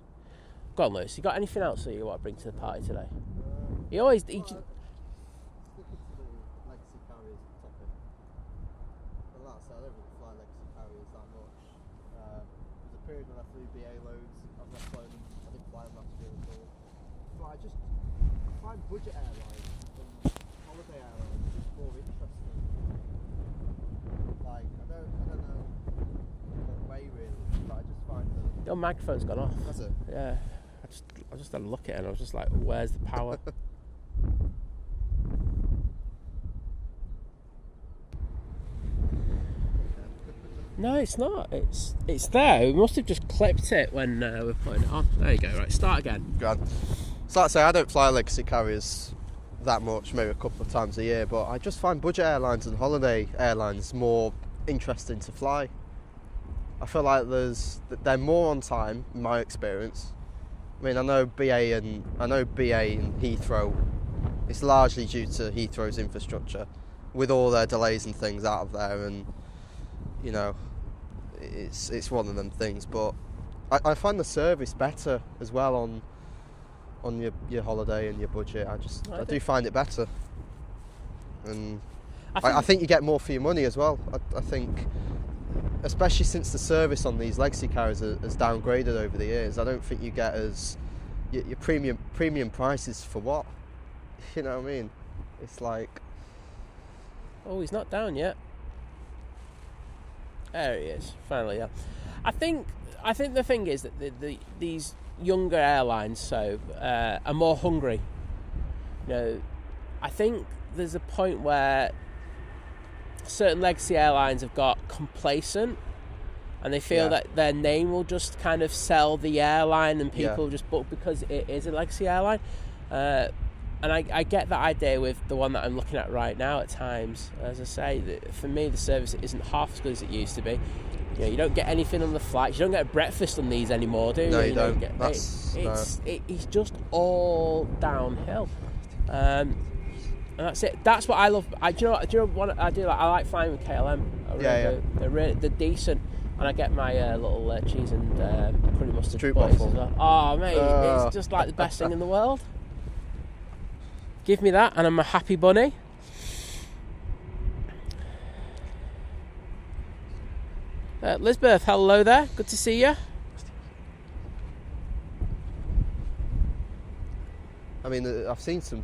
Go on, Lewis. You got anything else that you want to bring to the party today? He always. Sticking to the legacy carriers topic. Well, that's I don't really fly legacy carriers that much. There's a period when I flew BA loads. I've not flown them. I didn't fly them last year at all. But I find budget airlines and holiday airlines just more interesting. I don't know what way really, but I just find that. Your microphone's gone off. Has it? Yeah. I just had a look at it and I was just like, where's the power? No, it's not. It's there. We must have just clipped it when we're putting it on. There you go. Right, start again. Grand. So like I say, I don't fly legacy carriers that much, maybe a couple of times a year, but I just find budget airlines and holiday airlines more interesting to fly. I feel like they're more on time, in my experience. I mean, I know BA and Heathrow. It's largely due to Heathrow's infrastructure, with all their delays and things out of there, and it's one of them things. But I find the service better as well on your holiday and your budget. I do find it better, and I think you get more for your money as well. I think. Especially since the service on these legacy carriers has downgraded over the years, I don't think you get your premium prices for what? You know what I mean? It's like... Oh, he's not down yet. There he is, finally. Yeah, I think the thing is that these younger airlines are more hungry. I think there's a point where certain legacy airlines have got complacent and they feel that their name will just kind of sell the airline, and people just book because it is a legacy airline. And I get that idea with the one that I'm looking at right now at times. As I say, for me, the service isn't half as good as it used to be. You know, you don't get anything on the flights. You don't get breakfast on these anymore, do you? No, you don't. It's just all downhill. And that's it. That's what I love. Do you know what I do? I like flying with KLM. They're decent. And I get my little cheese and curry mustard Troop boys waffle. as well. Oh, mate, it's just like the best thing in the world. Give me that, and I'm a happy bunny. Lisbeth, hello there. Good to see you. I mean, I've seen some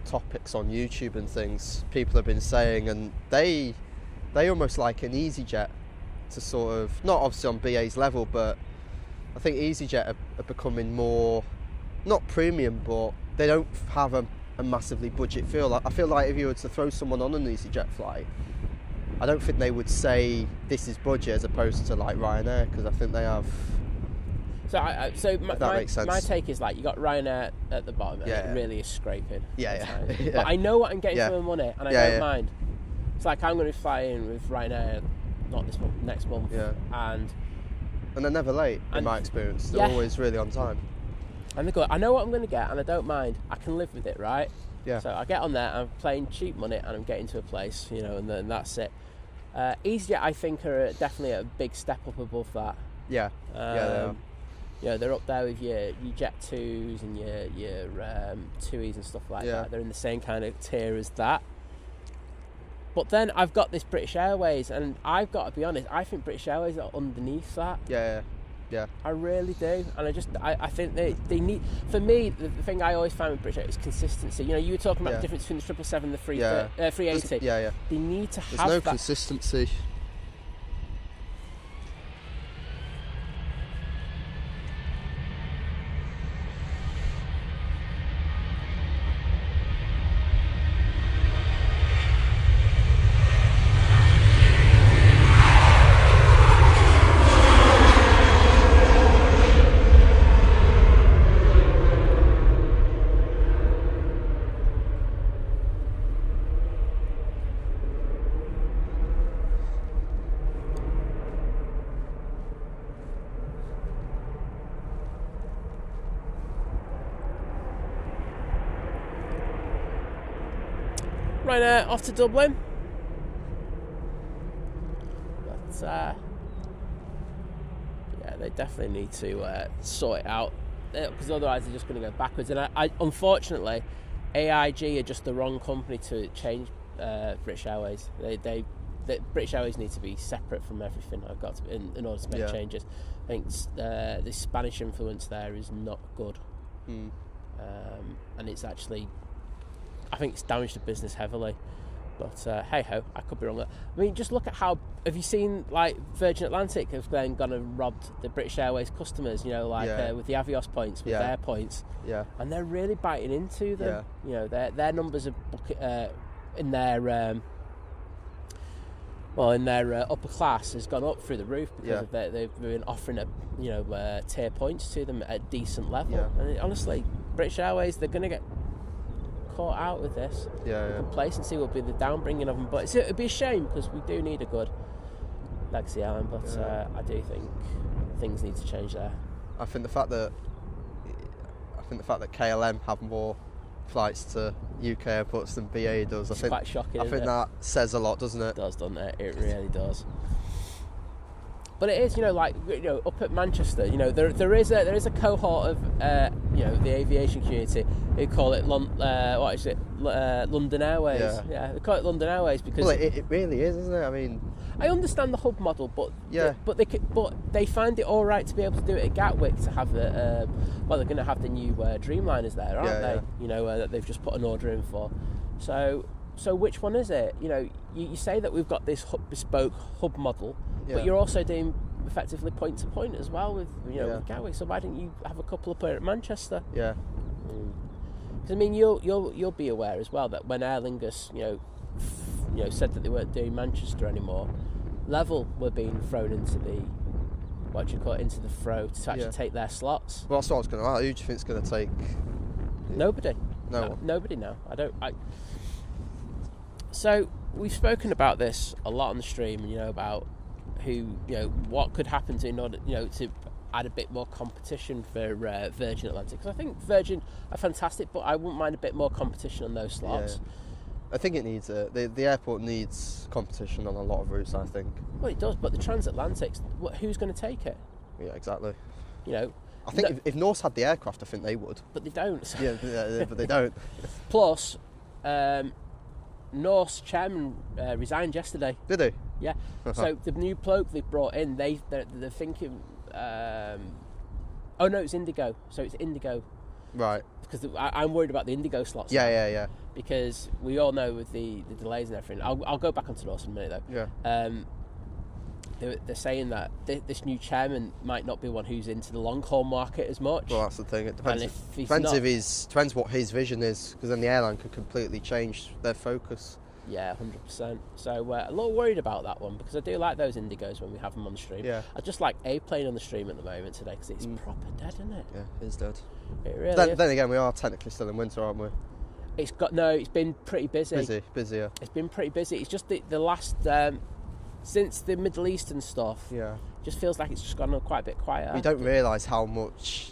topics on YouTube and things people have been saying, and they almost like an Easyjet to sort of, not obviously on BA's level, but I think Easyjet are becoming more, not premium, but they don't have a massively budget feel. I feel like if you were to throw someone on an Easyjet flight, I don't think they would say this is budget as opposed to like Ryanair, because I think they have. So my take is like you got Ryanair at the bottom, and it really is scraping. But I know what I'm getting for my money, and I don't mind. It's like I'm going to fly in with Ryanair, not this month, next month, and they're never late in my experience. They're always really on time. And they go, I know what I'm going to get, and I don't mind. I can live with it, right? Yeah. So I get on there, I'm playing cheap money, and I'm getting to a place, you know, and then that's it. EasyJet, I think, are definitely a big step up above that. Yeah. They are. Yeah, they're up there with your Jet 2s and your 2Es and stuff like that. They're in the same kind of tier as that. But then I've got this British Airways, and I've got to be honest, I think British Airways are underneath that. Yeah. I really do, and I think they need. For me, the thing I always find with British Airways is consistency. You know, you were talking about the difference between the 777 and the 380. They need to have that. There's no consistency. Ryanair off to Dublin. But they definitely need to sort it out, because otherwise they're just going to go backwards. And I unfortunately, AIG are just the wrong company to change British Airways. British Airways need to be separate from everything. I've got to, in order to make changes. I think the Spanish influence there is not good, and it's actually, I think it's damaged the business heavily. But hey ho, I could be wrong. I mean, just look at how, have you seen like Virgin Atlantic have then gone and robbed the British Airways customers, you know, like with the Avios points, with their points, and they're really biting into them. You know, their numbers are in their upper class has gone up through the roof because they've been offering tier points to them at a decent level. And honestly, British Airways, they're going to get caught out with this. Complacency will be the downbringing of them, but it'd be a shame because we do need a good legacy airline. But I do think things need to change there. I think the fact that KLM have more flights to UK airports than BA does, It's quite shocking. I think that says a lot, doesn't it? It does, doesn't it? It really does. But it is, up at Manchester, there is a cohort of the aviation community who call it London Airways. They call it London Airways because it really is, isn't it? I mean, I understand the hub model, but they find it all right to be able to do it at Gatwick to have the they're going to have the new Dreamliners there, aren't they? That they've just put an order in for. So which one is it? You say that we've got this bespoke hub model, but you're also doing effectively point to point as well with with Gatwick. So why didn't you have a couple up here at Manchester? Yeah. Because I mean, you'll be aware as well that when Aer Lingus said that they weren't doing Manchester anymore, Level were being thrown into the into the fray to actually take their slots. Well, that's what I was going to ask. Who do you think is going to take? Nobody. No. Nobody now. So we've spoken about this a lot on the stream, about what could happen in order, to add a bit more competition for Virgin Atlantic. Because I think Virgin are fantastic, but I wouldn't mind a bit more competition on those slots. Yeah. I think it needs the airport needs competition on a lot of routes. I think. Well, it does, but the transatlantics, who's going to take it? Yeah, exactly. I think No, if Norse had the aircraft, I think they would. but they don't. Yeah, but they don't. Plus, Norse chairman resigned yesterday. Did they? Yeah. So the new bloke they've brought in, they're thinking. Oh no, it's Indigo. So it's Indigo. Right. Because I'm worried about the Indigo slots. Yeah. Because we all know with the delays and everything. I'll go back onto Norse in a minute though. Yeah. They're saying that this new chairman might not be one who's into the long haul market as much. Well, that's the thing. It depends. And if he's Depends what his vision is, because then the airline could completely change their focus. Yeah, 100%. So a little worried about that one, because I do like those Indigos when we have them on the stream. Yeah. I just like A-Plane on the stream at the moment today because it's proper dead, isn't it? Yeah, it's dead. It really is. Then again, we are technically still in winter, aren't we? It's been pretty busy. Busier. It's been pretty busy. It's just the last since the Middle Eastern stuff. Yeah. Just feels like it's just gone quite a bit quieter. You don't realise how much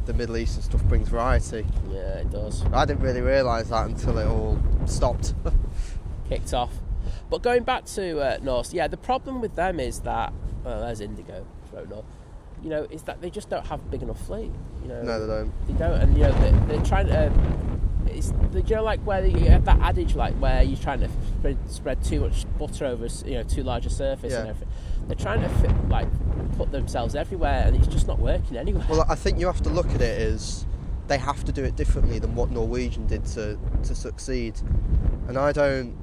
the Middle Eastern stuff brings variety. Yeah, it does. I didn't really realise that until it all stopped. Kicked off. But going back to Norse, the problem with them is that there's Indigo, is that they just don't have a big enough fleet. No, they don't. They don't, and they're trying to. Like where you have that adage, like where you're trying to spread too much butter over, too large a surface and everything. They're trying to put themselves everywhere, and it's just not working anywhere. Well, I think you have to look at it as they have to do it differently than what Norwegian did to succeed. And I don't.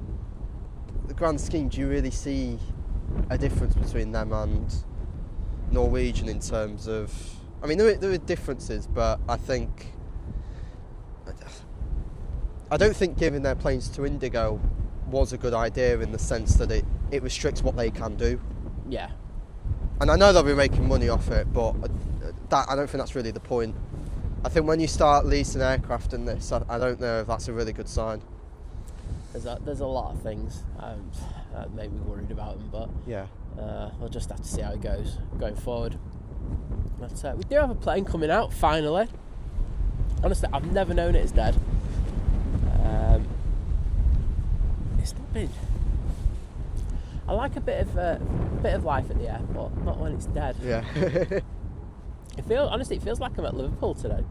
The grand scheme, do you really see a difference between them and Norwegian in terms of? I mean, there are differences, but I don't think giving their planes to Indigo was a good idea in the sense that it restricts what they can do. Yeah. And I know they'll be making money off it, but I don't think that's really the point. I think when you start leasing aircraft in this, I don't know if that's a really good sign. There's a lot of things that made me worried about them, but yeah, we'll just have to see how it goes going forward. But we do have a plane coming out finally. Honestly, I've never known it as dead. It's not been. I like a bit of life at the airport, not when it's dead. Yeah. Honestly, it feels like I'm at Liverpool today.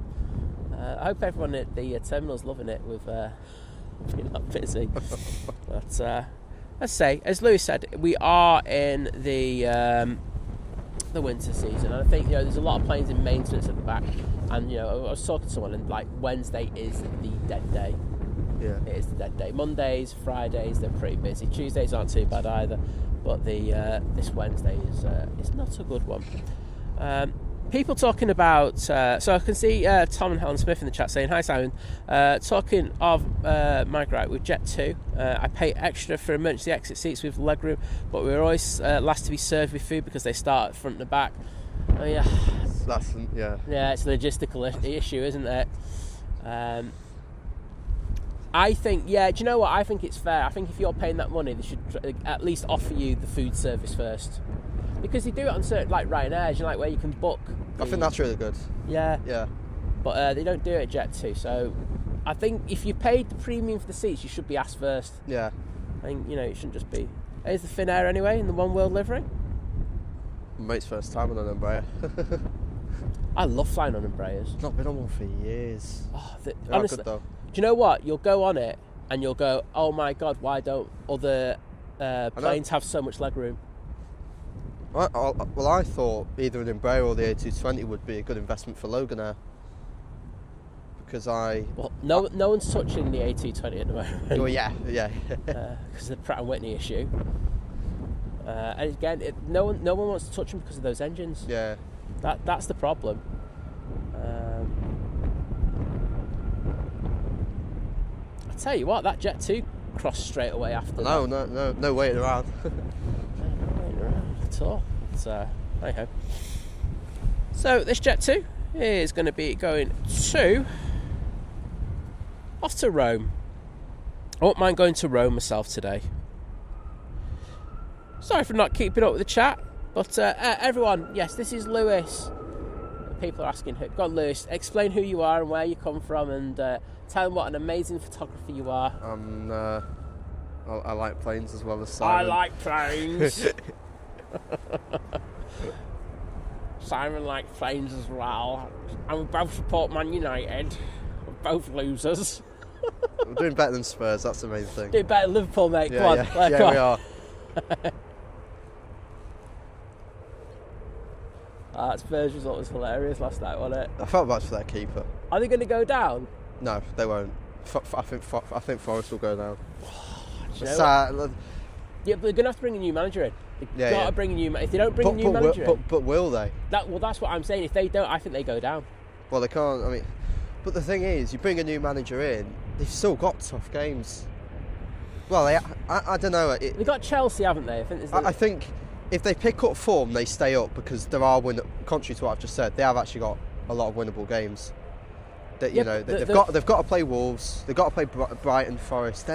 I hope everyone at the terminal's loving it with being that busy. But let's say, as Lewis said, we are in the winter season, and I think there's a lot of planes in maintenance at the back. And I was talking to someone, and Wednesday is the dead day. Yeah. It is the dead day. Mondays, Fridays, they're pretty busy. Tuesdays aren't too bad either, but this Wednesday is not a good one. People talking about, so I can see Tom and Helen Smith in the chat saying, hi Simon, talking of my gripe with Jet 2, I pay extra for emergency exit seats with legroom, but we're always last to be served with food because they start at front and the back. Oh yeah. Yeah, it's a logistical issue, isn't it? I think, do you know what? I think it's fair. I think if you're paying that money, they should at least offer you the food service first. Because they do it on certain, like Ryanair, where you can book. I think that's really good. Yeah. Yeah. But they don't do it at Jet 2, so I think if you paid the premium for the seats, you should be asked first. Yeah. I think, it shouldn't just be... Here's the Finnair anyway, in the One World livery. Mate's first time on an Embraer. I love flying on Embraers. Not been on one for years. Oh, honestly, good though. Do you know what? You'll go on it and you'll go, oh my God, why don't other planes have so much legroom? Well, I thought either an Embraer or the A220 would be a good investment for Loganair. Because no one's touching the A220 at the moment. Oh, yeah. Because of the Pratt & Whitney issue. And again, no one wants to touch them because of those engines. Yeah. That's the problem. I tell you what, that Jet 2 crossed straight away after. No waiting around. No waiting around at all. Hi-ho. So this Jet 2 is going to be going off to Rome. I won't mind going to Rome myself today. Sorry for not keeping up with the chat, but everyone, yes, this is Lewis. People are asking, go on, Lewis, explain who you are and where you come from, and tell them what an amazing photographer you are. I like planes as well as Simon. I like planes. Simon likes planes as well. And we both support Man United. We're both losers. We're doing better than Spurs, that's the main thing. Doing better than Liverpool, mate. Yeah, Come on. Yeah, we are. That Spurs result was hilarious last night, wasn't it? I felt bad for their keeper. Are they going to go down? No, they won't. I think Forest will go down. Yeah, but they're going to have to bring a new manager in. They've got to bring a new. If they don't bring a new manager in, but will they? That's what I'm saying. If they don't, I think they go down. Well, they can't. I mean, but the thing is, you bring a new manager in, they've still got tough games. Well, I don't know. They've got Chelsea, haven't they? I think if they pick up form, they stay up because there are contrary to what I've just said, they have actually got a lot of winnable games. That they've got to play Wolves, they've got to play Brighton, Forest.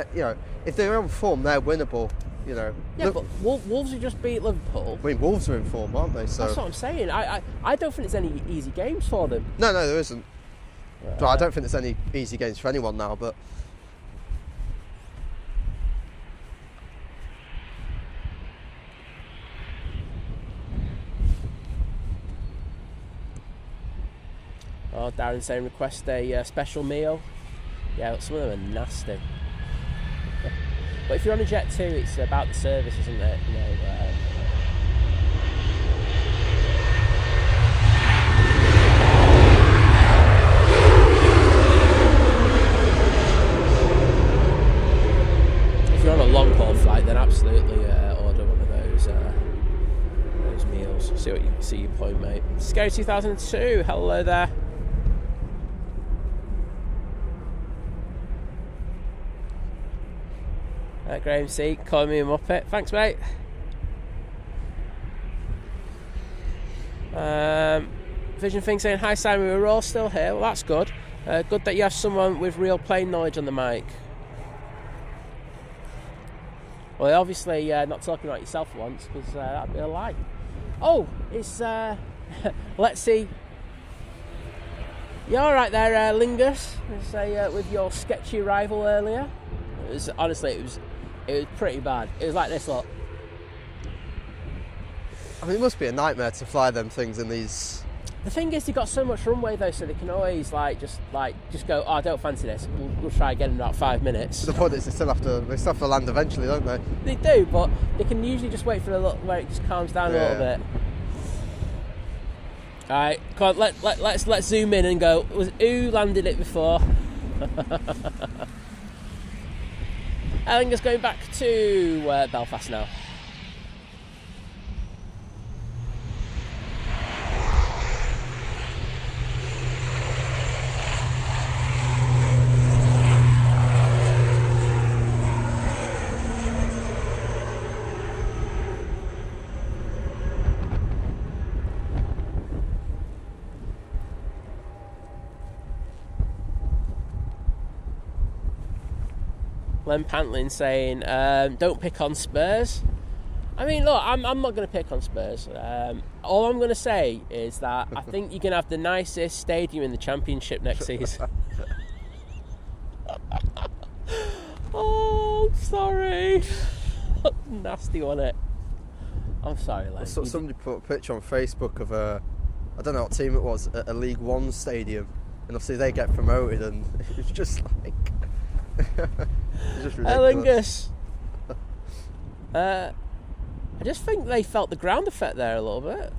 If they're on form, they're winnable. But Wolves have just beat Liverpool. I mean, Wolves are in form, aren't they? So that's what I'm saying. I don't think there's any easy games for them. No, there isn't. Well, I don't think there's any easy games for anyone now, but. Oh, Darren saying request a special meal. Yeah, some of them are nasty. But if you're on a Jet 2, it's about the service, isn't it? If you're on a long haul flight, then absolutely order one of those meals. See your point, mate. Scary 2002. Hello there. Graham C, calling me a muppet. Thanks, mate. Vision Thing saying, hi Simon, we're all still here. Well, that's good. Good that you have someone with real plane knowledge on the mic. Well, obviously not talking about yourself once, because that'd be a lie. Oh, it's... let's see. You alright there, Lingus? With your sketchy arrival earlier? Honestly, it was pretty bad. It was like this, look. I mean, it must be a nightmare to fly them things in these. The thing is, they've got so much runway though, so they can always just go. Oh, I don't fancy this. We'll try again in about 5 minutes. The point is, they still have to land eventually, don't they? They do, but they can usually just wait for a little where it just calms down a little bit. All right, come on, let's zoom in and go. Who landed it before? I think it's going back to Belfast now. Len Pantlin saying, don't pick on Spurs. I mean, look, I'm not going to pick on Spurs. All I'm going to say is that I think you're going to have the nicest stadium in the Championship next season. Oh, sorry. Nasty, wasn't it? I'm sorry, Len. So, somebody put a picture on Facebook of I don't know what team it was, a League One stadium. And obviously they get promoted and it's just like... it's just ridiculous. I just think they felt the ground effect there a little bit.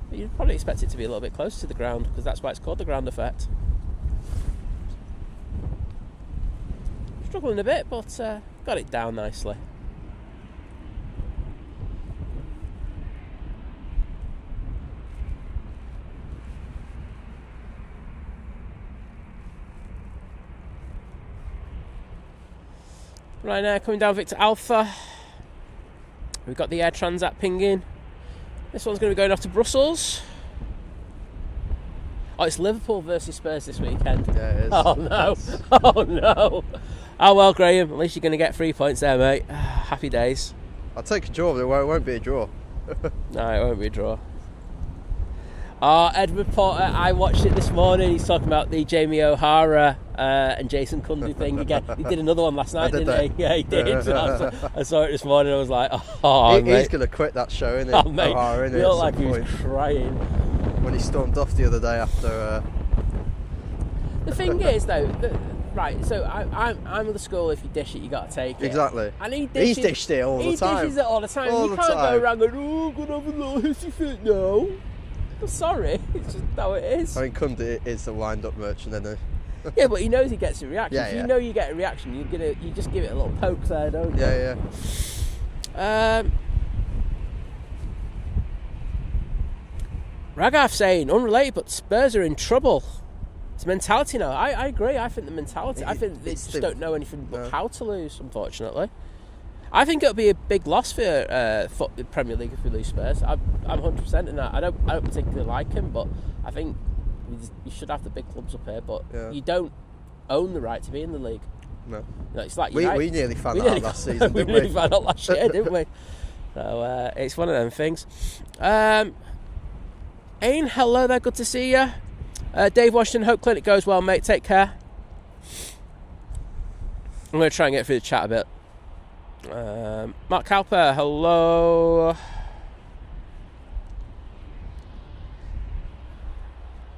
But you'd probably expect it to be a little bit closer to the ground because that's why it's called the ground effect. Struggling a bit, but got it down nicely. Right now, coming down Victor Alpha. We've got the Air Transat pinging. This one's going to be going off to Brussels. Oh, it's Liverpool versus Spurs this weekend. Yeah, it is. Oh no! Oh no! Oh well, Graham. At least you're going to get 3 points there, mate. Happy days. I'll take a draw, but it won't be a draw. No, it won't be a draw. Edward Porter, I watched it this morning. He's talking about the Jamie O'Hara and Jason Cundy thing again. He did another one last night, didn't he? Yeah, he did. I saw it this morning. I was like, he's going to quit that show, isn't he? Oh, mate. O'Hara, He looked like he was crying. When he stormed off the other day after... The thing is, though, right, so I'm of the school, if you dish it, you got to take it. Exactly. And he's dished it all the time. He dishes it all the time. You can't go around going, oh, I'm going to have a little hissy fit. No. I'm sorry. It's just how it is. I mean, Cundy is a wind-up merchant, isn't he? Yeah, but he knows he gets a reaction. Yeah, if yeah. you know you get a reaction, you just give it a little poke there, don't you? Yeah, yeah. Ragav saying, unrelated, but Spurs are in trouble. It's mentality now. I agree. I think the mentality. I think they just don't know anything but how to lose, unfortunately. I think it'll be a big loss for the Premier League if we lose Spurs. I'm 100% in that. I don't particularly like him, but I think you should have the big clubs up here. But you don't own the right to be in the league. No. It's like we nearly found that out last season, didn't we? We nearly found out last year, didn't we? So it's one of them things. Ain, hello there. Good to see you. Dave Washington, hope clinic goes well, mate. Take care. I'm going to try and get through the chat a bit. Mark Calper, hello.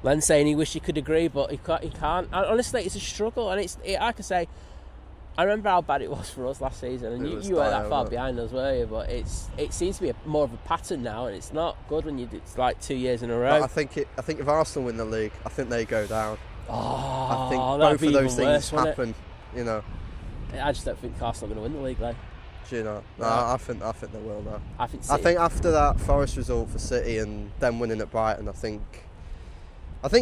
Len saying he wish he could agree, but he can't. Honestly, it's a struggle, and like I say, I remember how bad it was for us last season, and you weren't that far behind us, were you? But it seems to be more of a pattern now, and it's not good when it's like 2 years in a row. But I think if Arsenal win the league, I think they go down. Oh, I think both of those things happen. You know. I just don't think Arsenal are going to win the league, though. Do you know? No, I think they will now. I think after that Forest result for City and them winning at Brighton, I think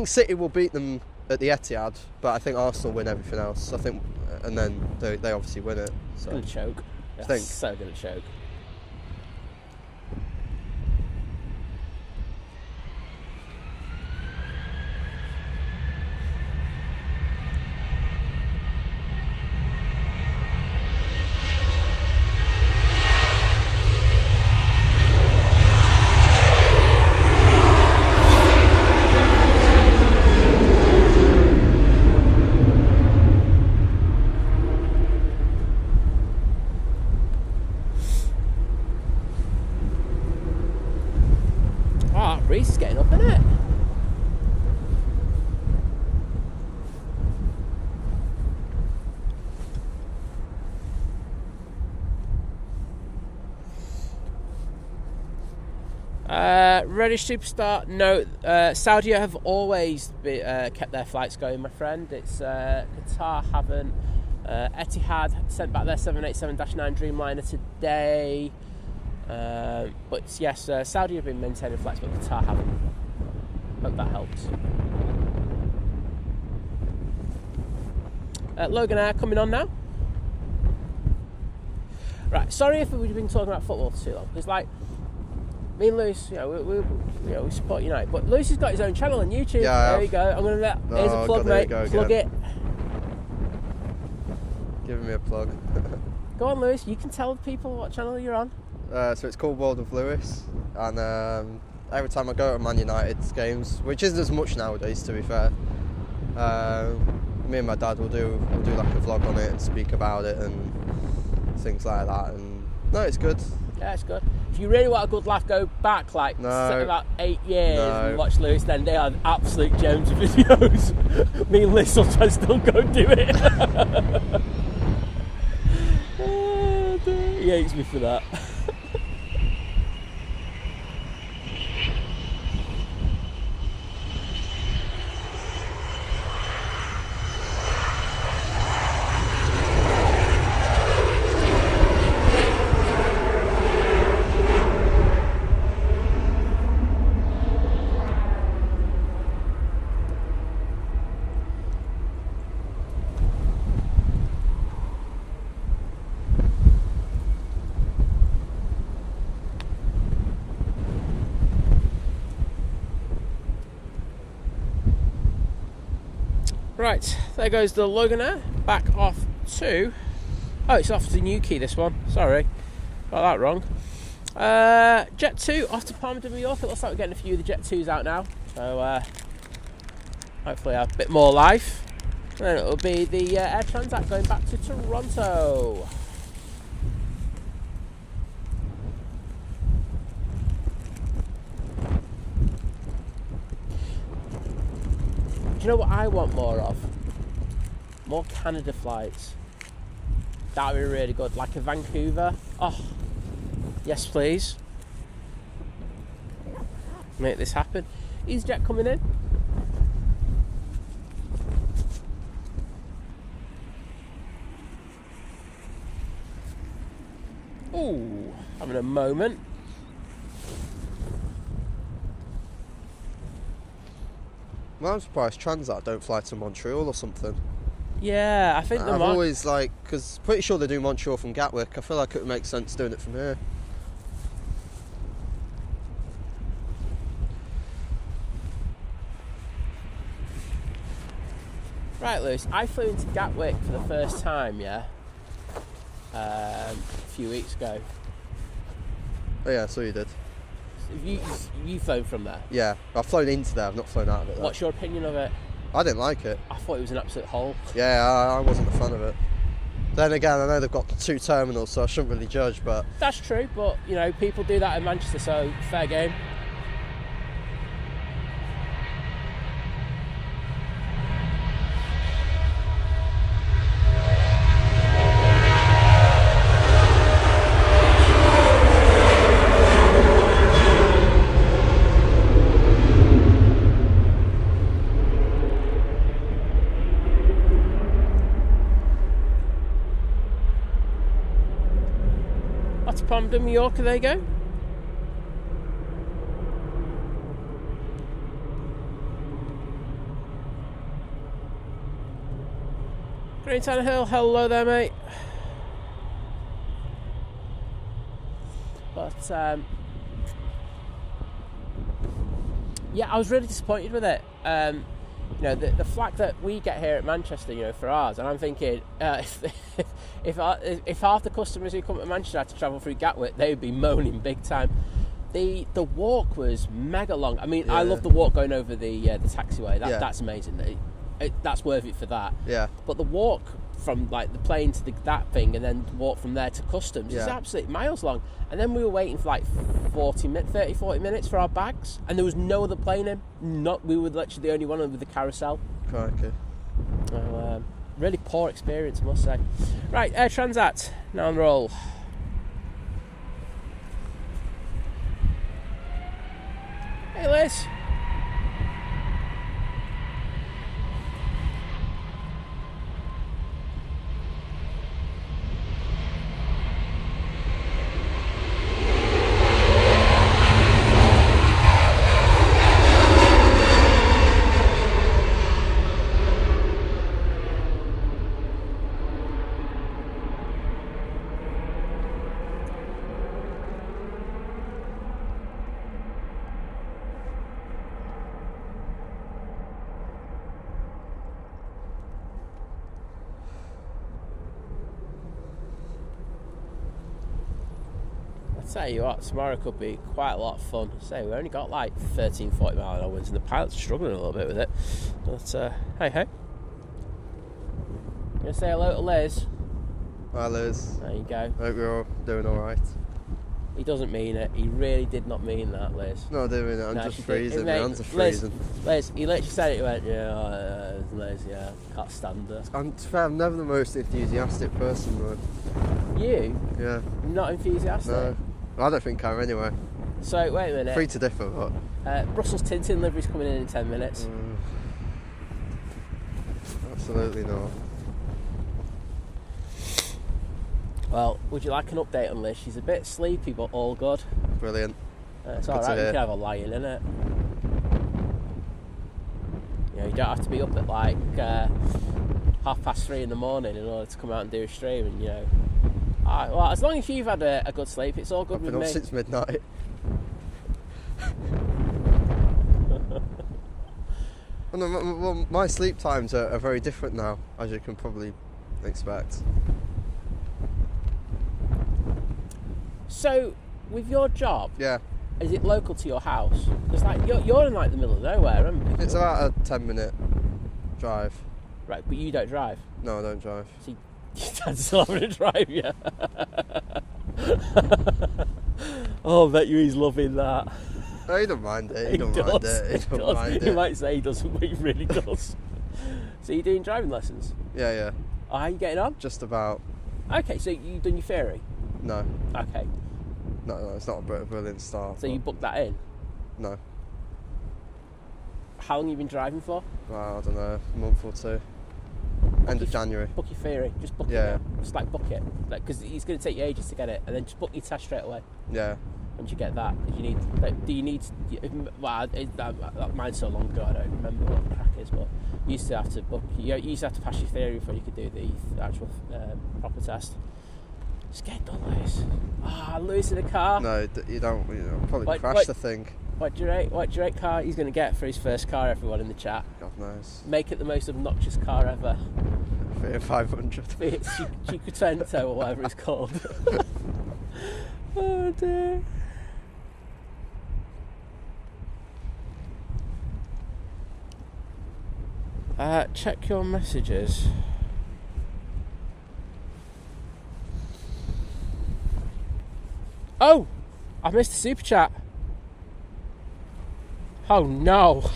City will beat them at the Etihad, but I think Arsenal win everything else. I think, and then they obviously win it. So. Going to choke. I think so going to choke. Reece is getting up, isn't it? Reddish Superstar, no, Saudi have always kept their flights going, my friend. It's Qatar haven't. Etihad sent back their 787-9 Dreamliner today. But yes, Saudi have been maintaining flights, but Qatar haven't. Hope that helps. Logan Air coming on now. Right, sorry if we've been talking about football for too long, because like me and Lewis, we support United, but Lewis has got his own channel on YouTube. Yeah, there you go. I'm gonna here's a plug, mate. Plug it. Giving me a plug. Go on, Lewis. You can tell people what channel you're on. So it's called World of Lewis, and every time I go to Man United's games, which isn't as much nowadays to be fair, me and my dad will do like a vlog on it and speak about it and things like that, and no, it's good. Yeah, it's good. If you really want a good laugh, go back about 8 years and watch Lewis. Then they are absolute gems of videos. Me and Liz sometimes still go and do it. He hates me for that. Right, there goes the Luganair, back off to... Oh, it's off to Newquay, this one. Sorry, got that wrong. Jet 2 off to Palma de Mallorca. It looks like we're getting a few of the Jet 2s out now. So, hopefully have a bit more life. And then it'll be the Air Transat going back to Toronto. Do you know what I want more of? More Canada flights. That would be really good. Like a Vancouver. Oh, yes please. Make this happen. Easyjet coming in. Ooh, having a moment. Well, I'm surprised Transat don't fly to Montreal or something. Yeah, I think I've always because pretty sure they do Montreal from Gatwick. I feel like it would make sense doing it from here. Right, Lewis, I flew into Gatwick for the first time, yeah, a few weeks ago. Oh yeah, so you did. You flown from there? Yeah, I've flown into there, I've not flown out of it though. What's your opinion of it? I didn't like it. I thought it was an absolute hole. Yeah, I wasn't a fan of it. Then again, I know they've got 2 terminals, so I shouldn't really judge, but... That's true, but, you know, people do that in Manchester, so fair game. Palma de Mallorca, there you go. Green Tannehill, hello there, mate. But yeah, I was really disappointed with it. You know, the flack that we get here at Manchester, you know, for ours, and I'm thinking if half the customers who come to Manchester had to travel through Gatwick, they would be moaning big time. The walk was mega long. I mean, yeah. I love the walk going over the taxiway. That's amazing. That's worth it for that. Yeah. But the walk from like the plane to that thing, and then walk from there to customs is absolutely miles long. And then we were waiting for like 40 minutes for our bags, and there was no other plane in. We were literally the only one with the carousel. Crikey. So, really poor experience, I must say. Right, Air Transat, now on the roll. Hey Liz. Tell you what, tomorrow could be quite a lot of fun. Say, we've only got like 13-40 mile an hour winds, and the pilot's struggling a little bit with it. But hey ho. You gonna say hello to Liz? Hi Liz. There you go. Hope you're all doing alright. He doesn't mean it. He really did not mean that, Liz. No, I didn't mean it. I'm just freezing. My hands are freezing. Liz, he literally said it. He went, yeah, Liz, yeah, can't stand her. I'm never the most enthusiastic person, though. You? Yeah. Not enthusiastic? No. I don't think I'm anyway. So, wait a minute. Free to differ, but... Brussels Tintin livery's coming in 10 minutes. Absolutely not. Well, would you like an update on Liz? She's a bit sleepy, but all good. Brilliant. It's alright, we can have a lie-in, innit? You know, you don't have to be up at like 3:30 in the morning in order to come out and do a stream, and you know... well, as long as you've had a good sleep, it's all good with me. I've been up since midnight. Well, my sleep times are very different now, as you can probably expect. So, with your job, Yeah. is it local to your house? Because like you're in like the middle of nowhere, aren't you? It's about a 10-minute drive. Right, but you don't drive. No, I don't drive. So your dad's still having to drive you. Oh, I bet you he's loving that. No, he don't mind it. He does. Mind He it. might say he doesn't, but he really does. So you're doing driving lessons? Yeah. Oh, how are you getting on? Just about. Okay, so you've done your theory? No. Okay. No, it's not a brilliant start. So you booked that in? No. How long have you been driving for? Well, I don't know, a month or two. End of January. Book your theory. Just book it. Yeah. Just like book it. Because it's going to take you ages to get it, and then just book your test straight away. Yeah. Once you get that, because you need. Like, do you need? Well, mine's so long ago I don't remember what the crack is, but you used to have to book. You used to have to pass your theory before you could do the actual proper test. Just get it done, Lewis. Lewis in a car. No, you don't. You'll probably crash the thing. What do you rate car he's going to get for his first car, everyone in the chat? God knows. Make it the most obnoxious car ever. Fiat 500. Fiat Cinquecento or whatever it's called. Oh dear. Check your messages. Oh! I missed a super chat. Oh no.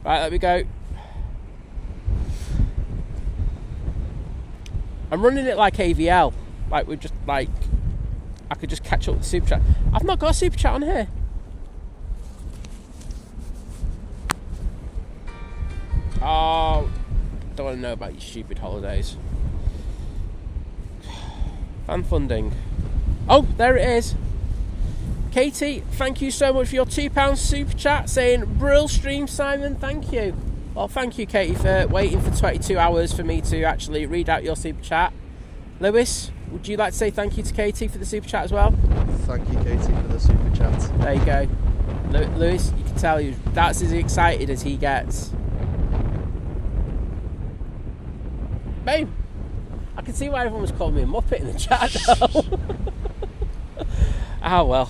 Right, let me go. I'm running it like AVL. Like we're just like I could just catch up with the super chat. I've not got a super chat on here. Oh, don't want to know about your stupid holidays. Fan funding. Oh, there it is. Katie, thank you so much for your £2 super chat saying Brill stream, Simon, thank you. Well, thank you, Katie, for waiting for 22 hours for me to actually read out your super chat. Lewis, would you like to say thank you to Katie for the super chat as well? Thank you, Katie, for the super chat. There you go. Lewis, you can tell that's as excited as he gets. Boom. I can see why everyone was calling me a muppet in the chat though. Ah, well.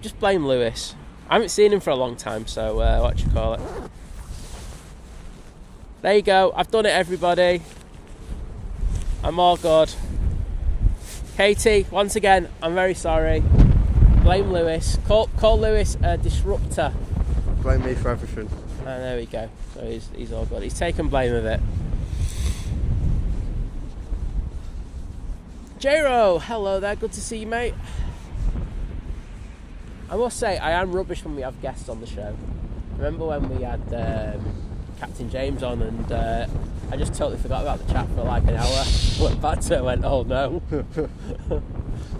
Just blame Lewis. I haven't seen him for a long time, so what do you call it? There you go. I've done it, everybody. I'm all good. Katie, once again, I'm very sorry. Blame Lewis. Call Lewis a disruptor. Blame me for everything. There we go. So he's all good. He's taken blame of it. Jero, hello there. Good to see you, mate. I must say, I am rubbish when we have guests on the show. Remember when we had Captain James on and I just totally forgot about the chat for like an hour. Went back to it and went, oh no.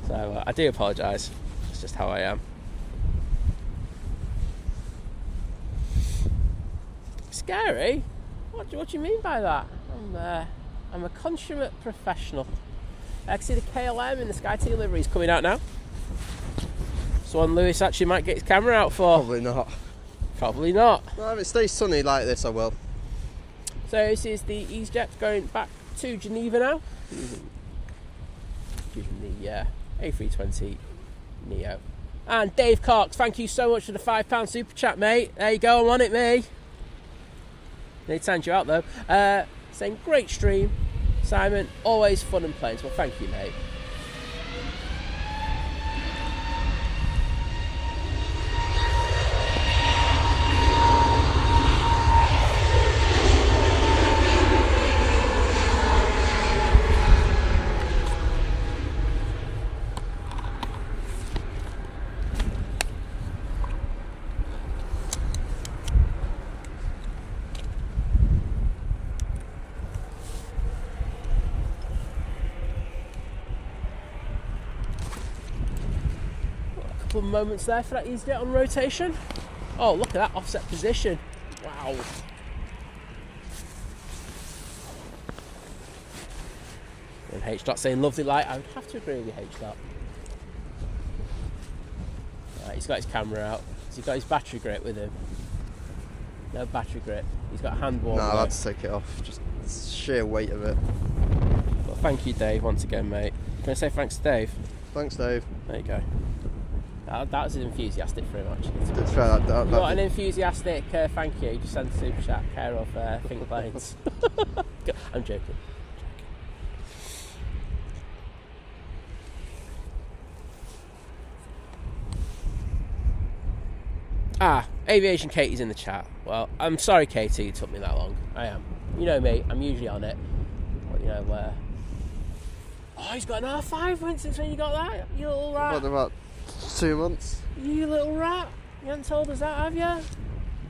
So I do apologise. It's just how I am. Scary? What do you mean by that? I'm a consummate professional. I can see the KLM in the SkyTeam livery is coming out now. So one Lewis actually might get his camera out for. Probably not. Probably not. Well, if it stays sunny like this, I will. So this is the Easyjet going back to Geneva now. Using the A320 Neo. And Dave Cox, thank you so much for the £5 super chat, mate. There you go, I'm on it, me. Need to send you out though. Saying great stream, Simon. Always fun and planes. Well, thank you, mate. Moments there for that Easyjet on rotation. Oh, look at that offset position. Wow. And H. Dot saying lovely light. I would have to agree with H. Dot. He's got his camera out. Has he got his battery grip with him? No battery grip. He's got a hand warmer. No, I'll have to take it off. Just sheer weight of it. Well, thank you, Dave, once again, mate. Can I say thanks to Dave? Thanks, Dave. There you go. That was enthusiastic for him, actually. It's fair. You got an enthusiastic thank you. Just send a super chat, care of Think Planes. I'm joking. Aviation Katie's in the chat. Well, I'm sorry, Katie, it took me that long. I am. You know me, I'm usually on it. But, you know, oh, he's got an R5 since when you got that, you little rat. What, about 2 months? You little rat. You haven't told us that, have you?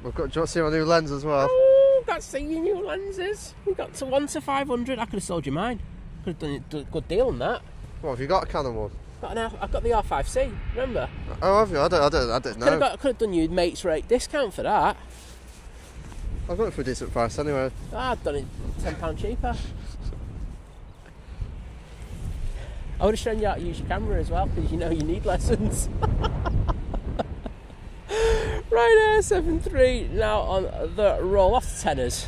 We've got, do you want to see my new lens as well? Oh, got to see your new lenses. We got to 1 to 500. I could have sold you mine. Could have done a good deal on that. What, have you got a Canon one? I've got the R5C, remember? Oh, have you? I don't know. I could have done you mates rate discount for that. I've got it for a decent price anyway. I've done it £10 cheaper. I would have shown you how to use your camera as well, because you know you need lessons. Ryanair 7-3 now on the roll off the tenors.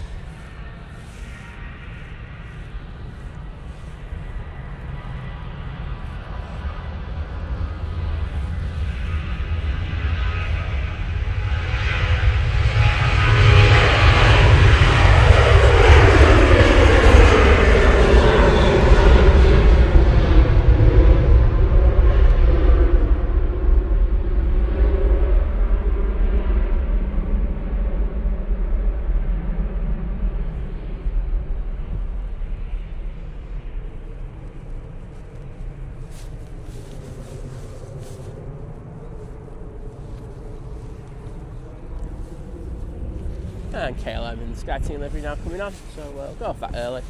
And KLM and Sky Team livery now coming on, so we'll go off that early.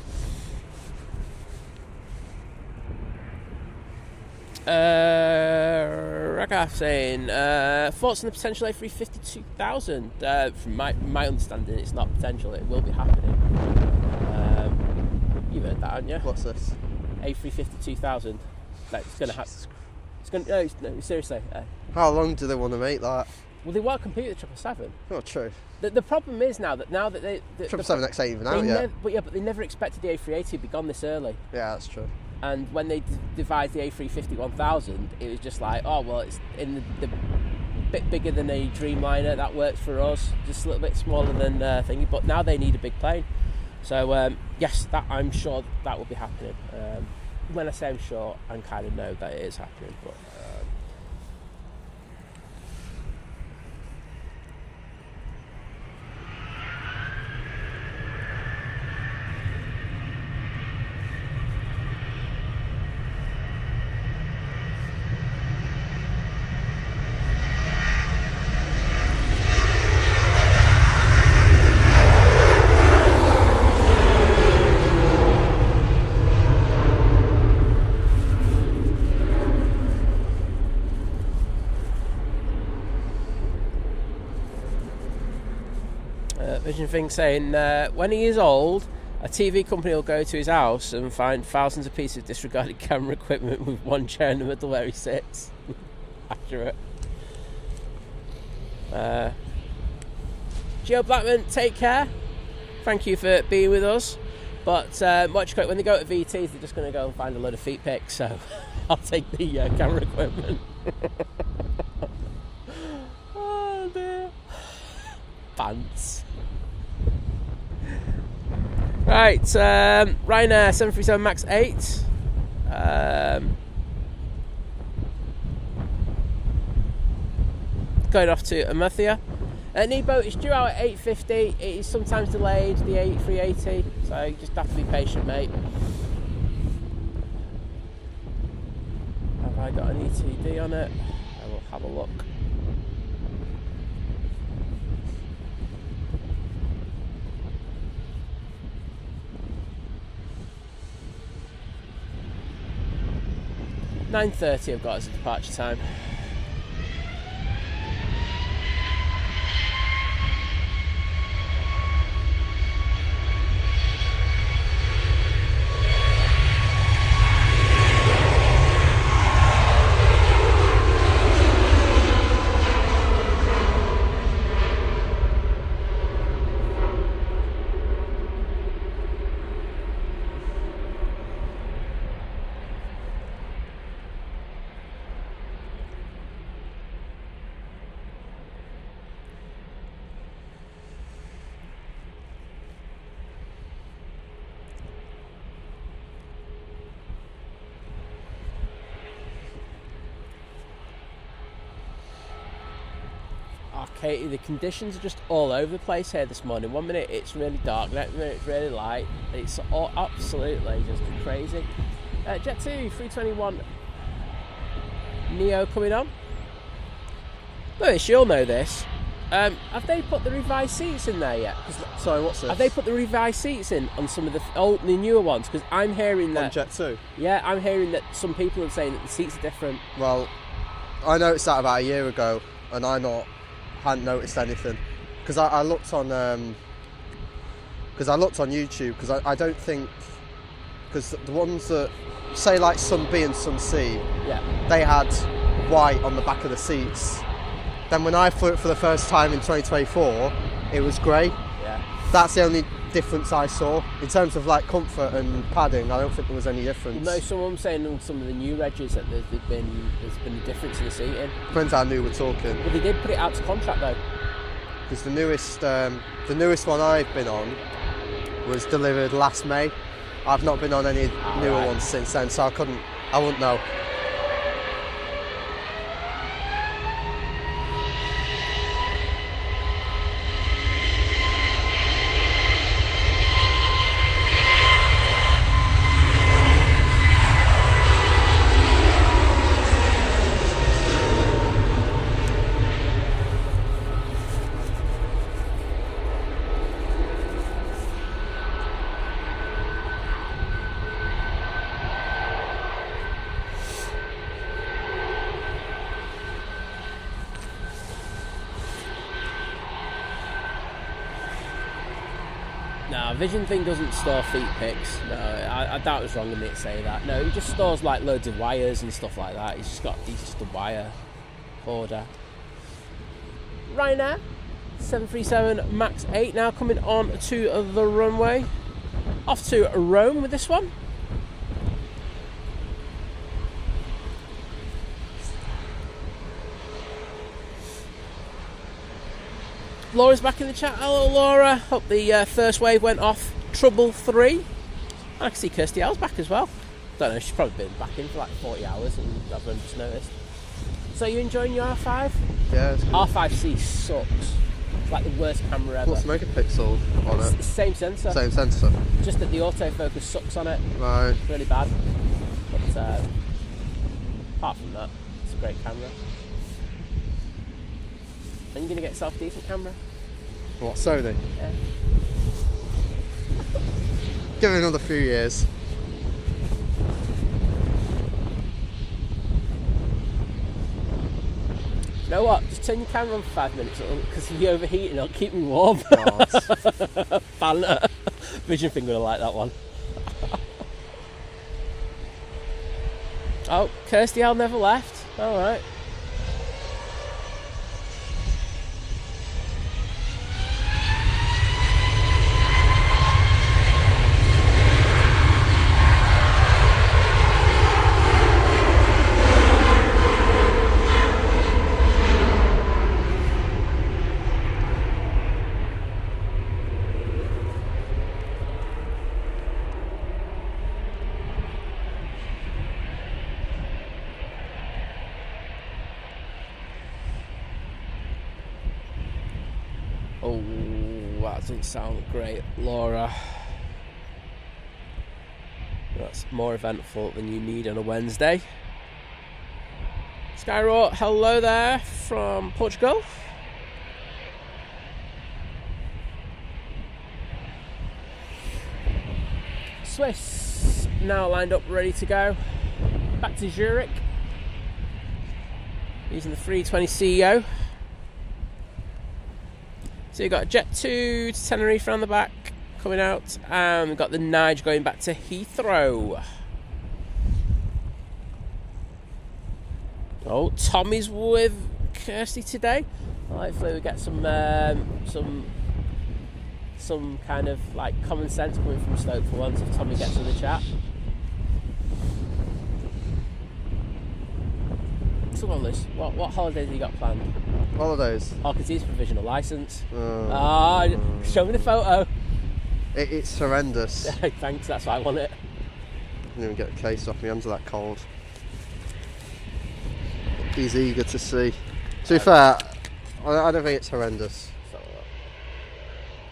Ragaf saying, thoughts on the potential A350-2000? From my understanding, it's not potential, it will be happening. You've heard that, haven't you? What's this? A350-2000. Like, it's going to happen. It's going to, no, seriously. How long do they want to make that? Well, they won't compete with 777. Not true. The problem is now that they 777X ain't even out yet. But they never expected the A380 to be gone this early. Yeah, that's true. And when they devised the A350-1000, it was just like, oh well, it's in the bit bigger than a Dreamliner. That works for us. Just a little bit smaller than thingy. But now they need a big plane. So yes, that I'm sure that will be happening. When I say I'm sure, I kind of know that it is happening. But Vision Thing saying, when he is old, a TV company will go to his house and find thousands of pieces of disregarded camera equipment with one chair in the middle where he sits. Accurate. Gio Blackman, take care. Thank you for being with us. But much quick, when they go to VTs, they're just going to go and find a load of feet pics. So I'll take the camera equipment. Oh dear. Pants. Right, Ryanair 737 MAX 8. Going off to Amathia. Nebo is due out at 8:50. It is sometimes delayed, the A380, so you just have to be patient, mate. Have I got an ETD on it? I will have a look. (9:30) I've got as a departure time. Katie, the conditions are just all over the place here this morning. 1 minute it's really dark, next minute it's really light. It's all absolutely just crazy. Jet 2 321 Neo coming on. Lewis, you'll know this. Have they put the revised seats in there yet? Sorry, what's this? Have they put the revised seats in on some of the newer ones? Because I'm hearing that... On Jet 2? Yeah, I'm hearing that some people are saying that the seats are different. Well, I noticed that about a year ago, and hadn't noticed anything. Because I looked on... Because I looked on YouTube, because I don't think... Because the ones that... Say like some B and some C, yeah, they had white on the back of the seats. Then when I flew it for the first time in 2024, it was grey. Yeah. That's the only difference I saw. In terms of like comfort and padding, I don't think there was any difference. No, someone saying on some of the new regs that there's been a difference in the seating. Depends how new we're talking. Well, they did put it out to contract though. Because the newest one I've been on was delivered last May. I've not been on any newer ones since then, so I wouldn't know. No, Vision thing doesn't store feet picks. No, I doubt it was wrong of me to say that. No, he just stores like loads of wires and stuff like that. He's just a wire hoarder. Ryanair 737 MAX 8 now coming on to the runway. Off to Rome with this one. Laura's back in the chat. Hello, Laura. Hope the first wave went off trouble 3. I can see Kirsty L's back as well. Don't know, she's probably been back in for like 40 hours and I've only just noticed. So you enjoying your R5? Yeah, it's good. R5C sucks. It's like the worst camera ever. What's the megapixel on it? It's the same sensor. Same sensor. Just that the autofocus sucks on it. Right. It's really bad. But apart from that, it's a great camera. Are you going to get yourself a decent camera? What, Sony? Yeah. Give it another few years. You know what? Just turn your camera on for 5 minutes because if you overheat it'll keep me warm. Banter. Vision thing gonna like that one. Oh, Kirsty L never left. Alright. Oh, that doesn't sound great, Laura. That's more eventful than you need on a Wednesday. Skyro, hello there from Portugal. Swiss now lined up, ready to go. Back to Zurich. Using the 320 CEO. So you've got Jet 2 to Tenerife around the back coming out, and we've got the Nige going back to Heathrow. Oh, Tommy's with Kirsty today. Well, hopefully we get some kind of like common sense coming from Stoke for once if Tommy gets in the chat. So what holidays have you got planned? Holidays? Oh, because he's provisional licence. Show me the photo. It's horrendous. Thanks, that's why I want it. I didn't even get the case off, my hands are that cold. He's eager to see. To be fair, I don't think it's horrendous.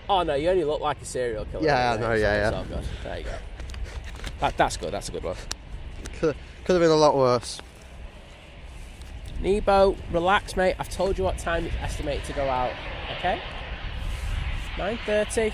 Oh no, you only look like a serial killer. Yeah, I know. Yeah. Oh god, there you go. That's good. That's a good one. Could have been a lot worse. Nebo, relax, mate. I've told you what time it's estimated to go out. Okay. 9:30.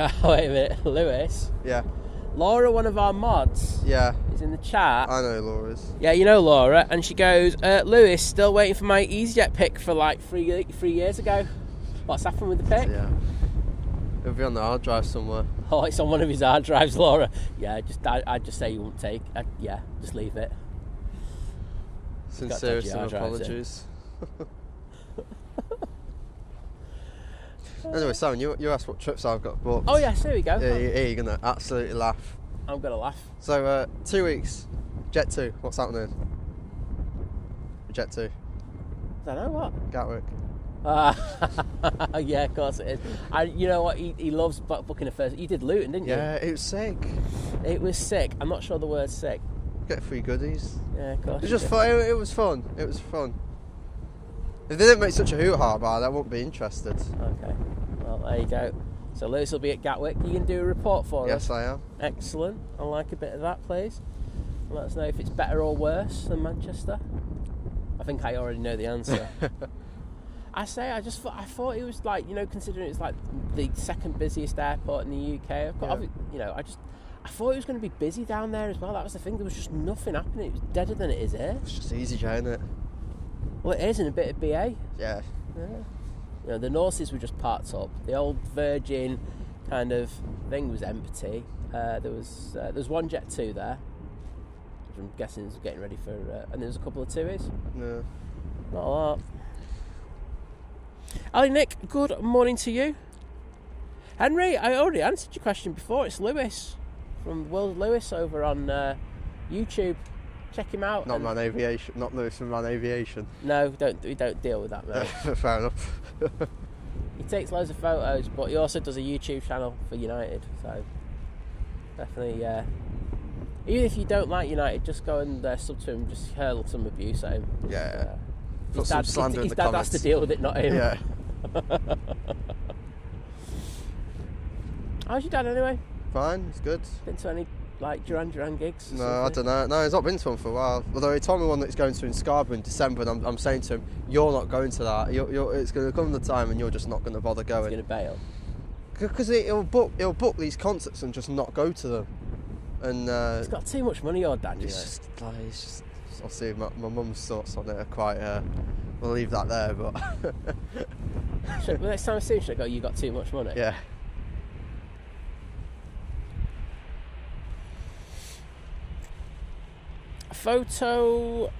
Oh, wait a minute, Lewis. Yeah. Laura, one of our mods, Yeah. is in the chat. I know Laura's. Yeah, you know Laura, and she goes, Lewis, still waiting for my EasyJet pick for like 3 years ago. What's happened with the pick? Yeah. It'll be on the hard drive somewhere. Oh, it's on one of his hard drives, Laura. Yeah, I'd just say you won't take. Yeah, just leave it. Sincerest of apologies. Anyway, Simon, you asked what trips I've got booked. Oh yes, here we go. Yeah, you're gonna absolutely laugh. I'm gonna laugh. So 2 weeks, Jet 2. What's happening? Jet 2. I don't know what. Gatwick. Yeah, of course it is. You know what? He loves booking a first. You did Luton, didn't you? Yeah, it was sick. It was sick. I'm not sure the word's sick. Get free goodies. Yeah, of course. It was just fun. It was fun. It was fun. If they didn't make such a hoo-ha about it, I wouldn't be interested. Okay. Well, there you go. So Lewis will be at Gatwick. You can do a report for us. Yes, I am. Excellent. I like a bit of that, please. Let us know if it's better or worse than Manchester. I think I already know the answer. I thought it was like, considering it's like the second busiest airport in the UK. I thought it was going to be busy down there as well. That was the thing. There was just nothing happening. It was deader than it is here. It's just Easyjet, isn't it? Well, it is, and a bit of BA. Yeah. The Norses were just parked up. The old Virgin kind of thing was empty. There was one Jet 2 there, which I'm guessing is getting ready for, and there was a couple of 2s. No. Not a lot. Ali Nick, good morning to you. Henry, I already answered your question before. It's Lewis from World Lewis over on YouTube. Check him out. Not Man Aviation. Not Lewis from Man Aviation. No, we don't deal with that, mate. Fair enough. He takes loads of photos, but he also does a YouTube channel for United. So definitely, even if you don't like United, just go and sub to him, just hurl some abuse at him. Yeah. Put some slander in the dad comments. has to deal with it, not him. Yeah. How's your dad anyway? Fine, it's good. Been to any Duran gigs? No, I don't know. No, he's not been to one for a while. Although he told me one that he's going to in Scarborough in December, and I'm saying to him, "You're not going to that. It's going to come the time, and you're just not going to bother going." He's going to bail. Because he'll book these concerts and just not go to them. And he's got too much money, your dad. It's just obviously my mum's thoughts on it are quite. We'll leave that there, but. Well, next time I see him, should I go? You got too much money. Yeah. Photo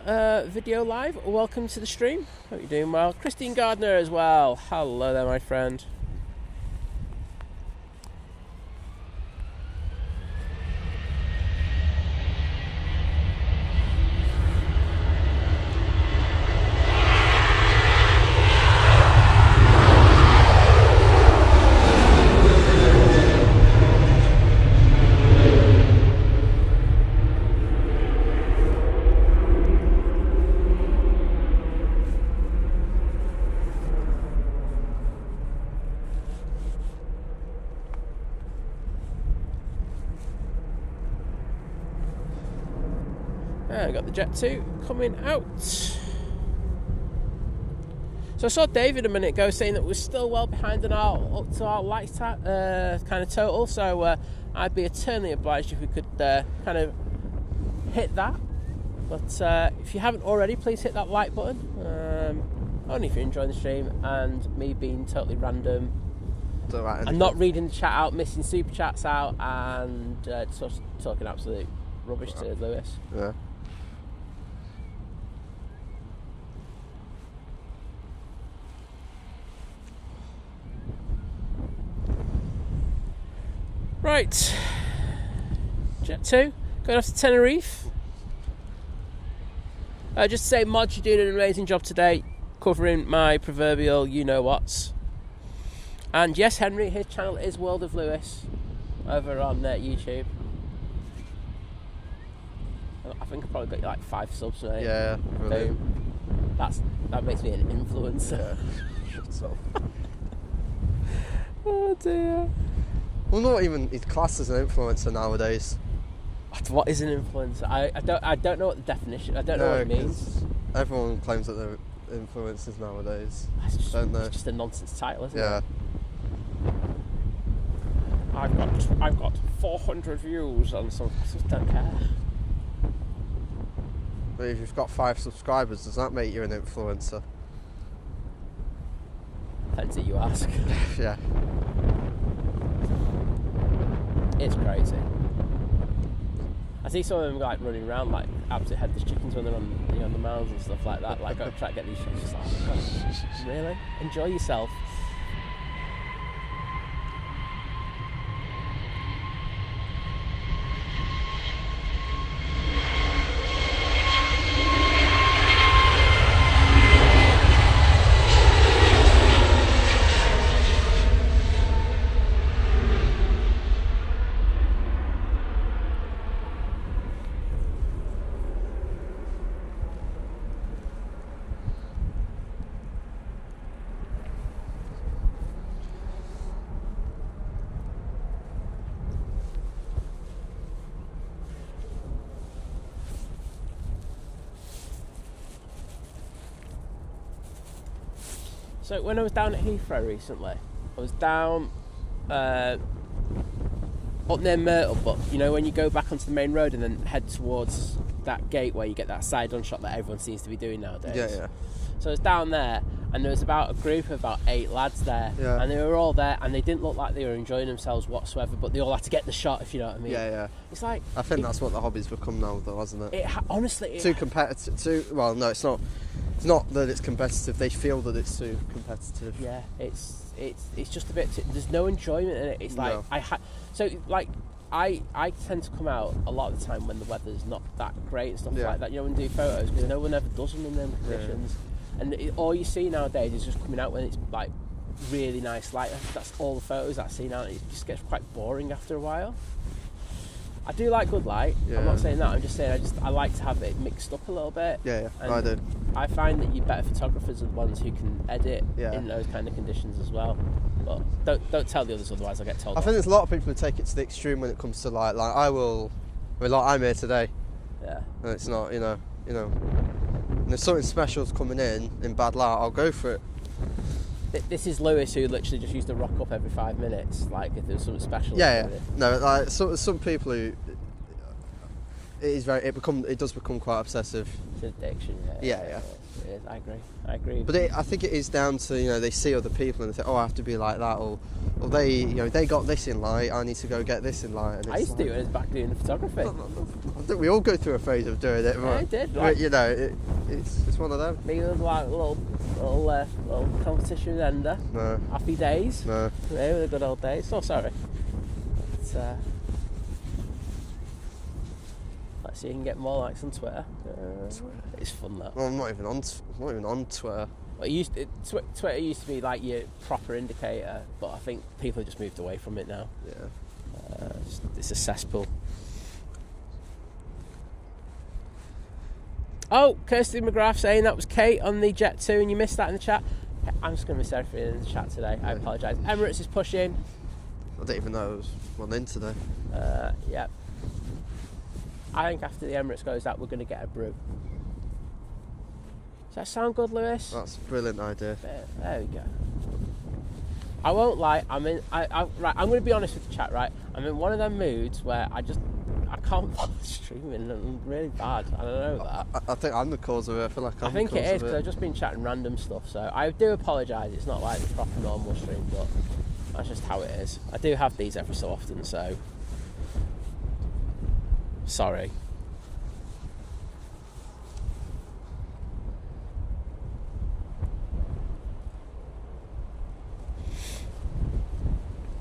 video live. Welcome to the stream. Hope you're doing well. Christine Gardner as well. Hello there, my friend. I got the Jet 2 coming out. So I saw David a minute ago saying that we're still well behind on up to our light kind of total. So I'd be eternally obliged if we could kind of hit that. But if you haven't already, please hit that like button. only if you're enjoying the stream, and me being totally random. And not reading the chat out, missing super chats out, and just talking absolute rubbish to Lewis. Yeah. Right. Jet 2, going off to Tenerife. Just to say, Mod, you're doing an amazing job today, covering my proverbial you-know-whats. And yes, Henry, his channel is World of Lewis over on YouTube. I think I've probably got like 5 subs, mate. Yeah, brilliant. That makes me an influencer. Shut up. Oh dear. Well, not even he's classed as an influencer nowadays. What is an influencer? I don't know what the definition. I don't know what it means. Everyone claims that they're influencers nowadays. Don't they? It's just a nonsense title, isn't Yeah. it? I've got 400 views on some. I just don't care. But if you've got 5 subscribers, does that make you an influencer? Depends who you ask. Yeah. It's crazy. I see some of them like running around like absolute headless chickens when they're on the mounds and stuff like that. Like, I try to get these shots. Just like, oh, God, really? Enjoy yourself. So when I was down at Heathrow recently, I was down up near Myrtle, but you know when you go back onto the main road and then head towards that gate where you get that side-on shot that everyone seems to be doing nowadays. Yeah. So I was down there, and there was about a group of about 8 lads there, Yeah. and they were all there, and they didn't look like they were enjoying themselves whatsoever, but they all had to get the shot, if you know what I mean. Yeah. It's like... I think that's what the hobby's become now, though, hasn't it? Honestly... Too competitive. Well, no, it's not. It's not that it's competitive. They feel that it's too competitive. Yeah, it's just a bit... There's no enjoyment in it. It's like... No. I tend to come out a lot of the time when the weather's not that great and stuff like that, you know, and do photos, because no one ever does them in them conditions. And all you see nowadays is just coming out when it's like really nice light. That's all the photos that I see now. It just gets quite boring after a while. I do like good light. I'm not saying that. I'm just saying I like to have it mixed up a little bit. Yeah. And I do. I find that your better photographers are the ones who can edit in those kind of conditions as well. But don't tell the others, otherwise I'll get told. I think there's a lot of people who take it to the extreme when it comes to like I will. I mean, like I'm here today. Yeah. And it's not, you know. And if something special's coming in bad light, I'll go for it. This is Lewis, who literally just used to rock up every 5 minutes, like if there's something special. Yeah. No, like some people who it does become quite obsessive. It's an addiction. Yeah. It is. I agree. But I think it is down to they see other people and they think, oh, I have to be like that, or they they got this in light, I need to go get this in light. And I used to do it when I was back doing the photography. I think we all go through a phase of doing it. I did. But, it's one of them. Me with like little competition with Ender. No. Happy days. No. Yeah, with the good old days. Oh, sorry. Let's see if you can get more likes on Twitter. It's fun that. Well, I'm not even on Twitter. Well, Twitter used to be like your proper indicator, but I think people have just moved away from it now. Yeah. It's a cesspool. Oh, Kirsty McGrath saying that was Kate on the Jet 2 and you missed that in the chat. I'm just going to miss everything in the chat today. I apologise. Emirates is pushing. I didn't even know it was one in today. Yeah. I think after the Emirates goes out, we're going to get a brew. Does that sound good, Lewis? That's a brilliant idea. There we go. I won't lie. I'm going to be honest with the chat, right? I'm in one of them moods where I can't bother streaming. I'm really bad. I don't know that. I think I'm the cause of it. I think it is because I've just been chatting random stuff. So I do apologise. It's not like the proper normal stream, but that's just how it is. I do have these every so often, so sorry.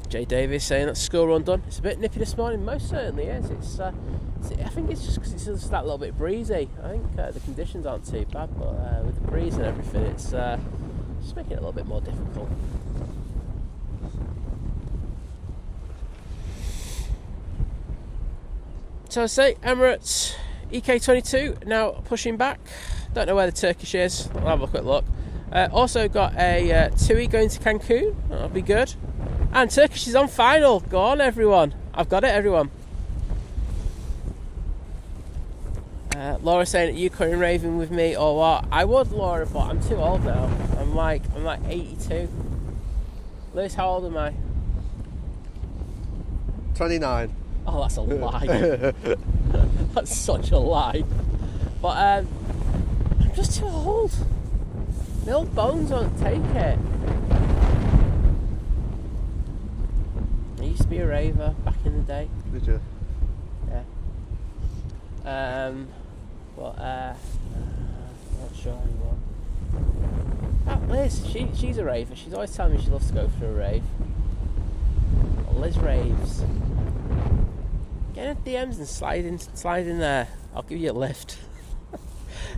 Jay Davis saying that's school run done. It's a bit nippy this morning. Most certainly is. I think it's just because it's just that little bit breezy. I think the conditions aren't too bad, but with the breeze and everything, it's just making it a little bit more difficult. So I say Emirates EK22 now pushing back. Don't know where the Turkish is. I'll have a quick look. Also got a TUI going to Cancun. That'll be good. And Turkish is on final. Go on, everyone. I've got it, everyone. Laura saying that you couldn't raving with me or what? I would, Laura, but I'm too old now. I'm like 82. Lewis, how old am I? 29. Oh, that's a lie. That's such a lie. But I'm just too old. My old bones won't take it. I used to be a raver back in the day. Did you? Yeah. But not sure anymore. Liz, she's a raver. She's always telling me she loves to go for a rave. Liz raves. Get in DMs and slide in there. I'll give you a lift.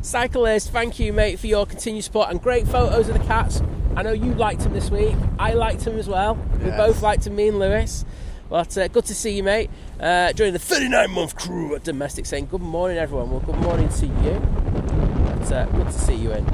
Cyclist, thank you, mate, for your continued support and great photos of the cats. I know you liked them this week. I liked them as well. Yes. We both liked them, me and Lewis. But good to see you, mate. Joining the 39-month crew at Domestic, saying good morning, everyone. Well, good morning to you. But, good to see you in.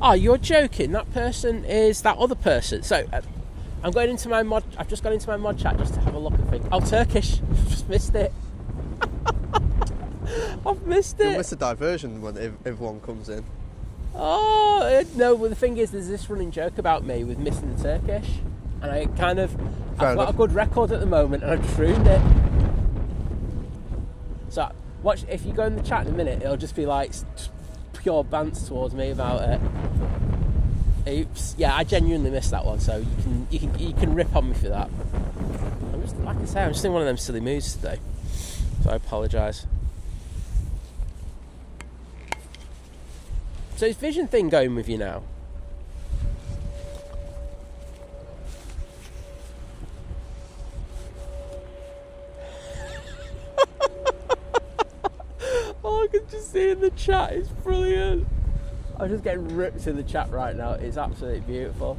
Oh, you're joking. That person is that other person. So, I'm going into my mod... I've just gone into my mod chat just to have a look and think. Oh, Turkish. Just missed it. I've missed it. You'll miss a diversion when everyone comes in. Oh, no. Well, the thing is, there's this running joke about me with missing the Turkish. And I kind of... I've got a good record at the moment and I've just ruined it. So, watch... If you go in the chat in a minute, it'll just be like... pure bants towards me about it. Oops. Yeah, I genuinely missed that one, so you can rip on me for that. I'm just, like I say, I'm just in one of them silly moods today, so I apologise. So is Vision thing going with you now? Oh, I can just see in the chat, it's brilliant. I'm just getting ripped in the chat right now. It's absolutely beautiful.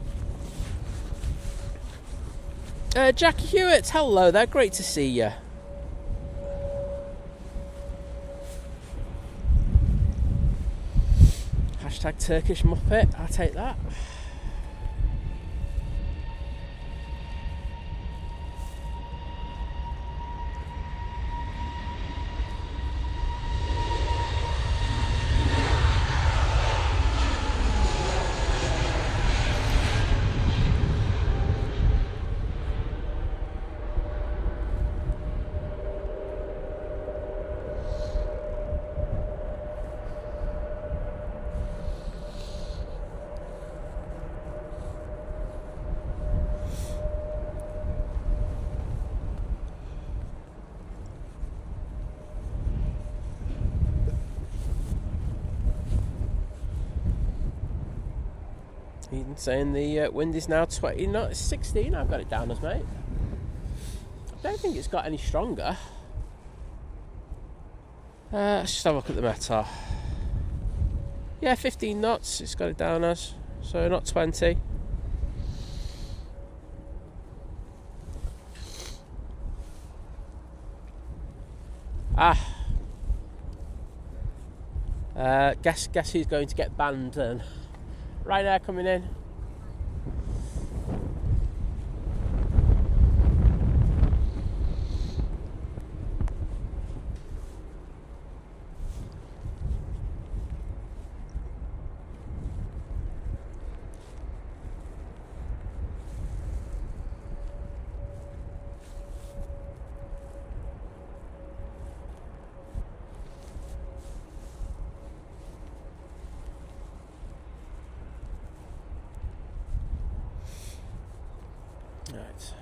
Jackie Hewitt, hello there, great to see you. Hashtag Turkish Muppet, I'll take that. Eden saying the wind is now 20 knots, 16. I've got it down as, mate. I don't think it's got any stronger. Let's just have a look at the METAR. Yeah, 15 knots. It's got it down as, so not 20. Guess who's going to get banned then? Ryanair coming in. Right.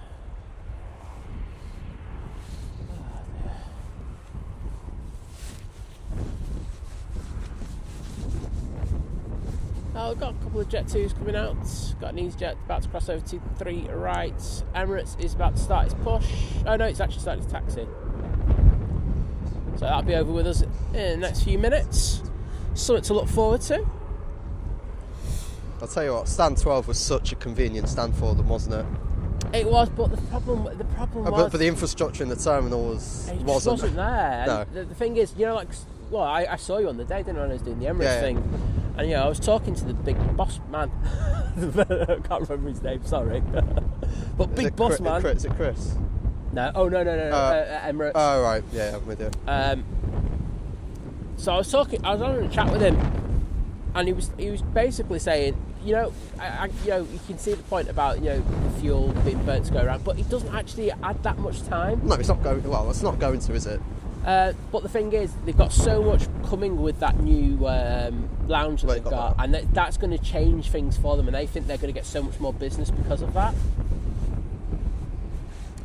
Oh, we've got a couple of Jet 2s coming out. Got an Easyjet about to cross over to 3 right. Emirates is about to start its push. Oh no, it's actually starting its taxi. So that'll be over with us in the next few minutes. Something to look forward to. I'll tell you what, stand 12 was such a convenient stand for them, wasn't it? It was, but the problem was... But the infrastructure in the terminal wasn't there. No. And the thing is, you know, like... Well, I saw you on the day, didn't I, when I was doing the Emirates thing. And, you know, I was talking to the big boss man. I can't remember his name, sorry. But big boss man. Is it Chris? No. Oh, no. Emirates. Oh, right. Yeah, I'm with you. So I was having a chat with him, and he was basically saying, you know, you know, you can see the point about, you know, the fuel being burnt to go around, but it doesn't actually add that much time. No, it's not going. Well, it's not going to, is it? But the thing is, they've got so much coming with that new lounge that they've got, and that's going to change things for them, and they think they're going to get so much more business because of that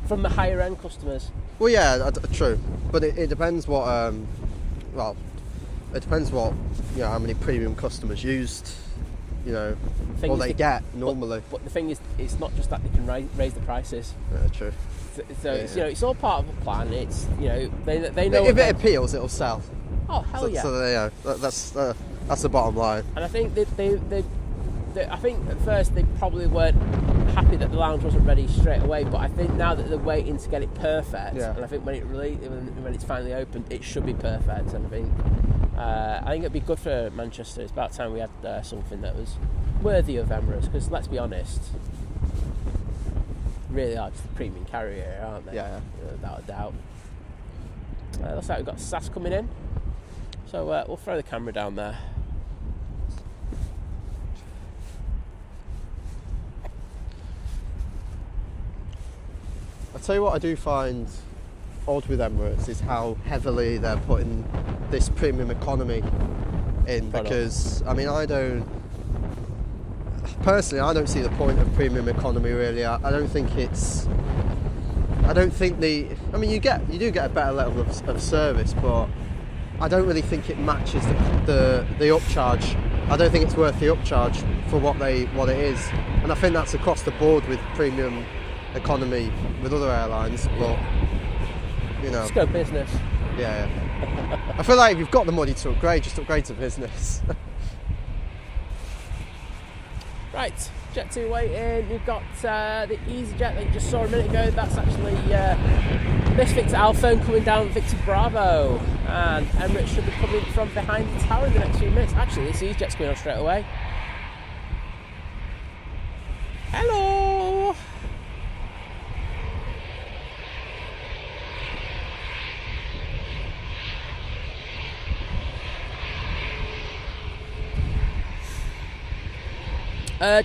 from the higher end customers. Well, yeah, true, but it depends what. Well, it depends what, you know, how many premium customers used, you know, what they get normally. But the thing is, it's not just that they can raise the prices. Yeah, true. So it's, you know, it's all part of a plan. It's, you know, they know if it appeals, it'll sell. Oh hell yeah! So you know, that's the bottom line. And I think I think at first they probably weren't happy that the lounge wasn't ready straight away. But I think now that they're waiting to get it perfect, and I think when it's finally opened, it should be perfect. And I think it'd be good for Manchester. It's about time we had something that was worthy of Emirates. Because let's be honest, really are just the premium carrier, aren't they? Yeah. Without a doubt. Looks like we've got SAS coming in, so we'll throw the camera down there. I'll tell you what I do find odd with Emirates is how heavily they're putting this premium economy in, because I mean, I don't see the point of premium economy really. I don't think I mean, you do get a better level of service, but I don't really think it matches the upcharge. I don't think it's worth the upcharge for what it is, and I think that's across the board with premium economy with other airlines. But you know, let's go business. Yeah. I feel like if you've got the money to upgrade, just upgrade to business. Right, Jet 2 waiting. You've got the Easyjet that you just saw a minute ago. That's actually this Victor Alphone coming down Victor Bravo, and Emirates should be coming from behind the tower in the next few minutes. Actually, this Easyjet's going on straight away. Hello.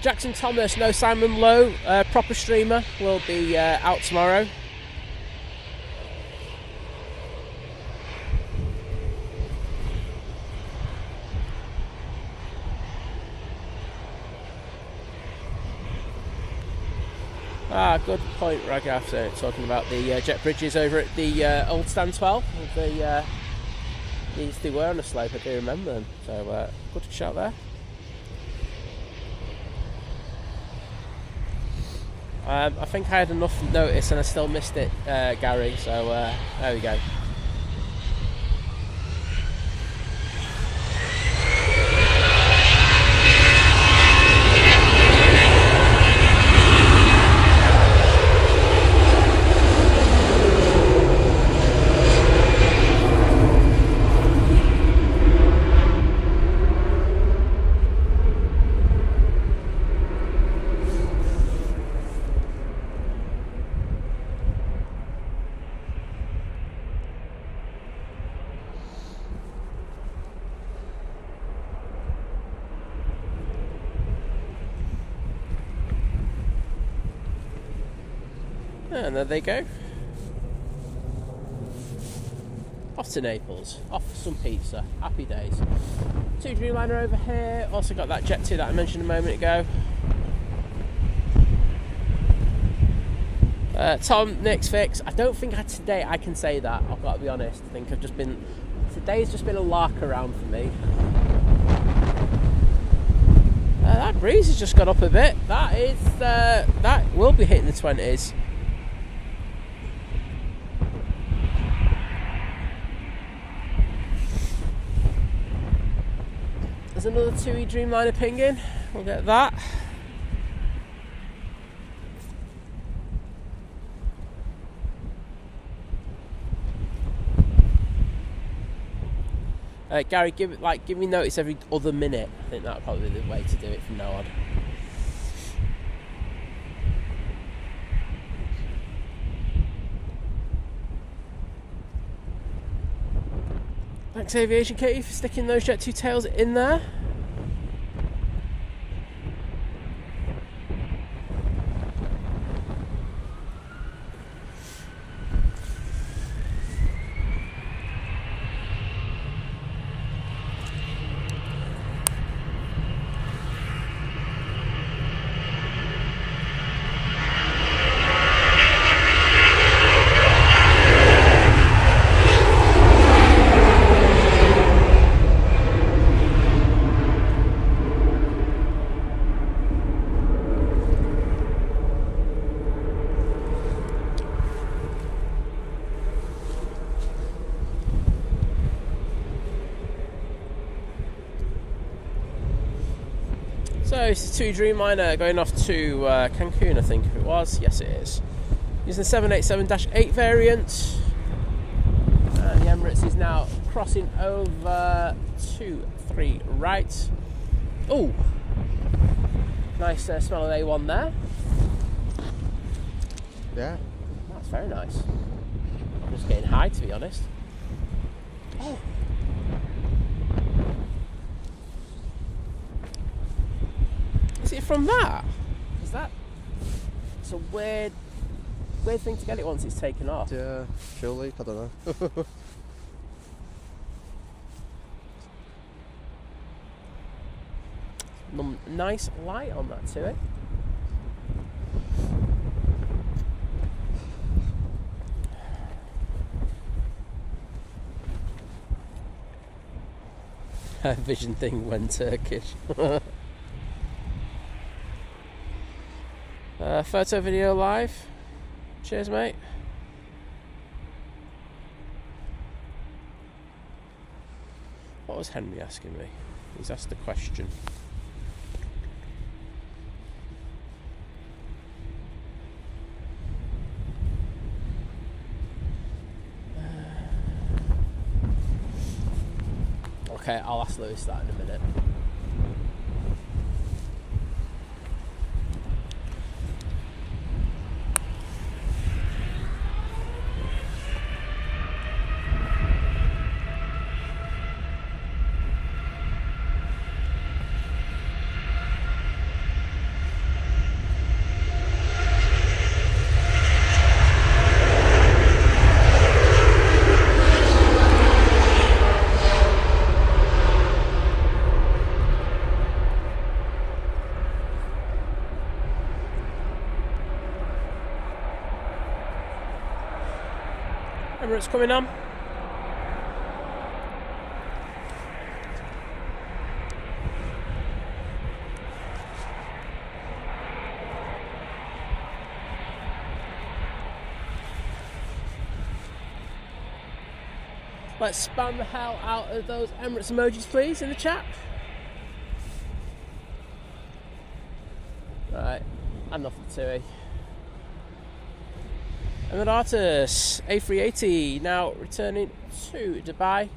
Jackson Thomas, no Simon Lowe, proper streamer, will be out tomorrow. Good point, Raghav. Talking about the jet bridges over at the old stand 12. They were on a slope, I do remember them. So good shot there. I think I had enough notice and I still missed it, Gary, so there we go. And there they go. Off to Naples. Off for some pizza. Happy days. 2 Dreamliner over here. Also got that Jet 2 that I mentioned a moment ago. Tom, Nick's fix. I don't think today I can say that. I've got to be honest. I think today's just been a lark around for me. That breeze has just gone up a bit. That will be hitting the 20s. There's another 2E Dreamliner pinging. We'll get that. Gary, give me notice every other minute. I think that'll probably be the way to do it from now on. Thanks Aviation Katie for sticking those Jet 2 tails in there. So this is 2 Dreamliner going off to Cancun, I think if it was. Yes, it is. Using the 787-8 variant. And the Emirates is now crossing over 2-3 right. Oh, nice smell of A1 there. Yeah. That's very nice. I'm just getting high, to be honest. Oh. Is it from that? Is that? It's a weird thing to get it once it's taken off. Yeah, fuel leak, I don't know. Nice light on that to it. Vision thing went Turkish. Photo video live. Cheers, mate. What was Henry asking me? He's asked a question. Okay, I'll ask Lewis that in a minute. Emirates coming on. Let's spam the hell out of those Emirates emojis, please, in the chat. Right, enough of TUI. Emirates A380 now returning to Dubai.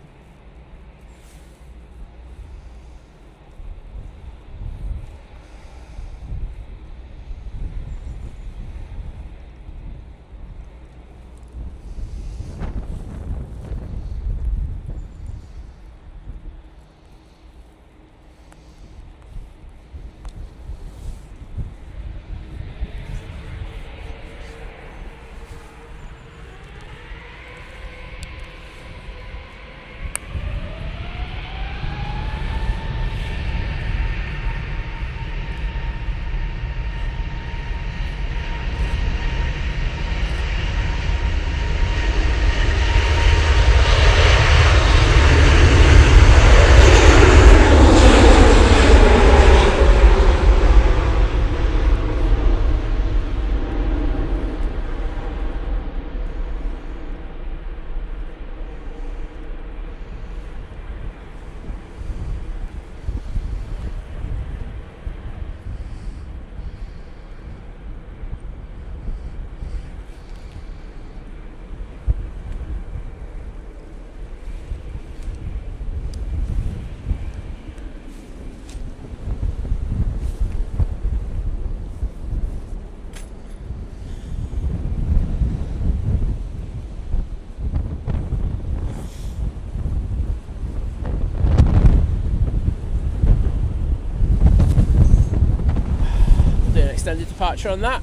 departure on that,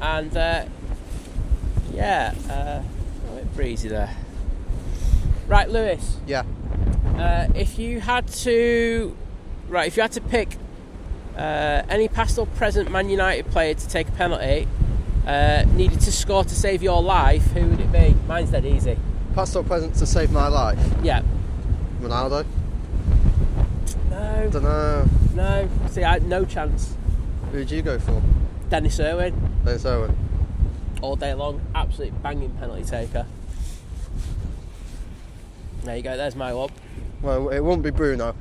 and a bit breezy there. Right, Lewis. Yeah. If you had to pick any past or present Man United player to take a penalty, needed to score to save your life, who would it be? Mine's dead easy. Past or present to save my life? Yeah. Ronaldo? No. Don't know. No. See, I had no chance. Who'd you go for? Dennis Irwin. Dennis Irwin. All day long. Absolute banging penalty taker. There you go, there's my one. Well, it won't be Bruno.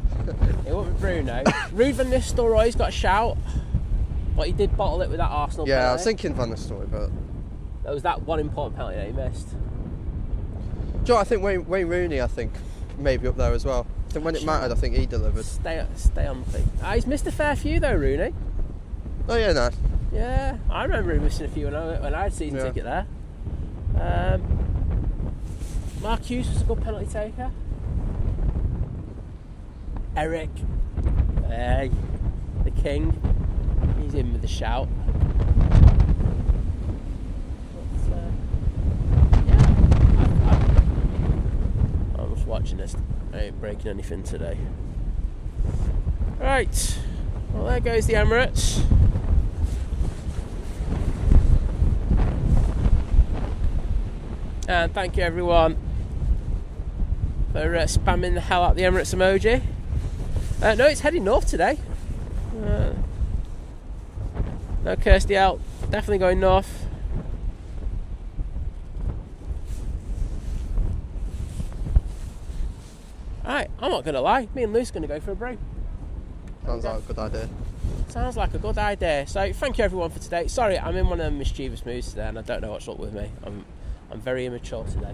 It won't be Bruno. Ruud van Nistelrooy's got a shout, but he did bottle it with that Arsenal penalty. I was thinking Van Nistelrooy, but... There was that one important penalty that he missed. Do you know what, I think Wayne Rooney, maybe up there as well. I think when it mattered, I think he delivered. Stay on the thing. He's missed a fair few though, Rooney. Oh yeah, no. Yeah, I remember him missing a few when I had a season ticket there. Mark Hughes was a good penalty taker. Eric, hey, the king, he's in with the shout. I'm just watching this. I ain't breaking anything today. Right, well there goes the Emirates. And thank you everyone for spamming the hell out of the Emirates emoji. No, it's heading north today. No Kirsty out, definitely going north. Alright, I'm not going to lie, me and Lou's going to go for a break. Sounds like a good idea. Sounds like a good idea. So thank you everyone for today. Sorry, I'm in one of them mischievous moods today and I don't know what's up with me. I'm very immature today.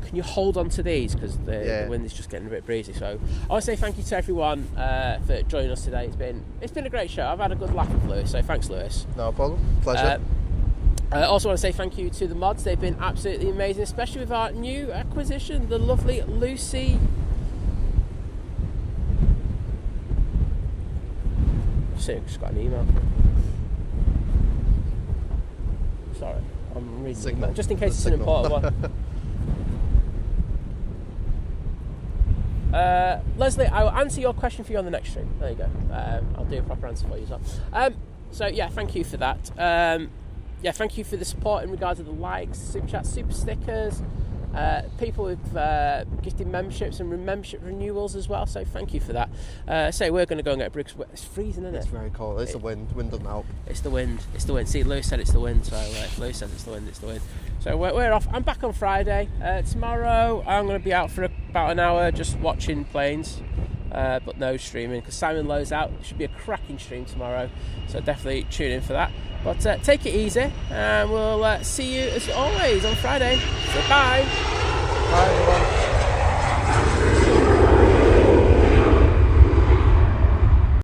Can you hold on to these because the wind is just getting a bit breezy? So I want to say thank you to everyone for joining us today. It's been a great show. I've had a good laugh with Lewis, so thanks, Lewis. No problem. Pleasure. I also want to say thank you to the mods. They've been absolutely amazing, especially with our new acquisition, the lovely Lucy. Just got an email. Sorry, I'm reading Signal. just in case it's an important one. Leslie, I will answer your question for you on the next stream. There you go. I'll do a proper answer for you as well. So yeah, thank you for that. Thank you for the support in regards to the likes, super chats, super stickers, people with gifted memberships and membership renewals as well. So thank you for that. We're going to go and get a break. It's freezing, isn't it? It's very cold. It's the wind. Wind doesn't help. It's the wind. It's the wind. See, Lewis said it's the wind. So Lewis says it's the wind. It's the wind. So we're off. I'm back on Friday. Tomorrow I'm going to be out for about an hour just watching planes. But no streaming because Simon Lowe's out. It should be a cracking stream tomorrow. So definitely tune in for that. But take it easy, and we'll see you as always on Friday. So bye. Bye everyone.